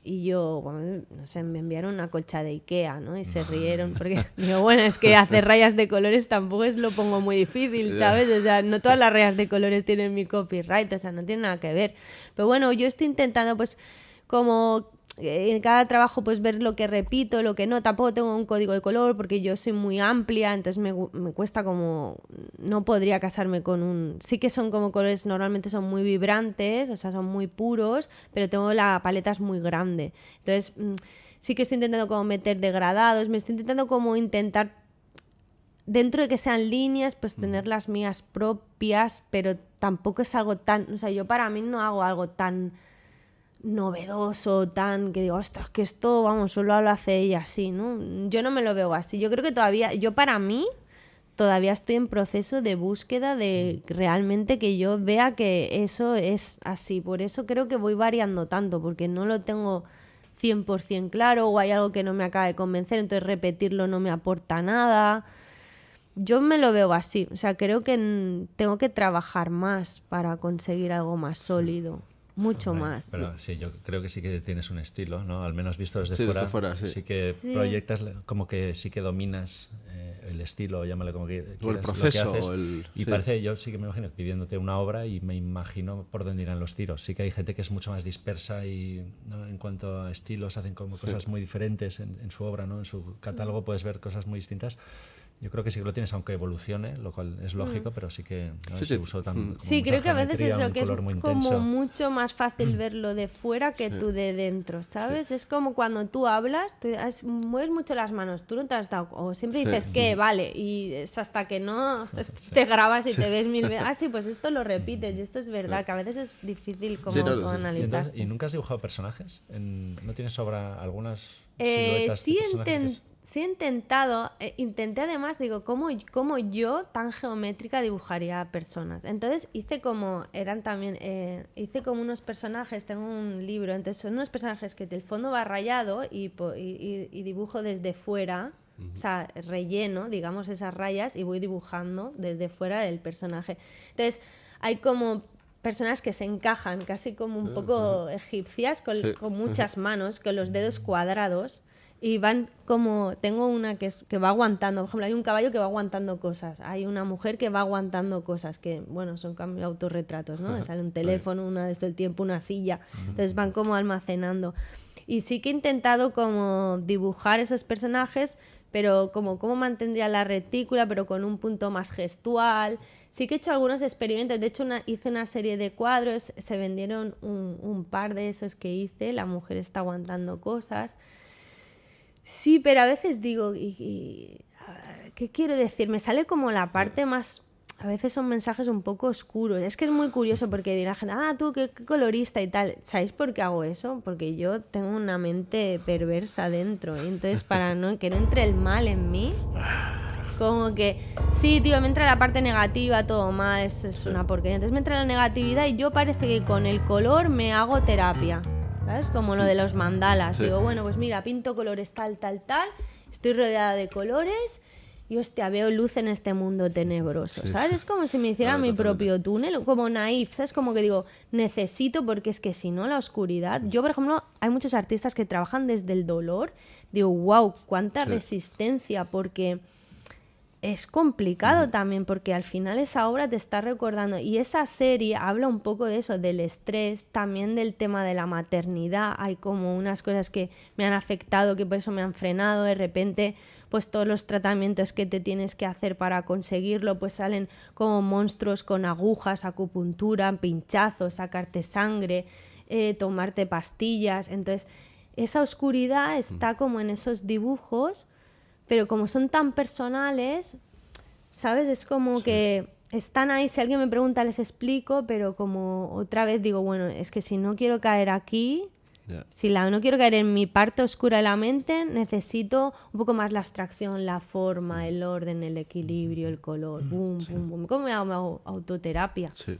Y yo, bueno, no sé, me enviaron una colcha de Ikea, ¿no? Y se rieron porque digo, bueno, es que hacer rayas de colores tampoco lo pongo muy difícil, ¿sabes? O sea, no todas las rayas de colores tienen mi copyright, o sea, no tiene nada que ver. Pero bueno, yo estoy intentando pues como en cada trabajo pues ver lo que repito, lo que no. Tampoco tengo un código de color porque yo soy muy amplia, entonces me cuesta como... No podría casarme con un... Sí que son como colores, normalmente son muy vibrantes, o sea, son muy puros, pero tengo la paleta es muy grande. Entonces sí que estoy intentando como meter degradados, me estoy intentando como intentar, dentro de que sean líneas, pues tener las mías propias, pero tampoco es algo tan... O sea, yo para mí no hago algo tan novedoso, tan que digo, ostras, que esto, vamos, solo lo hace ella así, ¿no? Yo no me lo veo así. Yo creo que para mí, todavía estoy en proceso de búsqueda de realmente que yo vea que eso es así. Por eso creo que voy variando tanto, porque no lo tengo 100% claro o hay algo que no me acaba de convencer, entonces repetirlo no me aporta nada. Yo me lo veo así. O sea, creo que tengo que trabajar más para conseguir algo más sólido. Mucho Hombre, más. Pero sí, yo creo que sí que tienes un estilo, ¿no? Al menos visto desde Sí, fuera. desde fuera, sí. Que Sí. proyectas como que sí que dominas el estilo, llámalo como que O el quieras, proceso. lo que haces. o el- Y sí. parece, yo sí que me imagino pidiéndote una obra y me imagino por dónde irán los tiros. Sí que hay gente que es mucho más dispersa y, ¿no? En cuanto a estilos hacen como cosas muy diferentes en su obra, ¿no? En su catálogo puedes ver cosas muy distintas. Yo creo que sí que lo tienes, aunque evolucione, lo cual es lógico, pero sí que ¿no? Sí, se sí. usó como Sí, mucha creo que a veces geometría, eso un que es color muy como intenso. mucho más fácil verlo de fuera que tú de dentro, ¿sabes? Es como cuando tú hablas, mueves mucho las manos, tú no te has dado, o siempre dices que vale, y es hasta que no te grabas y te ves 1000 veces. Ah, sí, pues esto lo repites, y esto es verdad, que a veces es difícil como Sí, no, autoanalizarse. ¿Y nunca has dibujado personajes? ¿No tienes sobra algunas siluetas de personajes? Sí he intentado, intenté además, digo, ¿cómo yo tan geométrica dibujaría personas? Entonces hice como unos personajes, tengo un libro, entonces son unos personajes que el fondo va rayado y dibujo desde fuera, o sea, relleno, digamos, esas rayas y voy dibujando desde fuera del personaje. Entonces hay como personas que se encajan, casi como un poco egipcias, con muchas manos, con los dedos cuadrados. Y van como, tengo una que va aguantando, por ejemplo, hay un caballo que va aguantando cosas, hay una mujer que va aguantando cosas, que bueno, son autorretratos, ¿no? Sale un teléfono, una desde el tiempo, una silla, entonces van como almacenando. Y sí que he intentado como dibujar esos personajes, pero como cómo mantendría la retícula, pero con un punto más gestual. Sí que he hecho algunos experimentos, de hecho hice una serie de cuadros, se vendieron un par de esos que hice, la mujer está aguantando cosas. Sí, pero a veces digo, ¿qué quiero decir? Me sale como la parte más... A veces son mensajes un poco oscuros. Es que es muy curioso porque dirá la gente, tú, qué colorista y tal. ¿Sabéis por qué hago eso? Porque yo tengo una mente perversa dentro. Y entonces, para que no entre el mal en mí, como que, sí, tío, me entra la parte negativa, todo mal, es una porquería. Entonces me entra la negatividad y yo parece que con el color me hago terapia. ¿Sabes? Como lo de los mandalas. Sí. Digo, bueno, pues mira, pinto colores tal, estoy rodeada de colores y hostia, veo luz en este mundo tenebroso, ¿sabes? Es como si me hiciera mi propio túnel, como naif, ¿sabes? Como que digo, necesito, porque es que si no la oscuridad... Yo, por ejemplo, hay muchos artistas que trabajan desde el dolor. Digo, wow, cuánta resistencia, porque... Es complicado también porque al final esa obra te está recordando, y esa serie habla un poco de eso, del estrés, también del tema de la maternidad. Hay como unas cosas que me han afectado, que por eso me han frenado. De repente, pues todos los tratamientos que te tienes que hacer para conseguirlo, pues salen como monstruos con agujas, acupuntura, pinchazos, sacarte sangre, tomarte pastillas. Entonces esa oscuridad está como en esos dibujos, pero como son tan personales, ¿sabes? Es como que están ahí, si alguien me pregunta les explico, pero como otra vez digo, bueno, es que si no quiero caer aquí, no quiero caer en mi parte oscura de la mente, necesito un poco más la abstracción, la forma, el orden, el equilibrio, el color, boom, boom, boom. ¿Cómo me hago autoterapia? Sí,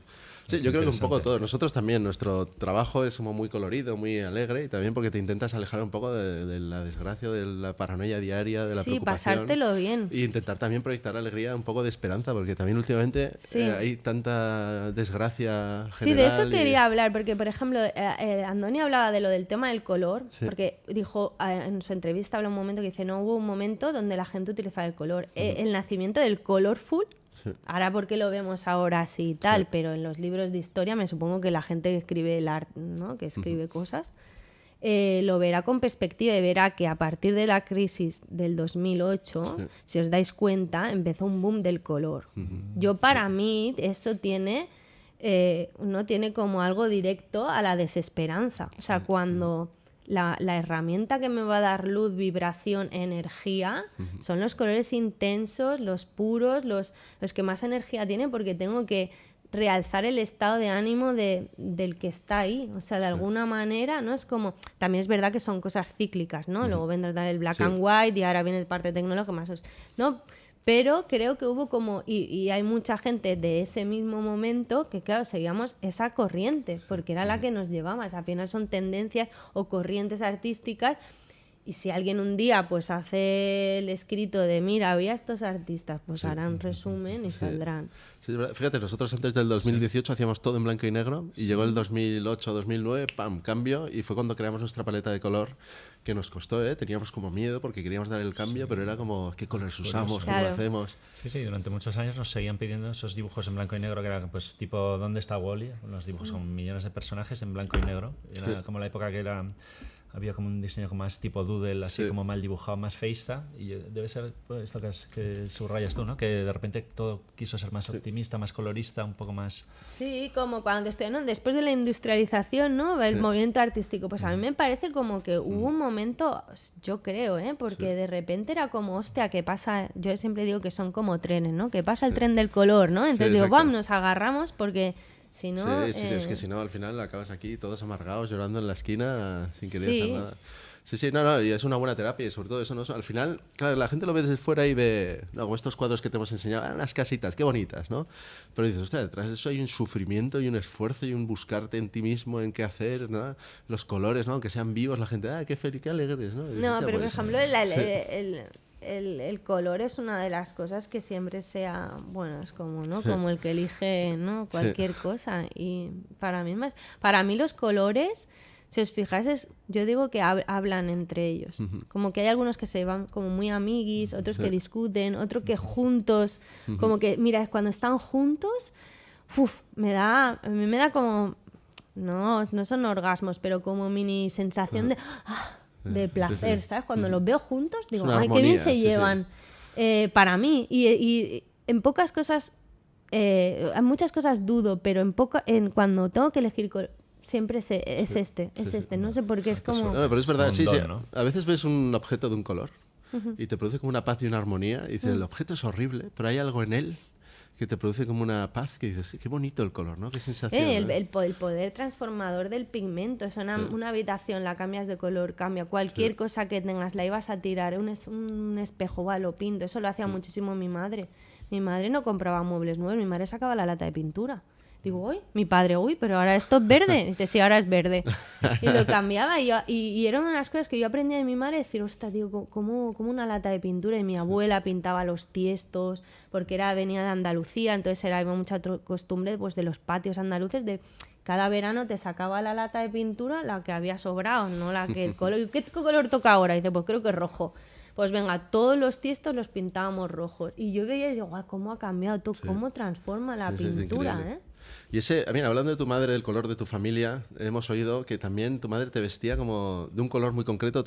yo creo que un poco todo. Nosotros también, nuestro trabajo es como muy colorido, muy alegre, y también porque te intentas alejar un poco de la desgracia, de la paranoia diaria, de la preocupación. Pasártelo bien. Y intentar también proyectar alegría, un poco de esperanza, porque también últimamente hay tanta desgracia general. Sí, de eso quería hablar, porque por ejemplo, Andoni hablaba de lo del tema del color, porque dijo en su entrevista, habló un momento que dice, no hubo un momento donde la gente utilizaba el color. El nacimiento del colorful. Ahora porque lo vemos ahora así y tal, pero en los libros de historia me supongo que la gente que escribe el arte, ¿no? Que escribe cosas, lo verá con perspectiva y verá que a partir de la crisis del 2008, si os dais cuenta, empezó un boom del color. Yo para mí eso tiene como algo directo a la desesperanza. O sea, cuando... La herramienta que me va a dar luz, vibración, energía, son los colores intensos, los puros, los que más energía tienen, porque tengo que realzar el estado de ánimo del que está ahí. O sea, de alguna manera, ¿no? Es como... También es verdad que son cosas cíclicas, ¿no? Luego vendrá el black and white y ahora viene parte tecnológica más... ¿no? Pero creo que hubo como... Y hay mucha gente de ese mismo momento que, claro, seguíamos esa corriente, porque era la que nos llevaba. Al final son tendencias o corrientes artísticas. Y si alguien un día pues hace el escrito de, mira, había estos artistas, pues harán resumen y saldrán. Sí, fíjate, nosotros antes del 2018 hacíamos todo en blanco y negro, y llegó el 2008-2009, ¡pam!, cambio, y fue cuando creamos nuestra paleta de color, que nos costó, teníamos como miedo porque queríamos dar el cambio, pero era como, ¿qué colores usamos? ¿Cómo lo hacemos? Sí, durante muchos años nos seguían pidiendo esos dibujos en blanco y negro, que era pues tipo ¿Dónde está Wall-E? Unos dibujos con millones de personajes en blanco y negro. Era como la época que era... había como un diseño como más tipo doodle, así Sí. como mal dibujado, más feísta, y debe ser pues, esto que subrayas tú, ¿no? Que de repente todo quiso ser más optimista, más colorista, un poco más... Sí, como cuando ¿no? Después de la industrialización, ¿no? El Sí. movimiento artístico, pues a mí me parece como que hubo un momento, yo creo, porque de repente era como, hostia, ¿qué pasa? Yo siempre digo que son como trenes, ¿no? Que pasa el tren del color, ¿no? Entonces digo, exacto. vamos, nos agarramos porque si no... Sí, es que si no, al final acabas aquí todos amargados, llorando en la esquina, sin querer Sí. hacer nada. Sí, no, y es una buena terapia y sobre todo eso, ¿no? Al final, claro, la gente lo ve desde fuera y ve, no, como estos cuadros que te hemos enseñado, unas casitas, qué bonitas, ¿no? Pero dices, hostia, detrás de eso hay un sufrimiento y un esfuerzo y un buscarte en ti mismo, en qué hacer, ¿no? Los colores, ¿no? Aunque sean vivos, la gente, qué feliz, qué alegres, ¿no? Y dices, No, hostia, pero por pues, ejemplo, el color es una de las cosas que siempre sea, bueno, es como, ¿no? Como el que elige, ¿no? Cualquier cosa. Y para mí los colores, si os fijáis, yo digo que hablan entre ellos. Como que hay algunos que se van como muy amiguis, otros que discuten, otros que juntos, como que, mira, cuando están juntos, a mí me da como, no son orgasmos, pero como mini sensación de placer, sí. ¿sabes? Cuando los veo juntos, digo, una ay, qué bien armonía, se sí, llevan. Para mí, y en pocas cosas, en muchas cosas dudo, pero cuando tengo que elegir siempre es este. No sé por qué, es como... No, pero es verdad, Un sí, don, ¿no? A veces ves un objeto de un color y te produce como una paz y una armonía y dices, el objeto es horrible, pero hay algo en él que te produce como una paz que dices, qué bonito el color, ¿no? Qué sensación. ¿no? El poder transformador del pigmento. Es una habitación, la cambias de color, cambia. Cualquier cosa que tengas, la ibas a tirar. Un espejo, lo pinto. Eso lo hacía muchísimo mi madre. Mi madre no compraba muebles nuevos, mi madre sacaba la lata de pintura. Digo, uy, mi padre, pero ahora esto es verde. Dice, sí, ahora es verde. Y lo cambiaba. Y eran unas cosas que yo aprendí de mi madre, decir, ostras, tío, como una lata de pintura. Y mi abuela pintaba los tiestos, porque venía de Andalucía, entonces era mucha costumbre pues, de los patios andaluces, de cada verano te sacaba la lata de pintura, la que había sobrado, no la que el color. ¿Qué color toca ahora? Y dice, pues creo que es rojo. Pues venga, todos los tiestos los pintábamos rojos. Y yo veía y digo, cómo ha cambiado todo, cómo transforma la Sí, es pintura, increíble. Y mira, hablando de tu madre, del color de tu familia, hemos oído que también tu madre te vestía como de un color muy concreto,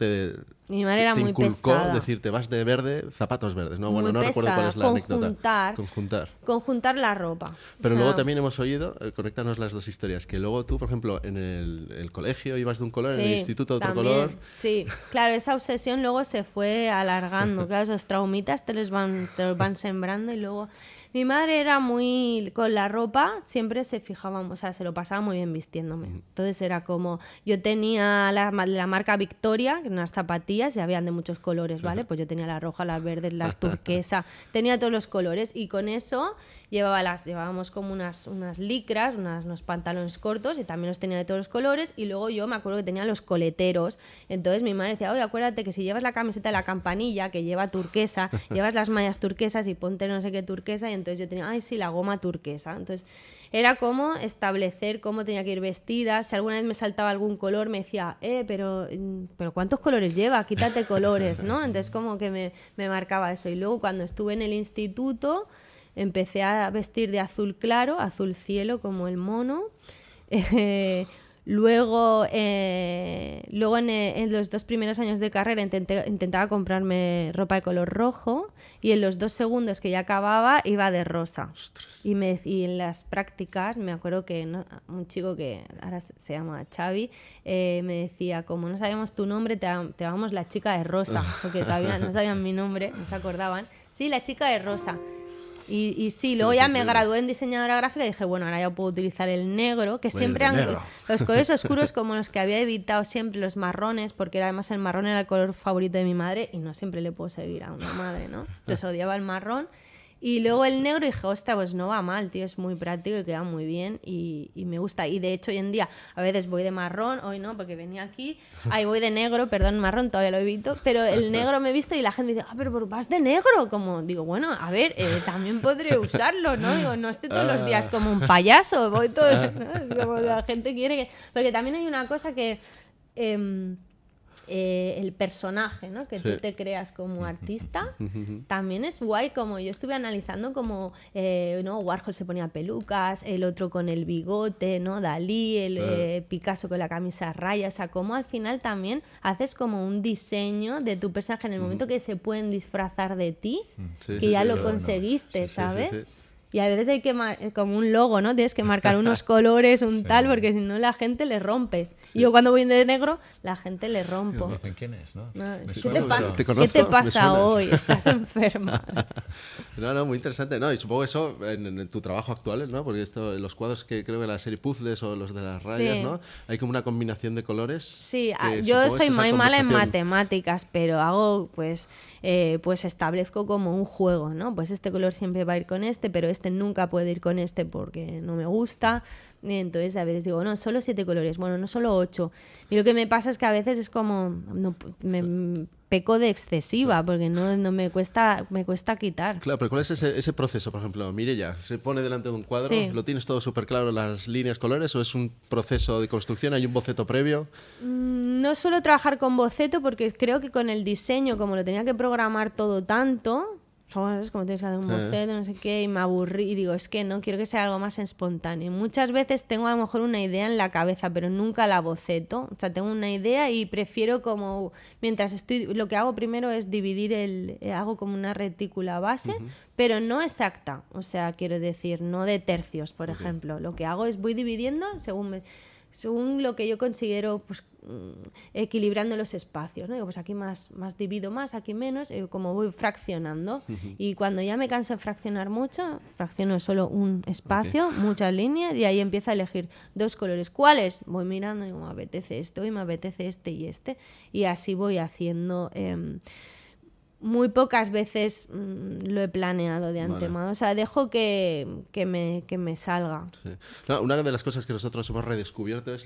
Mi madre era te muy inculcó pesada. decir, te vas de verde, zapatos verdes, ¿no? Bueno, Muy no recuerdo cuál es la pesada. anécdota. Conjuntar la ropa. Pero O sea, luego también hemos oído, conéctanos las dos historias, que luego tú, por ejemplo, en el colegio ibas de un color, en el instituto de otro también. color. Sí, claro, esa obsesión luego se fue alargando. Claro, esos traumitas te los van sembrando y luego... Mi madre era muy... Con la ropa siempre se fijaba, o sea, se lo pasaba muy bien vistiéndome. Entonces era como... Yo tenía la marca Victoria, que eran unas zapatillas y habían de muchos colores, ¿vale? Pues yo tenía las rojas, las verdes, las turquesas, tenía todos los colores y con eso llevábamos como unas licras, unos pantalones cortos y también los tenía de todos los colores y luego yo me acuerdo que tenía los coleteros. Entonces mi madre decía, oye, acuérdate que si llevas la camiseta de la campanilla, que lleva turquesa, llevas las mallas turquesas y ponte no sé qué turquesa, y entonces yo tenía, la goma turquesa. Entonces era como establecer cómo tenía que ir vestida. Si alguna vez me saltaba algún color me decía, pero ¿cuántos colores lleva? Quítate colores, ¿no? Entonces como que me marcaba eso. Y luego cuando estuve en el instituto empecé a vestir de azul claro, azul cielo como el mono. Luego en los 2 primeros años de carrera intentaba comprarme ropa de color rojo y en los 2 segundos que ya acababa iba de rosa. Y en las prácticas me acuerdo que un chico que ahora se llama Xavi me decía, como no sabíamos tu nombre, te llamamos la chica de rosa, porque todavía no sabían mi nombre, no se acordaban. Sí, la chica de rosa. Y sí, luego ya me gradué en diseñadora gráfica y dije, bueno, ahora ya puedo utilizar el negro, que siempre los colores oscuros como los que había evitado siempre, los marrones, porque además el marrón era el color favorito de mi madre y no siempre le puedo servir a una madre, ¿no? Entonces odiaba el marrón. Y luego el negro y dije, hostia, pues no va mal, tío, es muy práctico y queda muy bien y me gusta. Y de hecho hoy en día a veces voy de marrón, hoy no, porque venía aquí, ahí voy de negro, perdón, marrón, todavía lo evito, pero el negro me he visto y la gente dice, pero vas de negro, como digo, bueno, a ver, también podré usarlo, ¿no? Digo, no estoy todos los días como un payaso, voy todo, ¿no? Es como la gente quiere que... Porque también hay una cosa que... el personaje, ¿no? Que tú te creas como artista, también es guay. Como yo estuve analizando como ¿no? Warhol se ponía pelucas, el otro con el bigote, ¿no? Dalí, Picasso con la camisa a rayas, o sea, como al final también haces como un diseño de tu personaje en el momento que se pueden disfrazar de ti, que ya lo conseguiste, ¿sabes? Sí. Y a veces hay que como un logo, ¿no? Tienes que marcar unos colores, tal, porque si no la gente le rompes. Y yo cuando voy de negro, la gente le rompo. Me dicen quién es, ¿no? ¿Qué suena, te pasa? ¿Te ¿Qué conozco? te ¿Me pasa suenas? hoy? Estás enferma. No, muy interesante. No, y supongo eso en tu trabajo actual, ¿no? Porque los cuadros que creo que la serie Puzzles o los de las rayas, Sí. ¿no? Hay como una combinación de colores. Sí, que yo supongo soy es esa muy mala en conversación. matemáticas, pero hago, pues establezco como un juego, ¿no? Pues este color siempre va a ir con este, pero este nunca puede ir con este porque no me gusta. Y entonces a veces digo, no, solo 7 colores, bueno, no solo 8. Y lo que me pasa es que a veces es como, me peco de excesiva, porque no me cuesta quitar. Claro, pero ¿cuál es ese proceso? Por ejemplo, Mireia, se pone delante de un cuadro, Sí. ¿lo tienes todo súper claro, las líneas, colores, o es un proceso de construcción? ¿Hay un boceto previo? No suelo trabajar con boceto porque creo que con el diseño, como lo tenía que programar todo tanto, ¿sabes? Como tienes que hacer un boceto, no sé qué, y me aburrí y digo, es que no, quiero que sea algo más espontáneo. Muchas veces tengo a lo mejor una idea en la cabeza, pero nunca la boceto. O sea, tengo una idea y prefiero como, mientras estoy, lo que hago primero es dividir hago como una retícula base, pero no exacta. O sea, quiero decir, no de tercios, por ejemplo. Lo que hago es voy dividiendo según lo que yo considero, pues, equilibrando los espacios, ¿no? Digo, pues aquí más divido más, aquí menos, como voy fraccionando. Y cuando ya me canso de fraccionar mucho, fracciono solo un espacio, muchas líneas, y ahí empiezo a elegir 2 colores. ¿Cuáles? Voy mirando y digo, me apetece esto y me apetece este y este. Y así voy haciendo... muy pocas veces lo he planeado de antemano. O sea, dejo que me salga. Sí. No, una de las cosas que nosotros hemos redescubierto es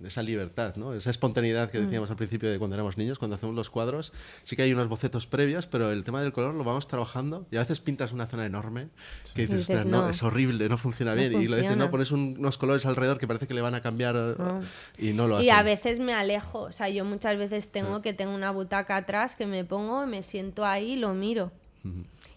esa libertad, ¿no? Esa espontaneidad que decíamos al principio de cuando éramos niños, cuando hacemos los cuadros. Sí que hay unos bocetos previos, pero el tema del color lo vamos trabajando y a veces pintas una zona enorme que dices, dices, "Ostras, no, no. es horrible, no funciona bien". Y lo dices, funciona. no, pones unos colores alrededor que parece que le van a cambiar y no lo hacen. Y a veces me alejo. O sea, yo muchas veces tengo una butaca atrás que me pongo, me siento ahí y lo miro.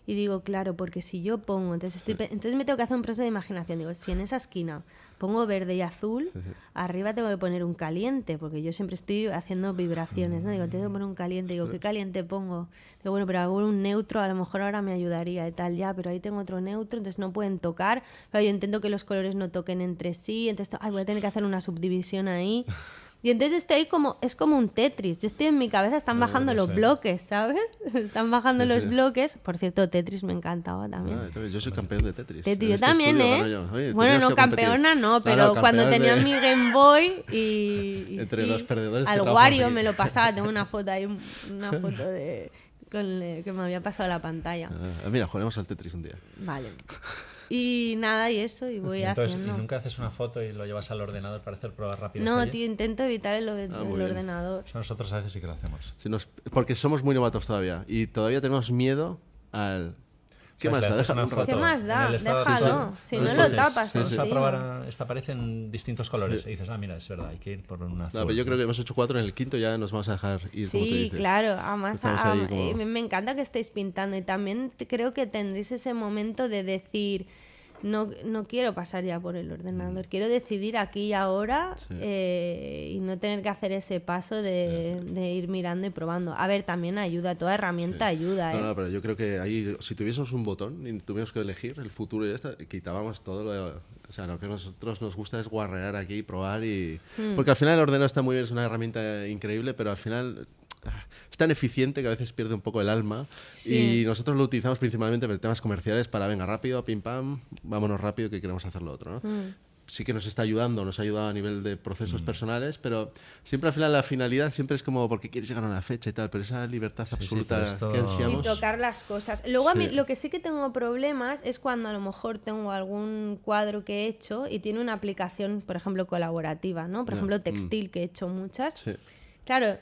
Y digo, claro, porque si yo pongo, entonces me tengo que hacer un proceso de imaginación. Digo, si en esa esquina pongo verde y azul, arriba tengo que poner un caliente, porque yo siempre estoy haciendo vibraciones, ¿no? Digo, tengo que poner un caliente. Digo, ¿qué caliente pongo? Digo, bueno, pero hago un neutro, a lo mejor ahora me ayudaría y tal, ya, pero ahí tengo otro neutro, entonces no pueden tocar. Pero yo intento que los colores no toquen entre sí, entonces voy a tener que hacer una subdivisión ahí. Y entonces estoy es como un Tetris. Yo estoy en mi cabeza, están bajando los bloques, ¿sabes? Están bajando los bloques. Por cierto, Tetris me encantaba también. Yo soy campeón de Tetris. Tetris, En yo este también, estudio ¿eh? gano yo. Oye, Bueno, tenías no que competir. campeona, no, pero cuando campeón tenía de- mi Game Boy y Entre sí, los perdedores que al trabajamos Wario aquí. me lo pasaba. Tengo una foto ahí, una foto que me había pasado la pantalla. Mira, jugaremos al Tetris un día. Vale. Y nada, y eso, y voy Entonces, haciendo. ¿y nunca haces una foto y lo llevas al ordenador para hacer pruebas rápidas No, allí? tío, intento evitar el muy bien. ordenador. Eso nosotros a veces sí que lo hacemos. Porque somos muy novatos todavía y todavía tenemos miedo al... ¿Qué Pues más le da? haces una Déjalo un rato. foto ¿Qué más en da? el estado Déjalo. actual, Si lo no escoges, lo tapas vamos a encima. probar, esta aparece en distintos colores. Y dices, mira, es verdad, hay que ir por una azul. No, pero yo creo que hemos hecho 4, en el quinto ya nos vamos a dejar ir, como tú Sí, dices. claro. Además, Estamos ahí como- me encanta que estéis pintando y también creo que tendréis ese momento de decir, no quiero pasar ya por el ordenador, quiero decidir aquí y ahora y no tener que hacer ese paso de ir mirando y probando. A ver, también ayuda, toda herramienta ayuda, ¿eh? No, pero yo creo que ahí, si tuviésemos un botón y tuviéramos que elegir el futuro y esto, quitábamos todo o sea, lo que a nosotros nos gusta es guarrear aquí, probar y... Porque al final el ordenador está muy bien, es una herramienta increíble, pero al final es tan eficiente que a veces pierde un poco el alma y nosotros lo utilizamos principalmente para temas comerciales para, venga, rápido, pim pam, vámonos rápido que queremos hacer lo otro, ¿no? Sí que nos está ayudando, nos ha ayudado a nivel de procesos personales, pero siempre al final la finalidad siempre es como porque quieres llegar a una fecha y tal, pero esa libertad absoluta pero esto- que Y ansiamos... tocar las cosas. Luego a mí Sí. lo que sí que tengo problemas es cuando a lo mejor tengo algún cuadro que he hecho y tiene una aplicación, por ejemplo, colaborativa, ¿no? Por Ya. ejemplo, textil, que he hecho muchas. Sí. Claro,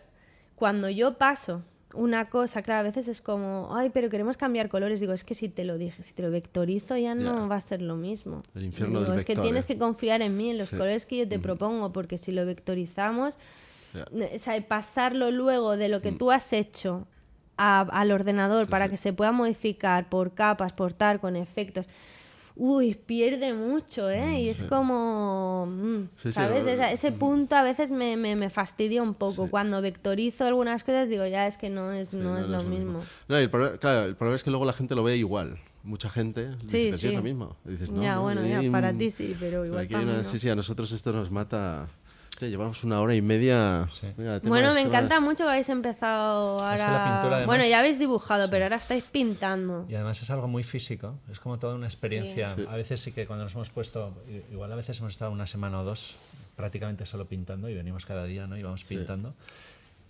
cuando yo paso una cosa, claro, a veces es como, ay, pero queremos cambiar colores. Digo, es que si te lo vectorizo ya no va a ser lo mismo. El infierno Digo, del es que vector, tienes ¿eh? que confiar en mí, en los Sí. colores que yo te propongo, porque si lo vectorizamos, O sea, pasarlo luego de lo que tú has hecho al ordenador para que se pueda modificar por capas, por tal, con efectos. Uy, pierde mucho, ¿eh? Y es como... ¿sabes? Ese punto a veces me fastidia un poco. Cuando vectorizo algunas cosas digo, ya es que no es lo mismo. No, y el problema es que luego la gente lo ve igual. Mucha gente dice, sí, es lo mismo. Y dices, ya, no, bueno, ya, para ti sí, pero igual para mí no. Sí, a nosotros esto nos mata... Llevamos 1 hora y media. Sí. Venga, bueno, me encanta mucho que habéis empezado ahora. Es que la pintura, además, bueno, ya habéis dibujado, pero ahora estáis pintando. Y además es algo muy físico, es como toda una experiencia. A veces sí que cuando nos hemos puesto, igual a veces hemos estado 1 semana o 2 prácticamente solo pintando y venimos cada día, ¿no? Y vamos pintando.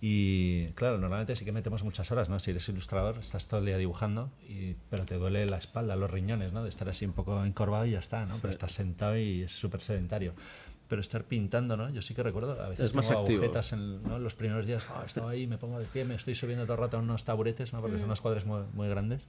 Y claro, normalmente sí que metemos muchas horas, ¿no? Si eres ilustrador, estás todo el día dibujando, pero te duele la espalda, los riñones, ¿no? De estar así un poco encorvado y ya está, ¿no? Pero estás sentado y es súper sedentario. Pero estar pintando, ¿no? Yo sí que recuerdo, a veces es más tengo activo. agujetas en los primeros días, estaba ahí, me pongo de pie, me estoy subiendo todo el rato a unos taburetes, ¿no? Porque son unos cuadros muy, muy grandes.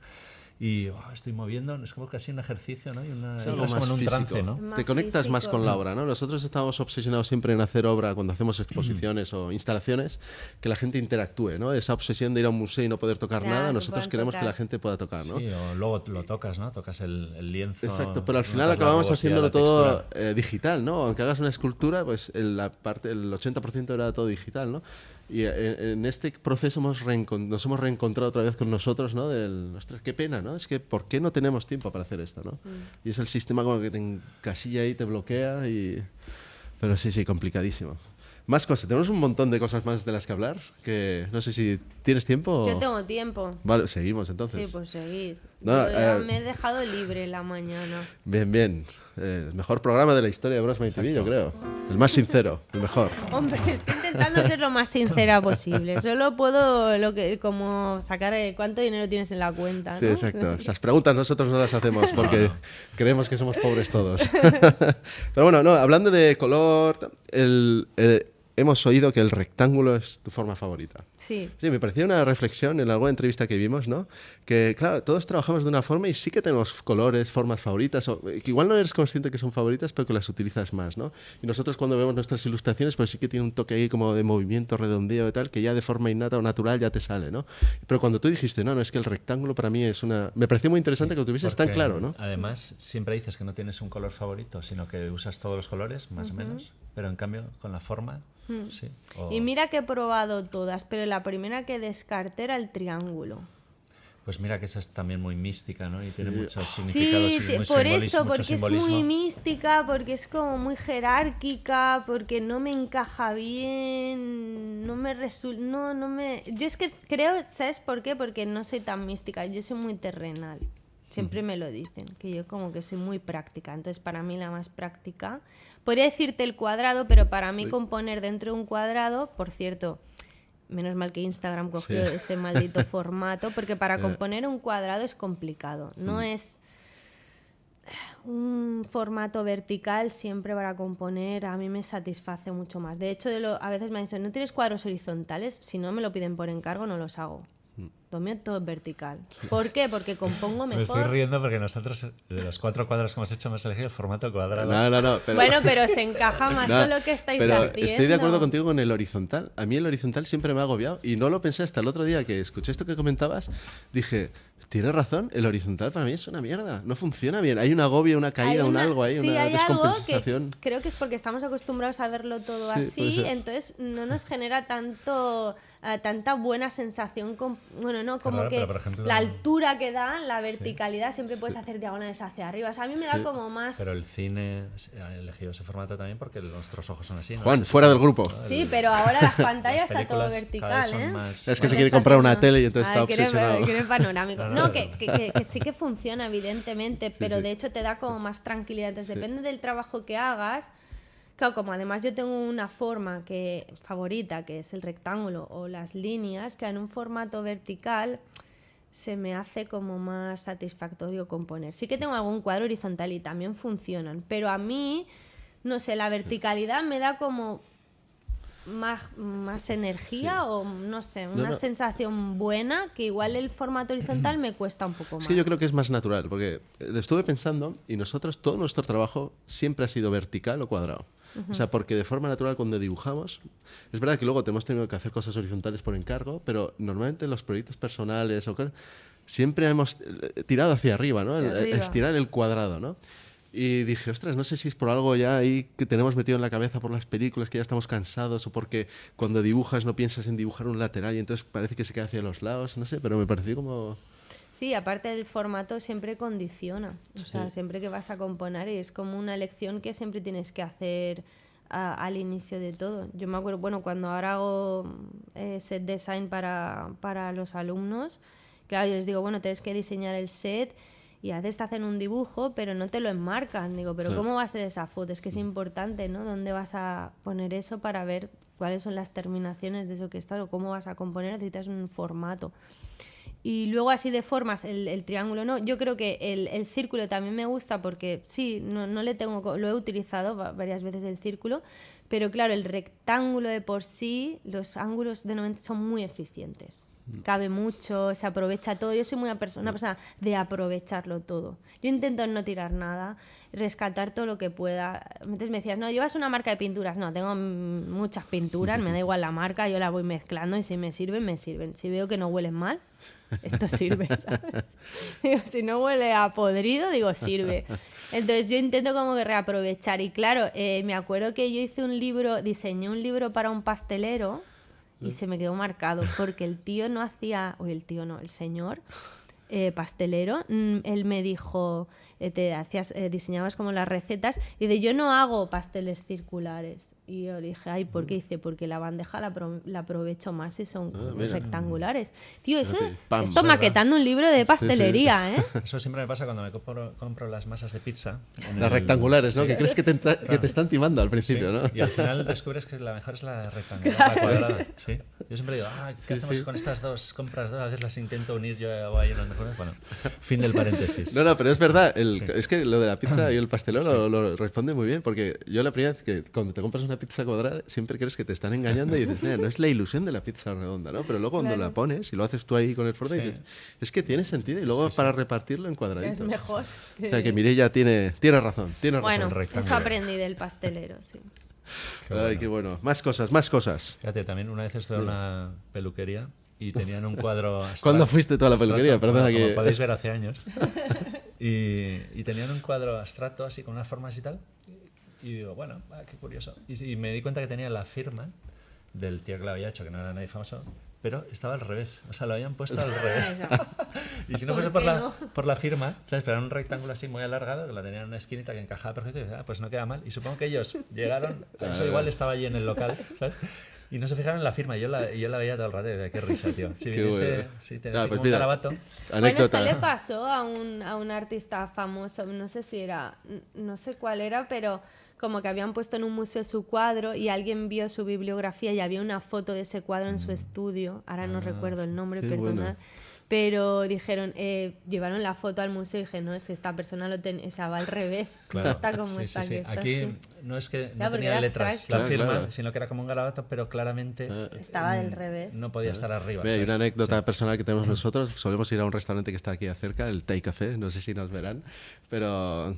Y estoy moviendo, es como casi un ejercicio, ¿no? Y entras como en un trance, ¿no? Te conectas más con la obra, ¿no? Nosotros estamos obsesionados siempre en hacer obra cuando hacemos exposiciones o instalaciones, que la gente interactúe, ¿no? Esa obsesión de ir a un museo y no poder tocar nada, nosotros queremos que la gente pueda tocar, ¿no? Sí, o luego lo tocas, ¿no? Tocas el lienzo. Exacto, pero al final acabamos haciéndolo todo digital, ¿no? Aunque hagas una escultura, pues el 80% era todo digital, ¿no? Y en este proceso nos hemos reencontrado otra vez con nosotros, ¿no? Ostras, qué pena, ¿no? Es que ¿por qué no tenemos tiempo para hacer esto, ¿no? Y es el sistema como que te encasilla y te bloquea pero sí, complicadísimo. Más cosas, tenemos un montón de cosas más de las que hablar, que no sé si tienes tiempo. Yo tengo tiempo. Vale, seguimos entonces. Sí, pues seguís. No, Yo me he dejado libre la mañana. Bien. El mejor programa de la historia de Brosma TV, yo creo. El más sincero, el mejor. Hombre, estoy intentando ser lo más sincera posible. Solo puedo como sacar cuánto dinero tienes en la cuenta, ¿no? Sí, exacto. Esas preguntas nosotros no las hacemos porque creemos que somos pobres todos. Pero bueno, no, hablando de color, hemos oído que el rectángulo es tu forma favorita. Sí. Sí, me pareció una reflexión en alguna entrevista que vimos, ¿no? Que, claro, todos trabajamos de una forma y sí que tenemos colores, formas favoritas, que igual no eres consciente que son favoritas, pero que las utilizas más, ¿no? Y nosotros cuando vemos nuestras ilustraciones, pues sí que tiene un toque ahí como de movimiento, redondeo y tal, que ya de forma innata o natural ya te sale, ¿no? Pero cuando tú dijiste, no, es que el rectángulo para mí es una... Me pareció muy interesante que lo tuvieses tan claro, ¿no? Además, siempre dices que no tienes un color favorito, sino que usas todos los colores, más o menos, pero en cambio, con la forma... Sí, Y mira que he probado todas, pero la primera que descarté era el triángulo. Pues mira que esa es también muy mística, ¿no? Y tiene muchos significados y muy por eso, mucho porque simbolismo. es muy mística, porque es como muy jerárquica, porque no me encaja bien, no me resulta... No me... Yo es que creo, ¿sabes por qué? Porque no soy tan mística, yo soy muy terrenal. Siempre me lo dicen, que yo como que soy muy práctica. Entonces, para mí la más práctica... Podría decirte el cuadrado, pero para mí componer dentro de un cuadrado, por cierto, menos mal que Instagram cogió ese maldito formato, porque para componer un cuadrado es complicado. No es un formato vertical siempre para componer, a mí me satisface mucho más. De hecho, a veces me dicen, ¿no tienes cuadros horizontales? Si no me lo piden por encargo, no los hago. Lo mío todo es vertical. ¿Por qué? Porque compongo mejor. Me estoy riendo porque nosotros, de los 4 cuadros que hemos hecho, hemos elegido el formato cuadrado. No. Pero... Bueno, pero se encaja más con lo que estáis haciendo. Estoy de acuerdo contigo con el horizontal. A mí el horizontal siempre me ha agobiado y no lo pensé hasta el otro día que escuché esto que comentabas. Dije, tienes razón, el horizontal para mí es una mierda. No funciona bien. Hay un agobio, una caída, un algo ahí, una descompensación. Algo que creo que es porque estamos acostumbrados a verlo todo así, entonces no nos genera tanta buena sensación, como claro, que por ejemplo, la altura que da, la verticalidad, siempre puedes hacer diagonales hacia arriba. O sea, a mí me da como más... Pero el cine ha elegido ese formato también porque nuestros ojos son así, ¿no? Juan, fuera del grupo. Sí, pero ahora las pantallas está todo vertical, ¿eh? Es que se quiere comprar una tele y entonces está obsesionado. Quiere panorámico. No, que sí que funciona, evidentemente, pero de hecho te da como más tranquilidad. Entonces, depende del trabajo que hagas. Claro, como además yo tengo una forma favorita, que es el rectángulo o las líneas, que en un formato vertical se me hace como más satisfactorio componer. Sí que tengo algún cuadro horizontal y también funcionan, pero a mí, no sé, la verticalidad me da como más energía o no sé, una sensación buena, que igual el formato horizontal me cuesta un poco más. Es que yo creo que es más natural, porque lo estuve pensando y nosotros, todo nuestro trabajo siempre ha sido vertical o cuadrado. O sea, porque de forma natural cuando dibujamos, es verdad que luego hemos tenido que hacer cosas horizontales por encargo, pero normalmente en los proyectos personales o cosas, siempre hemos tirado hacia arriba, ¿no? Hacia arriba. Estirar el cuadrado, ¿no? Y dije, ostras, no sé si es por algo ya ahí que tenemos metido en la cabeza por las películas, que ya estamos cansados, o porque cuando dibujas no piensas en dibujar un lateral y entonces parece que se queda hacia los lados, no sé, pero me pareció como... Sí, aparte el formato siempre condiciona. O sea, siempre que vas a componer es como una lección que siempre tienes que hacer al inicio de todo. Yo me acuerdo, bueno, cuando ahora hago set design para los alumnos, claro, yo les digo, bueno, tienes que diseñar el set y a veces te hacen un dibujo, pero no te lo enmarcan. Digo, pero ¿cómo va a ser esa foto? Es que es importante, ¿no? ¿Dónde vas a poner eso para ver cuáles son las terminaciones de eso que está o cómo vas a componer? Necesitas un formato. Y luego así de formas, el triángulo no. Yo creo que el círculo también me gusta porque sí, no le tengo, lo he utilizado varias veces el círculo, pero claro, el rectángulo de por sí, los ángulos de 90 son muy eficientes. Cabe mucho, se aprovecha todo. Yo soy una persona de aprovecharlo todo. Yo intento no tirar nada, rescatar todo lo que pueda. Entonces me decías, no, ¿llevas una marca de pinturas? No, tengo muchas pinturas, me da igual la marca, yo la voy mezclando y si me sirven, me sirven. Si veo que no huelen mal, esto sirve, ¿sabes? Digo, si no huele a podrido, digo, sirve. Entonces yo intento como que reaprovechar. Y claro, me acuerdo que yo diseñé un libro para un pastelero y se me quedó marcado porque el tío no hacía, o el tío no, el señor pastelero, él me dijo, diseñabas como las recetas y de yo no hago pasteles circulares. Y yo le dije, ay, ¿por qué? Dice, porque la bandeja la aprovecho más si son rectangulares. Tío, esto maquetando un libro de pastelería, ¿eh? Eso siempre me pasa cuando me compro las masas de pizza. Las rectangulares, ¿no? Sí. Que crees que te están timando al principio, ¿no? Y al final descubres que la mejor es la rectangular, la cuadrada. ¿Sí? Yo siempre digo, ¿qué hacemos con estas dos? Compras dos, a veces las intento unir, yo hago ahí unas mejores. Bueno, fin del paréntesis. No, pero es verdad, es que lo de la pizza y el pastelero lo responde muy bien, porque yo la primera vez que cuando te compras una pizza cuadrada siempre crees que te están engañando y dices, mira, no es la ilusión de la pizza redonda, ¿no? Pero luego cuando la pones y lo haces tú ahí con el forno, dices, es que tiene sentido y luego para repartirlo en cuadraditos. Es mejor. O sea que Mireia tiene razón. Bueno, eso aprendí del pastelero, sí. Ay, qué bueno. Más cosas. Fíjate, también una vez estuve en una peluquería y tenían un cuadro... ¿Cuándo fuiste tú a la peluquería? Perdona como que... podéis ver, hace años. Y tenían un cuadro abstracto así con unas formas y tal. Y digo, bueno, qué curioso. Y me di cuenta que tenía la firma del tío que lo había hecho, que no era nadie famoso, pero estaba al revés. O sea, lo habían puesto al revés. Y si no fuese por la firma, ¿sabes? Pero era un rectángulo así muy alargado, que la tenían en una esquinita que encajaba perfecto. Y dije, pues no queda mal. Y supongo que ellos llegaron, eso igual estaba allí en el local, ¿sabes? Y no se fijaron en la firma. Y yo la veía todo el rato. Y decía, qué risa, tío. Si viniese, si tenés pues un garabato. Bueno, esto le pasó a un artista famoso, no sé si era, no sé cuál era, pero como que habían puesto en un museo su cuadro y alguien vio su bibliografía y había una foto de ese cuadro en su estudio. Ahora no recuerdo el nombre, perdonad. Bueno. Pero dijeron, llevaron la foto al museo y dije, no, es que esta persona va al revés. Claro. No está como sí, está. Sí. Que está aquí así. no es que ya, no tenía letras la firma, claro. sino que era como un garabato, pero claramente estaba del revés. No podía estar arriba. Mira, hay una anécdota personal que tenemos nosotros. Solemos ir a un restaurante que está aquí cerca, el Thai Café, no sé si nos verán, pero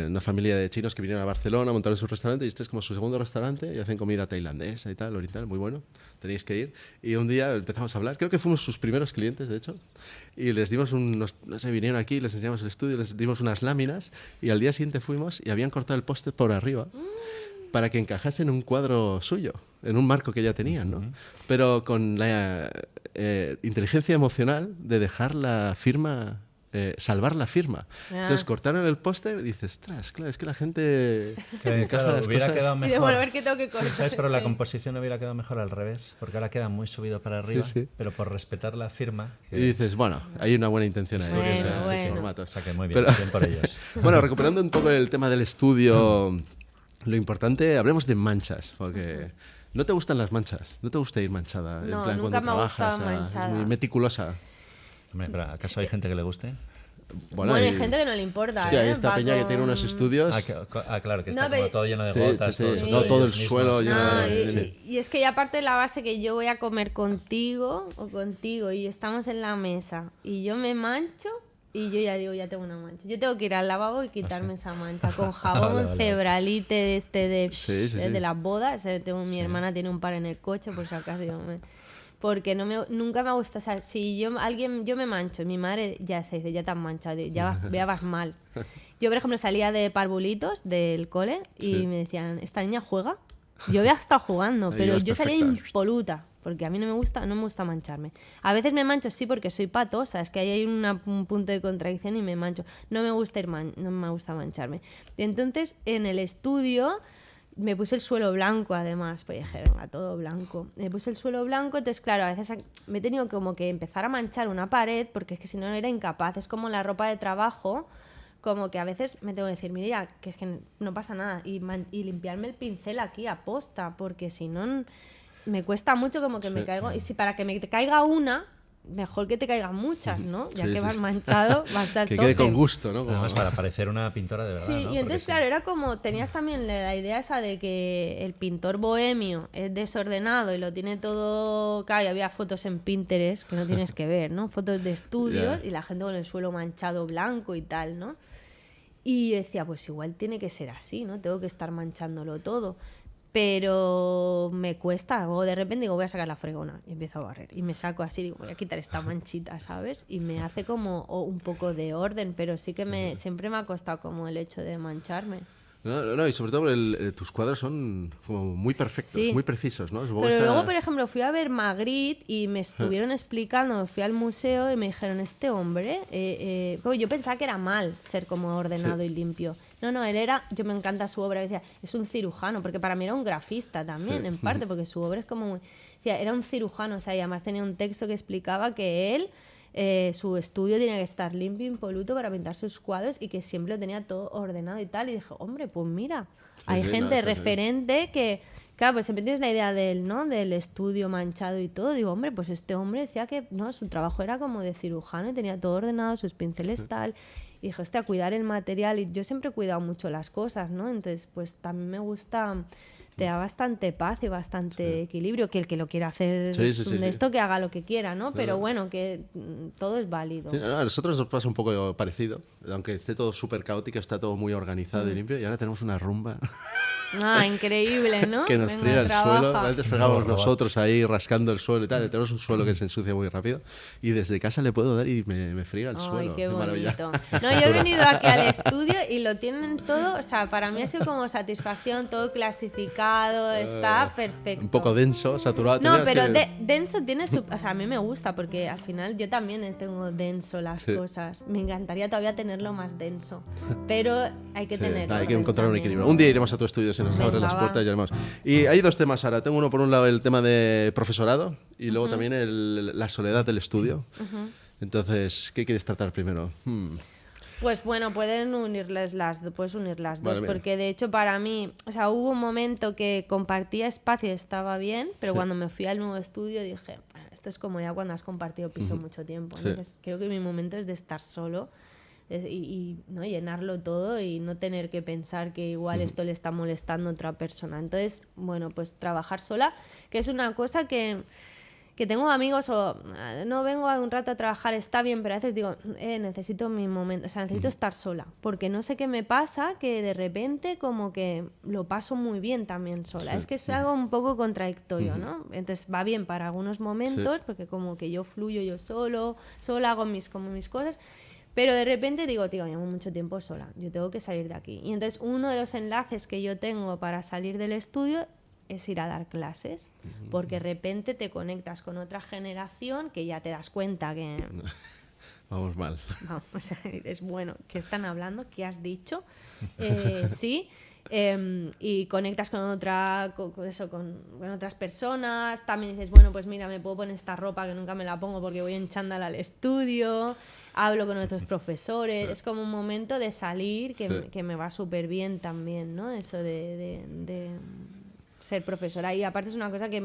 una familia de chinos que vinieron a Barcelona, montaron su restaurante y este es como su segundo restaurante y hacen comida tailandesa y tal, oriental, muy bueno. Tenéis que ir. Y un día empezamos a hablar, creo que fuimos sus primeros clientes, de hecho, y les dimos no sé, vinieron aquí, les enseñamos el estudio, les dimos unas láminas y al día siguiente fuimos y habían cortado el póster por arriba para que encajase en un cuadro suyo, en un marco que ya tenían, ¿no? Pero con la inteligencia emocional de dejar la firma... salvar la firma. Entonces cortaron el póster y dices, ostras, claro, es que la gente claro, las hubiera cosas. quedado mejor. Y devolver que tengo que cortar. Sí, ¿sabes? Pero la composición hubiera quedado mejor al revés, porque ahora queda muy subido para arriba, pero por respetar la firma... Y dices, bueno, hay una buena intención ahí. Bueno. O sea que muy bien, bien por ellos. Bueno, recuperando un poco el tema del estudio, lo importante, hablemos de manchas, porque... ¿No te gustan las manchas? ¿No te gusta ir manchada? No, en plan, nunca cuando me ha gustado trabajas, manchada. Es muy meticulosa. Hombre, pero ¿acaso hay gente que le guste? Bueno, hay gente que no le importa. Hostia, hay esta peña que tiene unos estudios. Claro, que está No, como todo lleno de Sí, gotas. sí, todos sí. los No, todo el mismos. suelo lleno de... Y es que ya parte de la base que yo voy a comer contigo o contigo y estamos en la mesa y yo me mancho, y yo ya digo, ya tengo una mancha. Yo tengo que ir al lavabo y quitarme esa mancha con jabón Vale, vale. Cebralite de este Sí, sí, sí. de las bodas. Mi hermana tiene un par en el coche, por si acaso. Porque nunca me gusta, o sea, si yo me mancho, mi madre ya se dice, ya te has manchado, ya vas mal. Yo, por ejemplo, salía de parvulitos del cole y Sí. me decían, ¿esta niña juega? Yo había estado jugando, Ahí pero ibas yo salía perfecta. impoluta, porque a mí no me gusta mancharme. A veces me mancho, sí, porque soy patosa, es que ahí hay un punto de contradicción y me mancho. No me gusta no me gusta mancharme. Y entonces, en el estudio me puse el suelo blanco, además, pues dije, venga, todo blanco. Me puse el suelo blanco, entonces, claro, a veces me he tenido como que empezar a manchar una pared, porque es que si no era incapaz. Es como la ropa de trabajo, como que a veces me tengo que decir, mira, que es que no pasa nada, y limpiarme el pincel aquí a posta, porque si no, me cuesta mucho como que me caigo. Y si para que me caiga una, mejor que te caigan muchas, ¿no? Ya Sí, que sí, vas sí. manchado, va a estar Que quede con tope. gusto, ¿no? Como- Además, para parecer una pintora de verdad, Sí, ¿no? y Porque entonces, sí. claro, era como, tenías también la idea esa de que el pintor bohemio es desordenado y lo tiene todo, claro, y había fotos en Pinterest que no tienes que ver, ¿no? Fotos de estudios Ya. y la gente con el suelo manchado blanco y tal, ¿no? Y decía, pues igual tiene que ser así, ¿no? Tengo que estar manchándolo todo. Pero me cuesta, o de repente digo, voy a sacar la fregona y empiezo a barrer. Y me saco así, digo, voy a quitar esta manchita, ¿sabes? Y me hace como un poco de orden, pero sí que siempre me ha costado como el hecho de mancharme. No, y sobre todo tus cuadros son como muy perfectos, Sí. muy precisos, ¿no? Supongo que Pero está- luego, por ejemplo, fui a ver Magritte y me estuvieron explicando, fui al museo y me dijeron, este hombre, como yo pensaba que era mal ser como ordenado y limpio. No, él era, yo me encanta su obra, decía, es un cirujano, porque para mí era un grafista también, Sí. en parte, porque su obra es como, decía, era un cirujano, o sea, y además tenía un texto que explicaba que él, su estudio tenía que estar limpio, impoluto para pintar sus cuadros y que siempre lo tenía todo ordenado y tal, y dije, hombre, pues mira, hay sí, no, gente está bien. referente que, claro, pues siempre tienes la idea del, ¿no? Del estudio manchado y todo. Digo, hombre, pues este hombre decía que no, su trabajo era como de cirujano y tenía todo ordenado, sus pinceles tal. Y dije, hostia, cuidar el material. Y yo siempre he cuidado mucho las cosas, ¿no? Entonces, pues también me gusta, te da bastante paz y bastante equilibrio. Que el que lo quiera hacer Sí, sí, sí, sí. esto, que haga lo que quiera, ¿no? Pero Claro. bueno, que todo es válido. Sí, a nosotros nos pasa un poco parecido, aunque esté todo súper caótico, está todo muy organizado y limpio, y ahora tenemos una rumba Ah, increíble, ¿no? que nos Venga, friega el trabaja. suelo. Antes fregábamos Los robots. nosotros ahí rascando el suelo y tal. Tenemos un suelo que se ensucia muy rápido y desde casa le puedo dar y me friega el Ay, suelo. qué maravilla. bonito. No, yo he venido aquí al estudio y lo tienen todo, o sea, para mí ha sido como satisfacción, todo clasificado, está perfecto. Un poco denso, saturado. No, Tenías pero que- denso tiene su... O sea, a mí me gusta porque al final yo también tengo denso las Sí. cosas. Me encantaría todavía tenerlo más denso, pero hay que Sí, tener hay que orden encontrar un también. equilibrio. Un día iremos a tu estudio, si nos Venga, abren las va. puertas y haremos. Y hay dos temas ahora. Tengo uno por un lado el tema de profesorado y luego también la soledad del estudio. Entonces, ¿qué quieres tratar primero? Pues bueno, puedes unir las dos, Vale, bien. porque de hecho para mí, o sea, hubo un momento que compartía espacio y estaba bien, pero Sí. cuando me fui al nuevo estudio dije, "Ah, esto es como ya cuando has compartido piso mucho tiempo". Sí. Entonces creo que mi momento es de estar solo ¿no? Llenarlo todo y no tener que pensar que igual esto le está molestando a otra persona. Entonces, bueno, pues trabajar sola, que es una cosa que tengo amigos o no vengo a un rato a trabajar, está bien, pero a veces digo, necesito mi momento, o sea, necesito estar sola, porque no sé qué me pasa, que de repente como que lo paso muy bien también sola. Sí. Es que es algo un poco contradictorio, ¿no? Entonces va bien para algunos momentos, porque como que yo fluyo yo sola hago como mis cosas, pero de repente digo, tío, llevo mucho tiempo sola, yo tengo que salir de aquí. Y entonces uno de los enlaces que yo tengo para salir del estudio es ir a dar clases, porque de repente te conectas con otra generación que ya te das cuenta que, Vamos mal. vamos, o sea, es bueno, ¿qué están hablando? ¿Qué has dicho? Sí, y conectas con con otras personas, también dices, bueno, pues mira, me puedo poner esta ropa que nunca me la pongo porque voy en chándal al estudio, hablo con otros profesores, es como un momento de salir que me va súper bien también, ¿no? Eso de ser profesora. Y aparte es una cosa que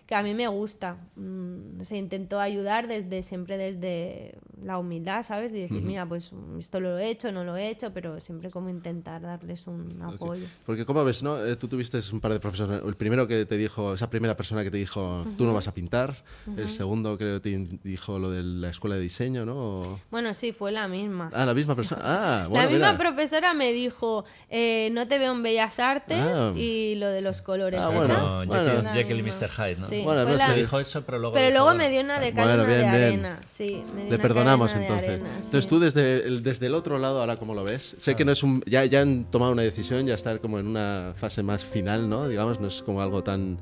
que a mí me gusta. No sé, intento ayudar siempre desde la humildad, ¿sabes? Y decir, mira, pues esto lo he hecho, no lo he hecho, pero siempre como intentar darles un apoyo. Porque como ves, ¿no? Tú tuviste un par de profesores. El primero que te dijo, esa primera persona que te dijo, tú no vas a pintar. El segundo creo que te dijo lo de la escuela de diseño, ¿no? Bueno, sí, fue la misma. Ah, la misma persona. Ah, bueno, la misma mira. profesora me dijo, no te veo en Bellas Artes y lo de los colores. Ah, ¿esa? bueno. Como Jekyll y Mr. Hyde, ¿no? Sí, Bueno, fue no la- sé. Dijo eso, pero luego Pero dijo, luego me dio una de cal y Bueno, una de bien, bien. arena. Sí, me dio Le una perdonamos cal y una de entonces. arena, sí. Entonces tú desde el otro lado, ahora cómo lo ves, sé que no es ya han tomado una decisión, ya está como en una fase más final, ¿no? Digamos, no es como algo tan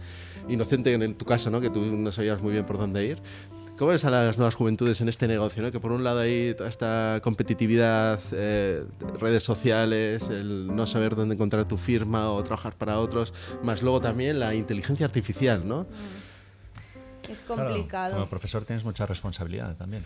inocente en tu caso, ¿no? Que tú no sabías muy bien por dónde ir. ¿Cómo ves a las nuevas juventudes en este negocio, ¿no? Que por un lado hay toda esta competitividad, redes sociales, el no saber dónde encontrar tu firma o trabajar para otros, más luego también la inteligencia artificial, ¿no? Es claro, complicado. como profesor tienes mucha responsabilidad también.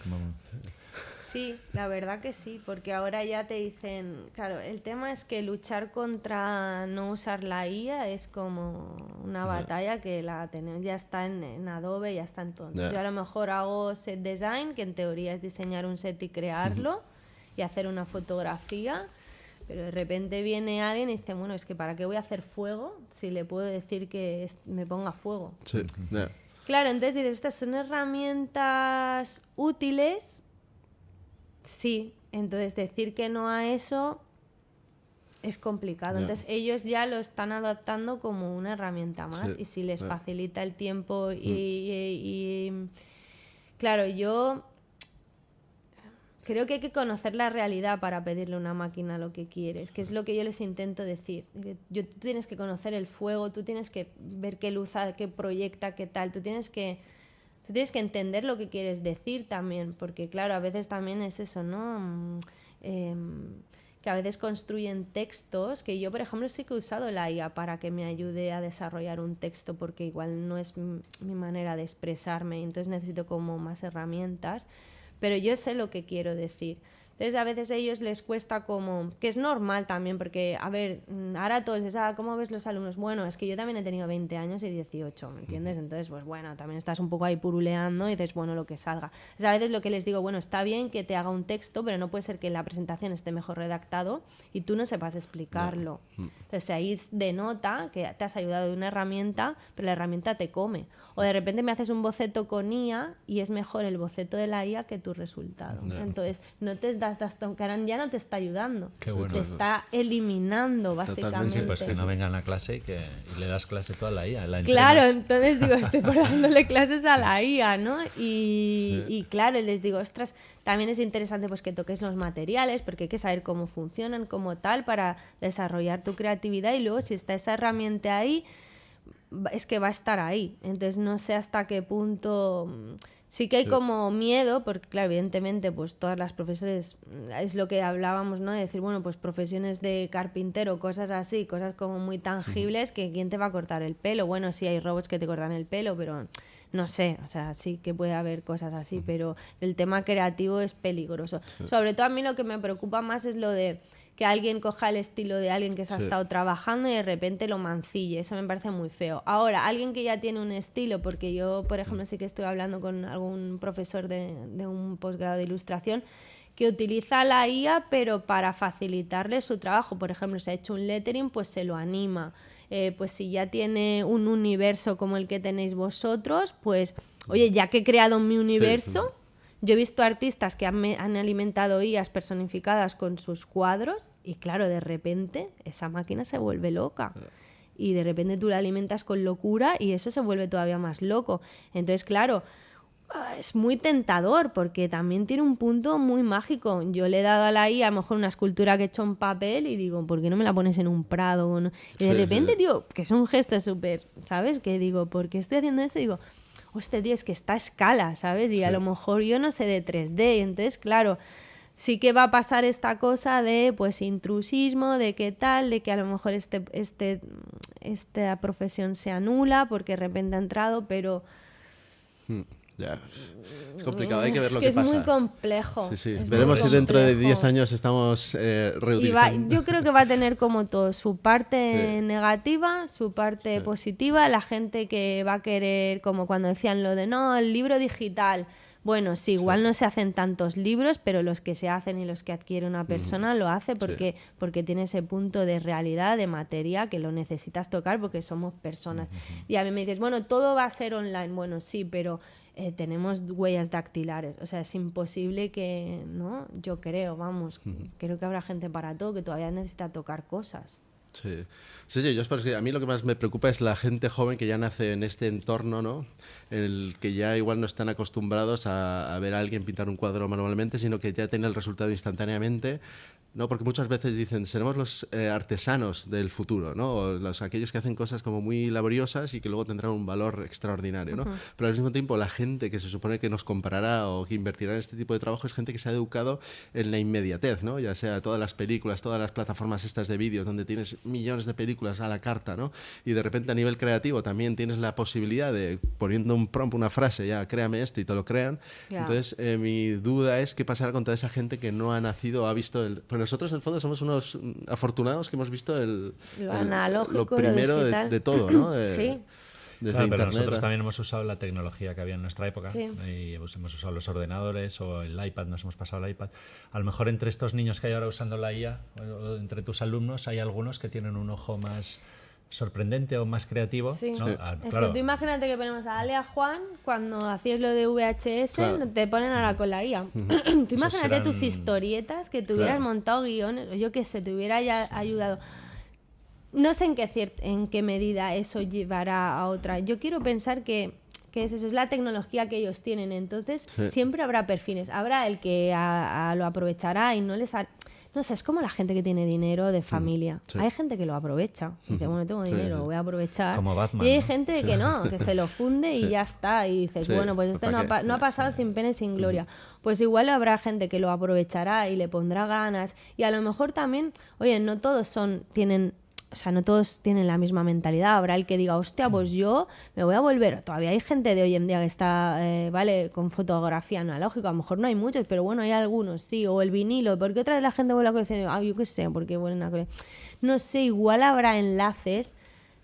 Sí, la verdad que sí, porque ahora ya te dicen, claro, el tema es que luchar contra no usar la IA es como una batalla que la tenemos, ya está en Adobe, ya está en todo. Entonces, yo a lo mejor hago set design, que en teoría es diseñar un set y crearlo y hacer una fotografía, pero de repente viene alguien y dice, bueno, es que ¿para qué voy a hacer fuego si le puedo decir que me ponga fuego? Sí. ya. Claro, entonces dices, estas son herramientas útiles. Sí, entonces decir que no a eso es complicado. Ya. Entonces ellos ya lo están adaptando como una herramienta más Sí, y si les ya. facilita el tiempo claro, yo creo que hay que conocer la realidad para pedirle a una máquina lo que quieres, que es lo que yo les intento decir. Tú tienes que conocer el fuego, tú tienes que ver qué luz, qué proyecta, qué tal, tú tienes que entender lo que quieres decir también, porque claro, a veces también es eso, ¿no? Que a veces construyen textos, que yo, por ejemplo, sí que he usado la IA para que me ayude a desarrollar un texto, porque igual no es mi manera de expresarme, entonces necesito como más herramientas, pero yo sé lo que quiero decir. Entonces a veces a ellos les cuesta como, que es normal también, porque a ver, ahora todos dices, ¿cómo ves los alumnos? Bueno, es que yo también he tenido 20 años y 18, ¿me entiendes? Entonces, pues bueno, también estás un poco ahí puruleando y dices, bueno, lo que salga. Entonces, a veces lo que les digo, bueno, está bien que te haga un texto, pero no puede ser que en la presentación esté mejor redactado y tú no sepas explicarlo. Entonces ahí denota que te has ayudado de una herramienta, pero la herramienta te come. O de repente me haces un boceto con IA y es mejor el boceto de la IA que tu resultado. Entonces, no te das ya no te está ayudando. Qué bueno. Te está eliminando, Totalmente. básicamente. Sí, pues que no vengan a clase y le das clase toda la IA. La Claro, entrenas. entonces digo, estoy por dándole clases a la IA, ¿no? Y claro, les digo, ostras, también es interesante pues que toques los materiales, porque hay que saber cómo funcionan, como tal, para desarrollar tu creatividad y luego si está esa herramienta ahí, es que va a estar ahí. Entonces no sé hasta qué punto... Sí que hay como miedo, porque claro, evidentemente pues todas las profesores, es lo que hablábamos, ¿no? De decir, bueno, pues profesiones de carpintero, cosas así, cosas como muy tangibles, que ¿quién te va a cortar el pelo? Bueno, sí hay robots que te cortan el pelo, pero no sé, o sea, sí que puede haber cosas así, pero el tema creativo es peligroso. Sobre todo a mí lo que me preocupa más es lo de que alguien coja el estilo de alguien que se ha estado trabajando y de repente lo mancille. Eso me parece muy feo. Ahora, alguien que ya tiene un estilo, porque yo, por ejemplo, sí que estoy hablando con algún profesor de un posgrado de ilustración que utiliza la IA, pero para facilitarle su trabajo. Por ejemplo, si ha hecho un lettering, pues se lo anima. Pues si ya tiene un universo como el que tenéis vosotros, pues, oye, ya que he creado mi universo... Yo he visto artistas que han alimentado IAs personificadas con sus cuadros y claro, de repente esa máquina se vuelve loca. Y de repente tú la alimentas con locura y eso se vuelve todavía más loco. Entonces, claro, es muy tentador porque también tiene un punto muy mágico. Yo le he dado a la IA a lo mejor una escultura que he hecho en papel y digo, ¿por qué no me la pones en un prado? ¿No? Y de repente, digo, que es un gesto súper, ¿sabes? Que digo, ¿por qué estoy haciendo esto? Y digo... hostia, tío, es que está a escala, ¿sabes? Y a lo mejor yo no sé de 3D, y entonces, claro, sí que va a pasar esta cosa de, pues, intrusismo, de qué tal, de que a lo mejor esta profesión se anula porque de repente ha entrado, pero Ya. Es complicado, hay que ver Es lo que que es pasa. muy complejo. Sí, sí. es muy Veremos si dentro de complejo. 10 años estamos Y reutilizando. yo creo que va a tener como todo, su parte Sí. negativa, su parte positiva, la gente que va a querer, como cuando decían lo de, no, el libro digital. Bueno, sí, igual no se hacen tantos libros, pero los que se hacen y los que adquiere una persona lo hace porque tiene ese punto de realidad, de materia, que lo necesitas tocar porque somos personas. Y a mí me dices, bueno, todo va a ser online. Bueno, sí, pero tenemos huellas dactilares. O sea, es imposible que, ¿no? Yo creo, vamos, creo que habrá gente para todo que todavía necesita tocar cosas. Sí. Sí, sí, yo es porque a mí lo que más me preocupa es la gente joven que ya nace en este entorno, ¿no? En el que ya igual no están acostumbrados a ver a alguien pintar un cuadro manualmente, sino que ya tiene el resultado instantáneamente, ¿no? Porque muchas veces dicen, seremos los artesanos del futuro, ¿no? O aquellos que hacen cosas como muy laboriosas y que luego tendrán un valor extraordinario, ¿no? Pero al mismo tiempo la gente que se supone que nos comprará o que invertirá en este tipo de trabajo es gente que se ha educado en la inmediatez, ¿no? Ya sea todas las películas, todas las plataformas estas de vídeos donde tienes millones de películas a la carta, ¿no? Y de repente a nivel creativo también tienes la posibilidad de, poniendo un prompt, una frase, ya, créame esto y te lo crean. Claro. Entonces, mi duda es qué pasará con toda esa gente que no ha nacido o ha visto el... Pues nosotros, en el fondo, somos unos afortunados que hemos visto Lo analógico, lo primero lo digital. de todo, ¿no? Sí. Desde Claro, pero Internet. nosotros también hemos usado la tecnología que había en nuestra época Sí. y pues, hemos usado los ordenadores o el iPad, nos hemos pasado el iPad. A lo mejor entre estos niños que hay ahora usando la IA, o entre tus alumnos, hay algunos que tienen un ojo más sorprendente o más creativo. Sí. ¿no? Sí. Es Claro. que tú imagínate que ponemos a Ale y a Juan cuando hacías lo de VHS, Claro. te ponen ahora con la IA. Tú imagínate serán- tus historietas, que te hubieras Claro. montado guiones, o yo que sé, te hubiera ya ayudado. No sé en qué medida eso llevará a otra. Yo quiero pensar que es eso, es la tecnología que ellos tienen. Entonces, Sí. siempre habrá perfiles. Habrá el que lo aprovechará y no les... No sé, es como la gente que tiene dinero de familia. Sí. Hay gente que lo aprovecha. Dice, bueno, tengo Sí, dinero, sí. lo voy a aprovechar. Como Batman, Y hay ¿no? gente que no, que se lo funde y Sí. ya está. Y dices, Sí, bueno, pues este ¿para no qué? no ha pasado sin pena y sin gloria. Pues igual habrá gente que lo aprovechará y le pondrá ganas. Y a lo mejor también, oye, no todos tienen... O sea, no todos tienen la misma mentalidad. Habrá el que diga, hostia, pues yo me voy a volver. Todavía hay gente de hoy en día que está, vale, con fotografía analógica. A lo mejor no hay muchos, pero bueno, hay algunos, sí. O el vinilo. ¿Por qué otra vez la gente vuelve a coleccionar? Ah, yo qué sé, porque vuelven a coleccionar. No sé, igual habrá enlaces.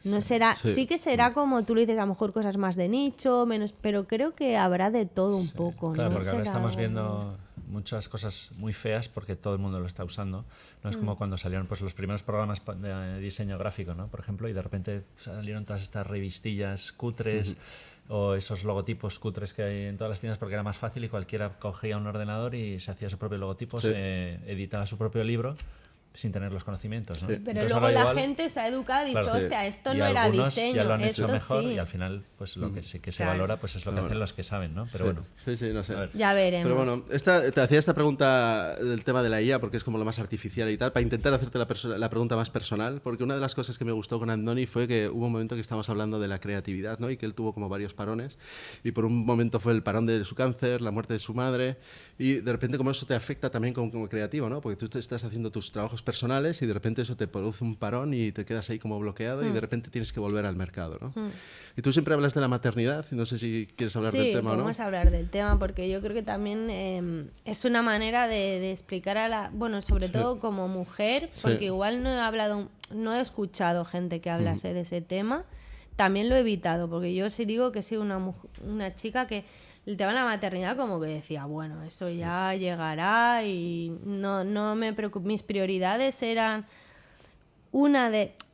No será, Sí. sí que será como tú le dices, a lo mejor cosas más de nicho, menos, pero creo que habrá de todo un poco. Claro, ¿no? porque ahora Será estamos algo viendo muchas cosas muy feas porque todo el mundo lo está usando. No es como cuando salieron pues, los primeros programas de diseño gráfico, ¿no? Por ejemplo, y de repente salieron todas estas revistillas cutres o esos logotipos cutres que hay en todas las tiendas porque era más fácil y cualquiera cogía un ordenador y se hacía su propio logotipo, Sí. se editaba su propio libro sin tener los conocimientos, ¿no? Sí. Pero Entonces, luego ahora la igual- gente se ha educado y ha dicho, Claro. hostia, esto Y no era algunos diseño, ya lo han hecho esto mejor sí. y al final pues lo que sí que se Claro. valora pues es lo que Ahora. hacen los que saben, ¿no? Pero Sí. bueno. Sí, sí, no sé. A ver. Ya veremos. Pero bueno, te hacía esta pregunta del tema de la IA porque es como lo más artificial y tal, para intentar hacerte la pregunta más personal, porque una de las cosas que me gustó con Andoni fue que hubo un momento que estábamos hablando de la creatividad, ¿no? Y que él tuvo como varios parones, y por un momento fue el parón de su cáncer, la muerte de su madre, y de repente como eso te afecta también como creativo, ¿no? Porque tú te estás haciendo tus trabajos personales y de repente eso te produce un parón y te quedas ahí como bloqueado y de repente tienes que volver al mercado, ¿no? Y tú siempre hablas de la maternidad, y no sé si quieres hablar del tema o no. podemos hablar del tema porque yo creo que también es una manera de explicar a la... Bueno, sobre todo como mujer, Sí. porque igual no he escuchado gente que hablase de ese tema. También lo he evitado, porque yo sí digo que soy una chica que el tema de la maternidad como que decía, bueno, eso ya llegará y no me preocupo. Mis prioridades eran...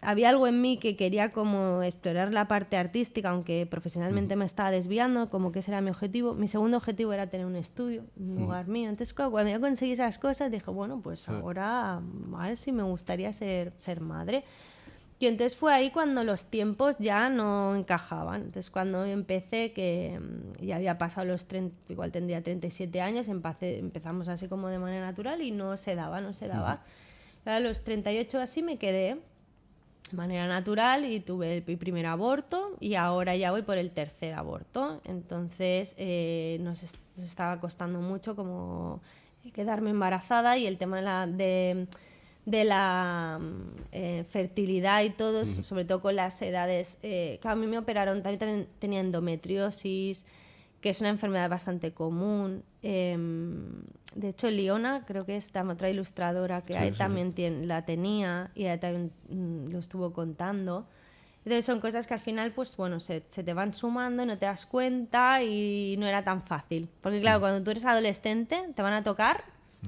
Había algo en mí que quería como explorar la parte artística, aunque profesionalmente me estaba desviando, como que ese era mi objetivo. Mi segundo objetivo era tener un estudio, un lugar mío. Entonces, cuando ya conseguí esas cosas, dije, bueno, pues ahora a ver si me gustaría ser madre. Y entonces fue ahí cuando los tiempos ya no encajaban. Entonces cuando empecé, que ya había pasado los 30, igual tendría 37 años, empezamos así como de manera natural y no se daba. A los 38 así me quedé de manera natural y tuve mi primer aborto y ahora ya voy por el tercer aborto. Entonces nos estaba costando mucho como quedarme embarazada y el tema de la fertilidad y todo, sobre todo con las edades que a mí me operaron, también tenía endometriosis que es una enfermedad bastante común. De hecho, Liona, creo que es otra ilustradora que también la tenía y ella también lo estuvo contando. Entonces son cosas que al final, pues bueno, se te van sumando y no te das cuenta y no era tan fácil. Porque claro, cuando tú eres adolescente te van a tocar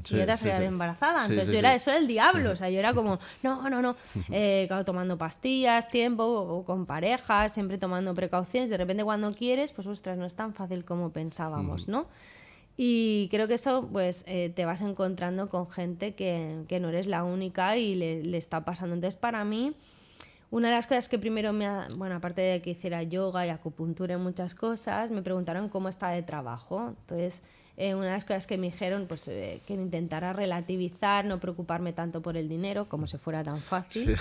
y ya te vas a quedar embarazada. Entonces yo era eso del diablo. O sea, yo era como, no. Claro, tomando pastillas, tiempo, o con parejas, siempre tomando precauciones. De repente cuando quieres, pues ostras, no es tan fácil como pensábamos, ¿no? Y creo que eso, pues, te vas encontrando con gente que no eres la única y le está pasando. Entonces, para mí, una de las cosas que primero bueno, aparte de que hiciera yoga y acupuntura y muchas cosas, me preguntaron cómo estaba de trabajo. Entonces, una de las cosas que me dijeron, pues, que intentara relativizar, no preocuparme tanto por el dinero, como si fuera tan fácil.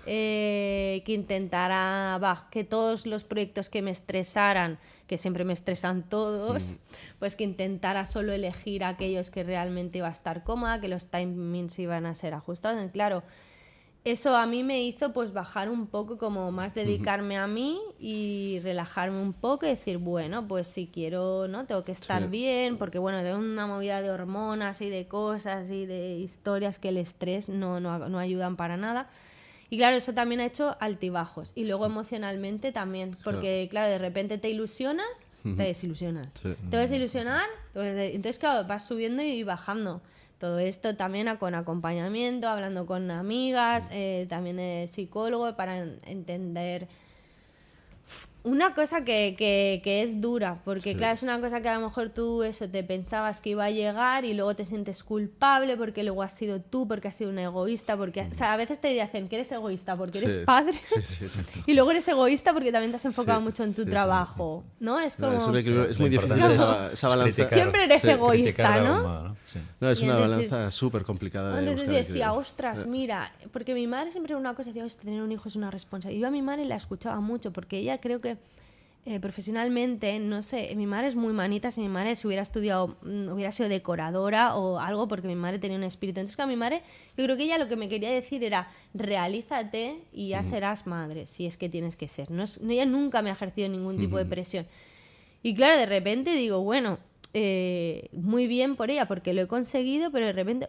Que intentara, que todos los proyectos que me estresaran, que siempre me estresan todos, pues que intentara solo elegir aquellos que realmente iba a estar cómoda, que los timings iban a ser ajustados. Y claro, eso a mí me hizo pues bajar un poco, como más dedicarme a mí y relajarme un poco y decir, bueno, pues si quiero, ¿no? Tengo que estar bien, porque bueno, tengo una movida de hormonas y de cosas y de historias que el estrés no ayudan para nada. Y claro, eso también ha hecho altibajos. Y luego emocionalmente también, porque claro, de repente te ilusionas, te desilusionas. Te vas a ilusionar, entonces claro, vas subiendo y bajando. Todo esto también con acompañamiento, hablando con amigas, también psicólogo, para entender una cosa que es dura, porque claro, es una cosa que a lo mejor tú te pensabas que iba a llegar y luego te sientes culpable porque luego has sido tú, porque has sido un egoísta, porque o sea, a veces te dicen que eres egoísta porque eres padre y luego eres egoísta porque también te has enfocado mucho en tu trabajo, ¿no? Es como... es muy difícil esa balanza. Siempre eres egoísta, ¿no? No, es una balanza súper complicada. Entonces decía, ostras, mira, porque mi madre siempre una cosa decía, tener un hijo es una responsabilidad. Y yo a mi madre la escuchaba mucho porque ella creo que profesionalmente, no sé, mi madre es muy manita. Si mi madre se hubiera estudiado, hubiera sido decoradora o algo, porque mi madre tenía un espíritu. Entonces, a mi madre, yo creo que ella lo que me quería decir era, realízate y ya serás madre, si es que tienes que ser. Ella nunca me ha ejercido ningún tipo de presión. Y claro, de repente digo, bueno, muy bien por ella, porque lo he conseguido, pero de repente,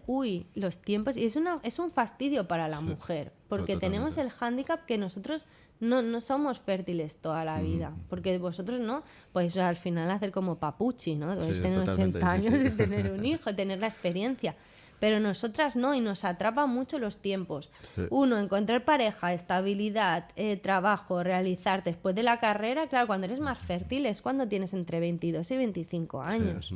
los tiempos, y es un fastidio para la mujer, porque tenemos el hándicap que nosotros no somos fértiles toda la vida, porque vosotros no, pues al final hacer como Papuchi, ¿no? Podéis tener 80 años y tener un hijo, tener la experiencia. Pero nosotras no, y nos atrapan mucho los tiempos. Uno, encontrar pareja, estabilidad, trabajo, realizarte después de la carrera. Claro, cuando eres más fértil es cuando tienes entre 22 y 25 años.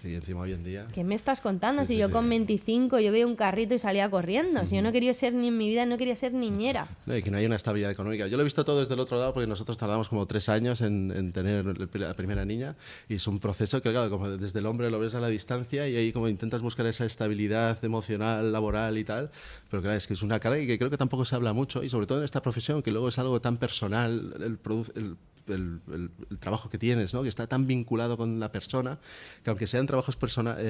Y encima hoy en día... ¿Qué me estás contando? Si yo con 25 yo veía un carrito y salía corriendo. Si yo no quería ser ni en mi vida, no quería ser niñera. No, y que no hay una estabilidad económica. Yo lo he visto todo desde el otro lado, porque nosotros tardamos como 3 años en tener la primera niña, y es un proceso que, claro, como desde el hombre lo ves a la distancia y ahí como intentas buscar esa estabilidad emocional, laboral y tal, pero claro, es que es una carga y que creo que tampoco se habla mucho, y sobre todo en esta profesión, que luego es algo tan personal, el trabajo que tienes, ¿no? Que está tan vinculado con la persona, que aunque sean trabajos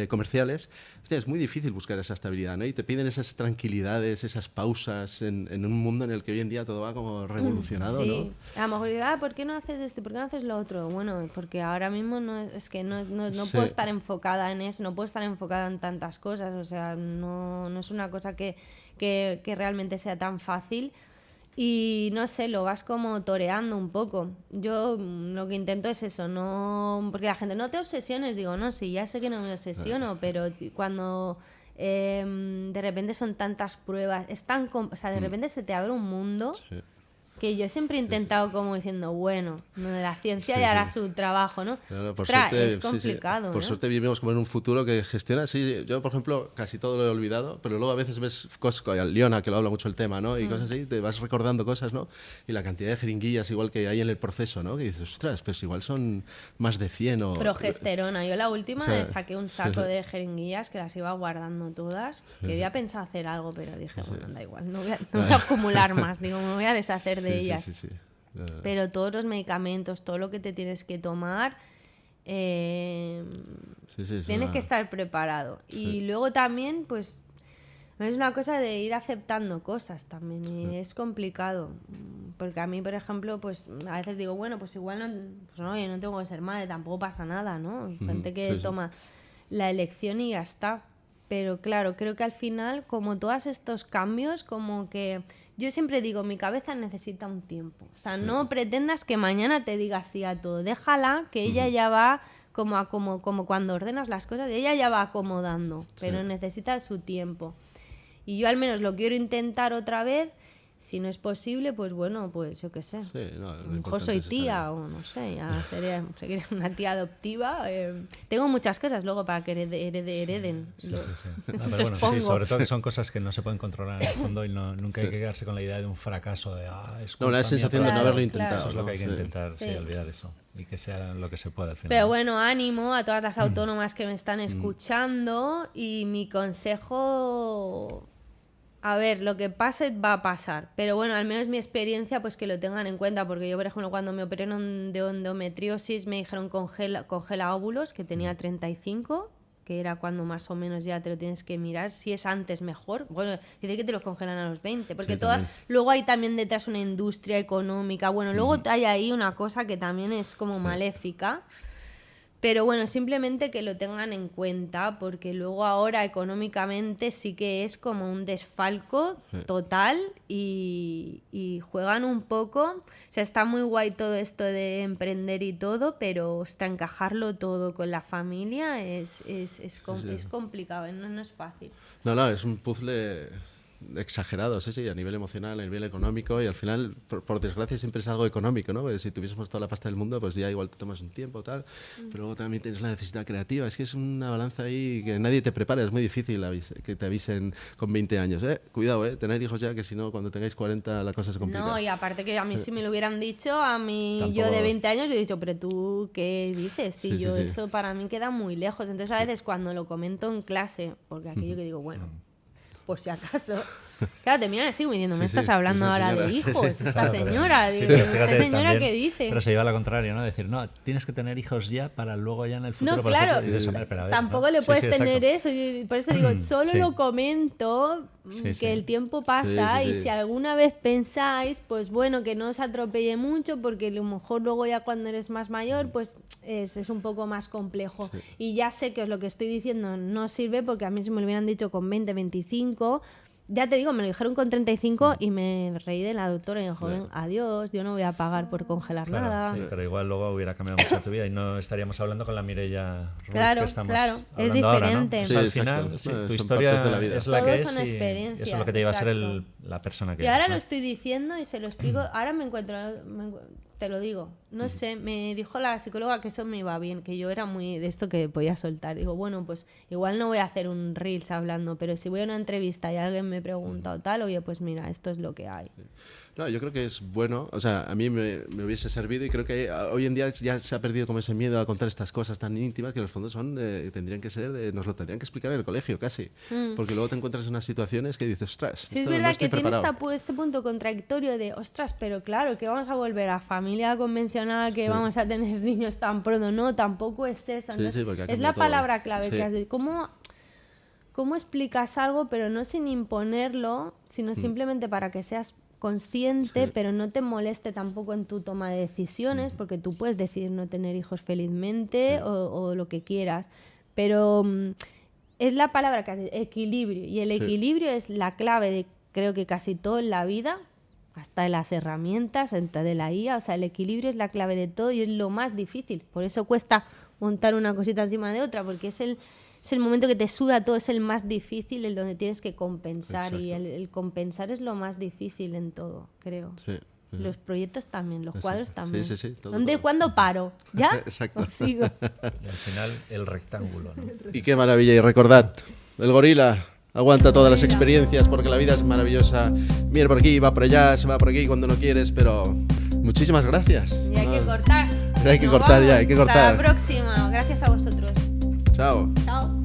comerciales, hostia, es muy difícil buscar esa estabilidad, ¿no? Y te piden esas tranquilidades, esas pausas en un mundo en el que hoy en día todo va como revolucionado, sí. ¿no? A lo mejor, ¿por qué no haces esto? ¿Por qué no haces lo otro? Bueno, porque ahora mismo no puedo estar enfocada en eso, no puedo estar enfocada en tantas cosas, o sea, no es una cosa que realmente sea tan fácil. Y no sé, lo vas como toreando un poco. Yo lo que intento es eso, no, porque la gente, no te obsesiones, digo, no, sí, ya sé que no me obsesiono, pero cuando de repente son tantas pruebas, o sea, de repente se te abre un mundo que yo siempre he intentado como diciendo, bueno, la ciencia ya hará su trabajo, ¿no? Claro, por Ostras, suerte, es complicado, por suerte vivimos como en un futuro que gestiona, yo por ejemplo casi todo lo he olvidado, pero luego a veces ves cosas, como Liona, que lo habla mucho el tema, ¿no? Y cosas así, te vas recordando cosas, ¿no? Y la cantidad de jeringuillas igual que hay en el proceso, ¿no? Que dices, ostras, pues igual son más de 100 o... Progesterona. Yo la última saqué un saco de jeringuillas que las iba guardando todas, que había pensado hacer algo, pero dije, bueno, da igual, no voy a acumular más, digo, me voy a deshacer de ellas. Pero todos los medicamentos, todo lo que te tienes que tomar, tienes que estar preparado. Y luego también, pues, es una cosa de ir aceptando cosas también, y es complicado, Porque a mí, por ejemplo, pues a veces digo, bueno, pues igual no, yo no tengo que ser madre, tampoco pasa nada, ¿no? Gente que toma la elección y ya está. Pero claro, creo que al final, como todos estos cambios, como que yo siempre digo, mi cabeza necesita un tiempo. O sea, no pretendas que mañana te diga sí a todo. Déjala, que ella ya va como cuando ordenas las cosas, ella ya va acomodando, pero necesita su tiempo. Y yo al menos lo quiero intentar otra vez. Si no es posible, pues bueno, pues yo qué sé. Sí, no, a lo mejor soy tía o no sé, ya sería una tía adoptiva. Tengo muchas cosas luego para que hereden. Sí. No, pero bueno, sí, sobre todo que son cosas que no se pueden controlar en el fondo y nunca hay que quedarse con la idea de un fracaso de es la sensación de no haberlo intentado. Eso es lo que hay que intentar, olvidar eso. Y que sea lo que se pueda al final. Pero bueno, ánimo a todas las autónomas que me están escuchando y mi consejo... A ver, lo que pase va a pasar, pero bueno, al menos mi experiencia pues que lo tengan en cuenta, porque yo, por ejemplo, cuando me operaron de endometriosis me dijeron congela óvulos, que tenía 35, que era cuando más o menos ya te lo tienes que mirar, si es antes mejor. Bueno, dice que te los congelan a los 20, porque luego hay también detrás una industria económica, bueno, luego hay ahí una cosa que también es como maléfica. Pero bueno, simplemente que lo tengan en cuenta, porque luego ahora económicamente sí que es como un desfalco total y juegan un poco. O sea, está muy guay todo esto de emprender y todo, pero hasta encajarlo todo con la familia es complicado, no es fácil. No, es un puzzle exagerado, sí, a nivel emocional, a nivel económico, y al final, por desgracia, siempre es algo económico, ¿no? Porque si tuviésemos toda la pasta del mundo, pues ya igual te tomas un tiempo, tal, pero luego también tienes la necesidad creativa. Es que es una balanza ahí que nadie te prepara, es muy difícil que te avisen con 20 años, cuidado, tener hijos ya, que si no, cuando tengáis 40 la cosa se complica. No, y aparte que a mí si me lo hubieran dicho, a mí tampoco... yo de 20 años le he dicho, pero tú, ¿qué dices? Sí, eso para mí queda muy lejos. Entonces a veces cuando lo comento en clase, porque aquello que digo, bueno, por si acaso... Claro, te miran así como diciendo, me estás hablando ahora de hijos, esta señora, esta señora también, que dice. Pero se lleva a la contraria, ¿no? Decir, no, tienes que tener hijos ya para luego ya en el futuro. No, claro, tampoco le puedes tener eso, por eso digo, solo lo comento, que el tiempo pasa y si alguna vez pensáis, pues bueno, que no os atropelle mucho, porque a lo mejor luego ya cuando eres más mayor, pues es un poco más complejo. Y ya sé que os lo que estoy diciendo no sirve, porque a mí si me lo hubieran dicho con 20, 25... Ya te digo, me lo dijeron con 35 y me reí de la doctora y me dijo, adiós, yo no voy a pagar por congelar nada. Sí, pero igual luego hubiera cambiado mucho tu vida y no estaríamos hablando con la Mireia Ruiz que estamos es diferente. Ahora, ¿no? O sea, al final, tu historia de la vida. es la Todos que son es y experiencias, eso es lo que te lleva a ser la persona que eres. Y ahora ¿no? lo estoy diciendo y se lo explico. Ahora me encuentro, te lo digo, no sé, me dijo la psicóloga que eso me iba bien, que yo era muy de esto que podía soltar. Digo, bueno, pues igual no voy a hacer un Reels hablando, pero si voy a una entrevista y alguien me pregunta o tal, oye, pues mira, esto es lo que hay. No, yo creo que es bueno, o sea, a mí me hubiese servido y creo que hoy en día ya se ha perdido como ese miedo a contar estas cosas tan íntimas que en el fondo tendrían que ser, nos lo tendrían que explicar en el colegio casi, porque luego te encuentras en unas situaciones que dices, ostras, sí, es verdad que tiene este punto contradictorio de, ostras, pero claro, que vamos a volver a familia convencional, que vamos a tener niños tan pronto, no, tampoco es esa, es la palabra clave que has dicho. ¿Cómo explicas algo, pero no sin imponerlo, sino simplemente para que seas consciente, pero no te moleste tampoco en tu toma de decisiones, porque tú puedes decidir no tener hijos felizmente o lo que quieras, pero es la palabra que hace, equilibrio, y el equilibrio es la clave de creo que casi todo en la vida, hasta de las herramientas, hasta de la IA, o sea, el equilibrio es la clave de todo y es lo más difícil, por eso cuesta montar una cosita encima de otra, porque es el momento que te suda todo, es el más difícil, el donde tienes que compensar. Exacto. Y el compensar es lo más difícil en todo, creo. Sí. Los proyectos también, los cuadros también. Sí. ¿Cuándo paro? ¿Ya? Exacto. ¿O sigo? Y al final, el rectángulo, ¿no? Y qué maravilla. Y recordad, el gorila aguanta todas las experiencias porque la vida es maravillosa. Mira por aquí, va por allá, se va por aquí cuando no quieres, pero muchísimas gracias. Y hay que cortar. Hay que cortar ya, hay que cortar. Hasta la próxima. Gracias a vosotros. Chao. Chao.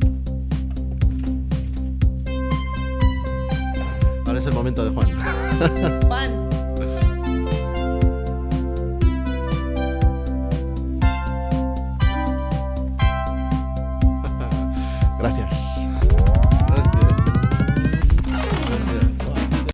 Ahora es el momento de Juan. Juan. Gracias.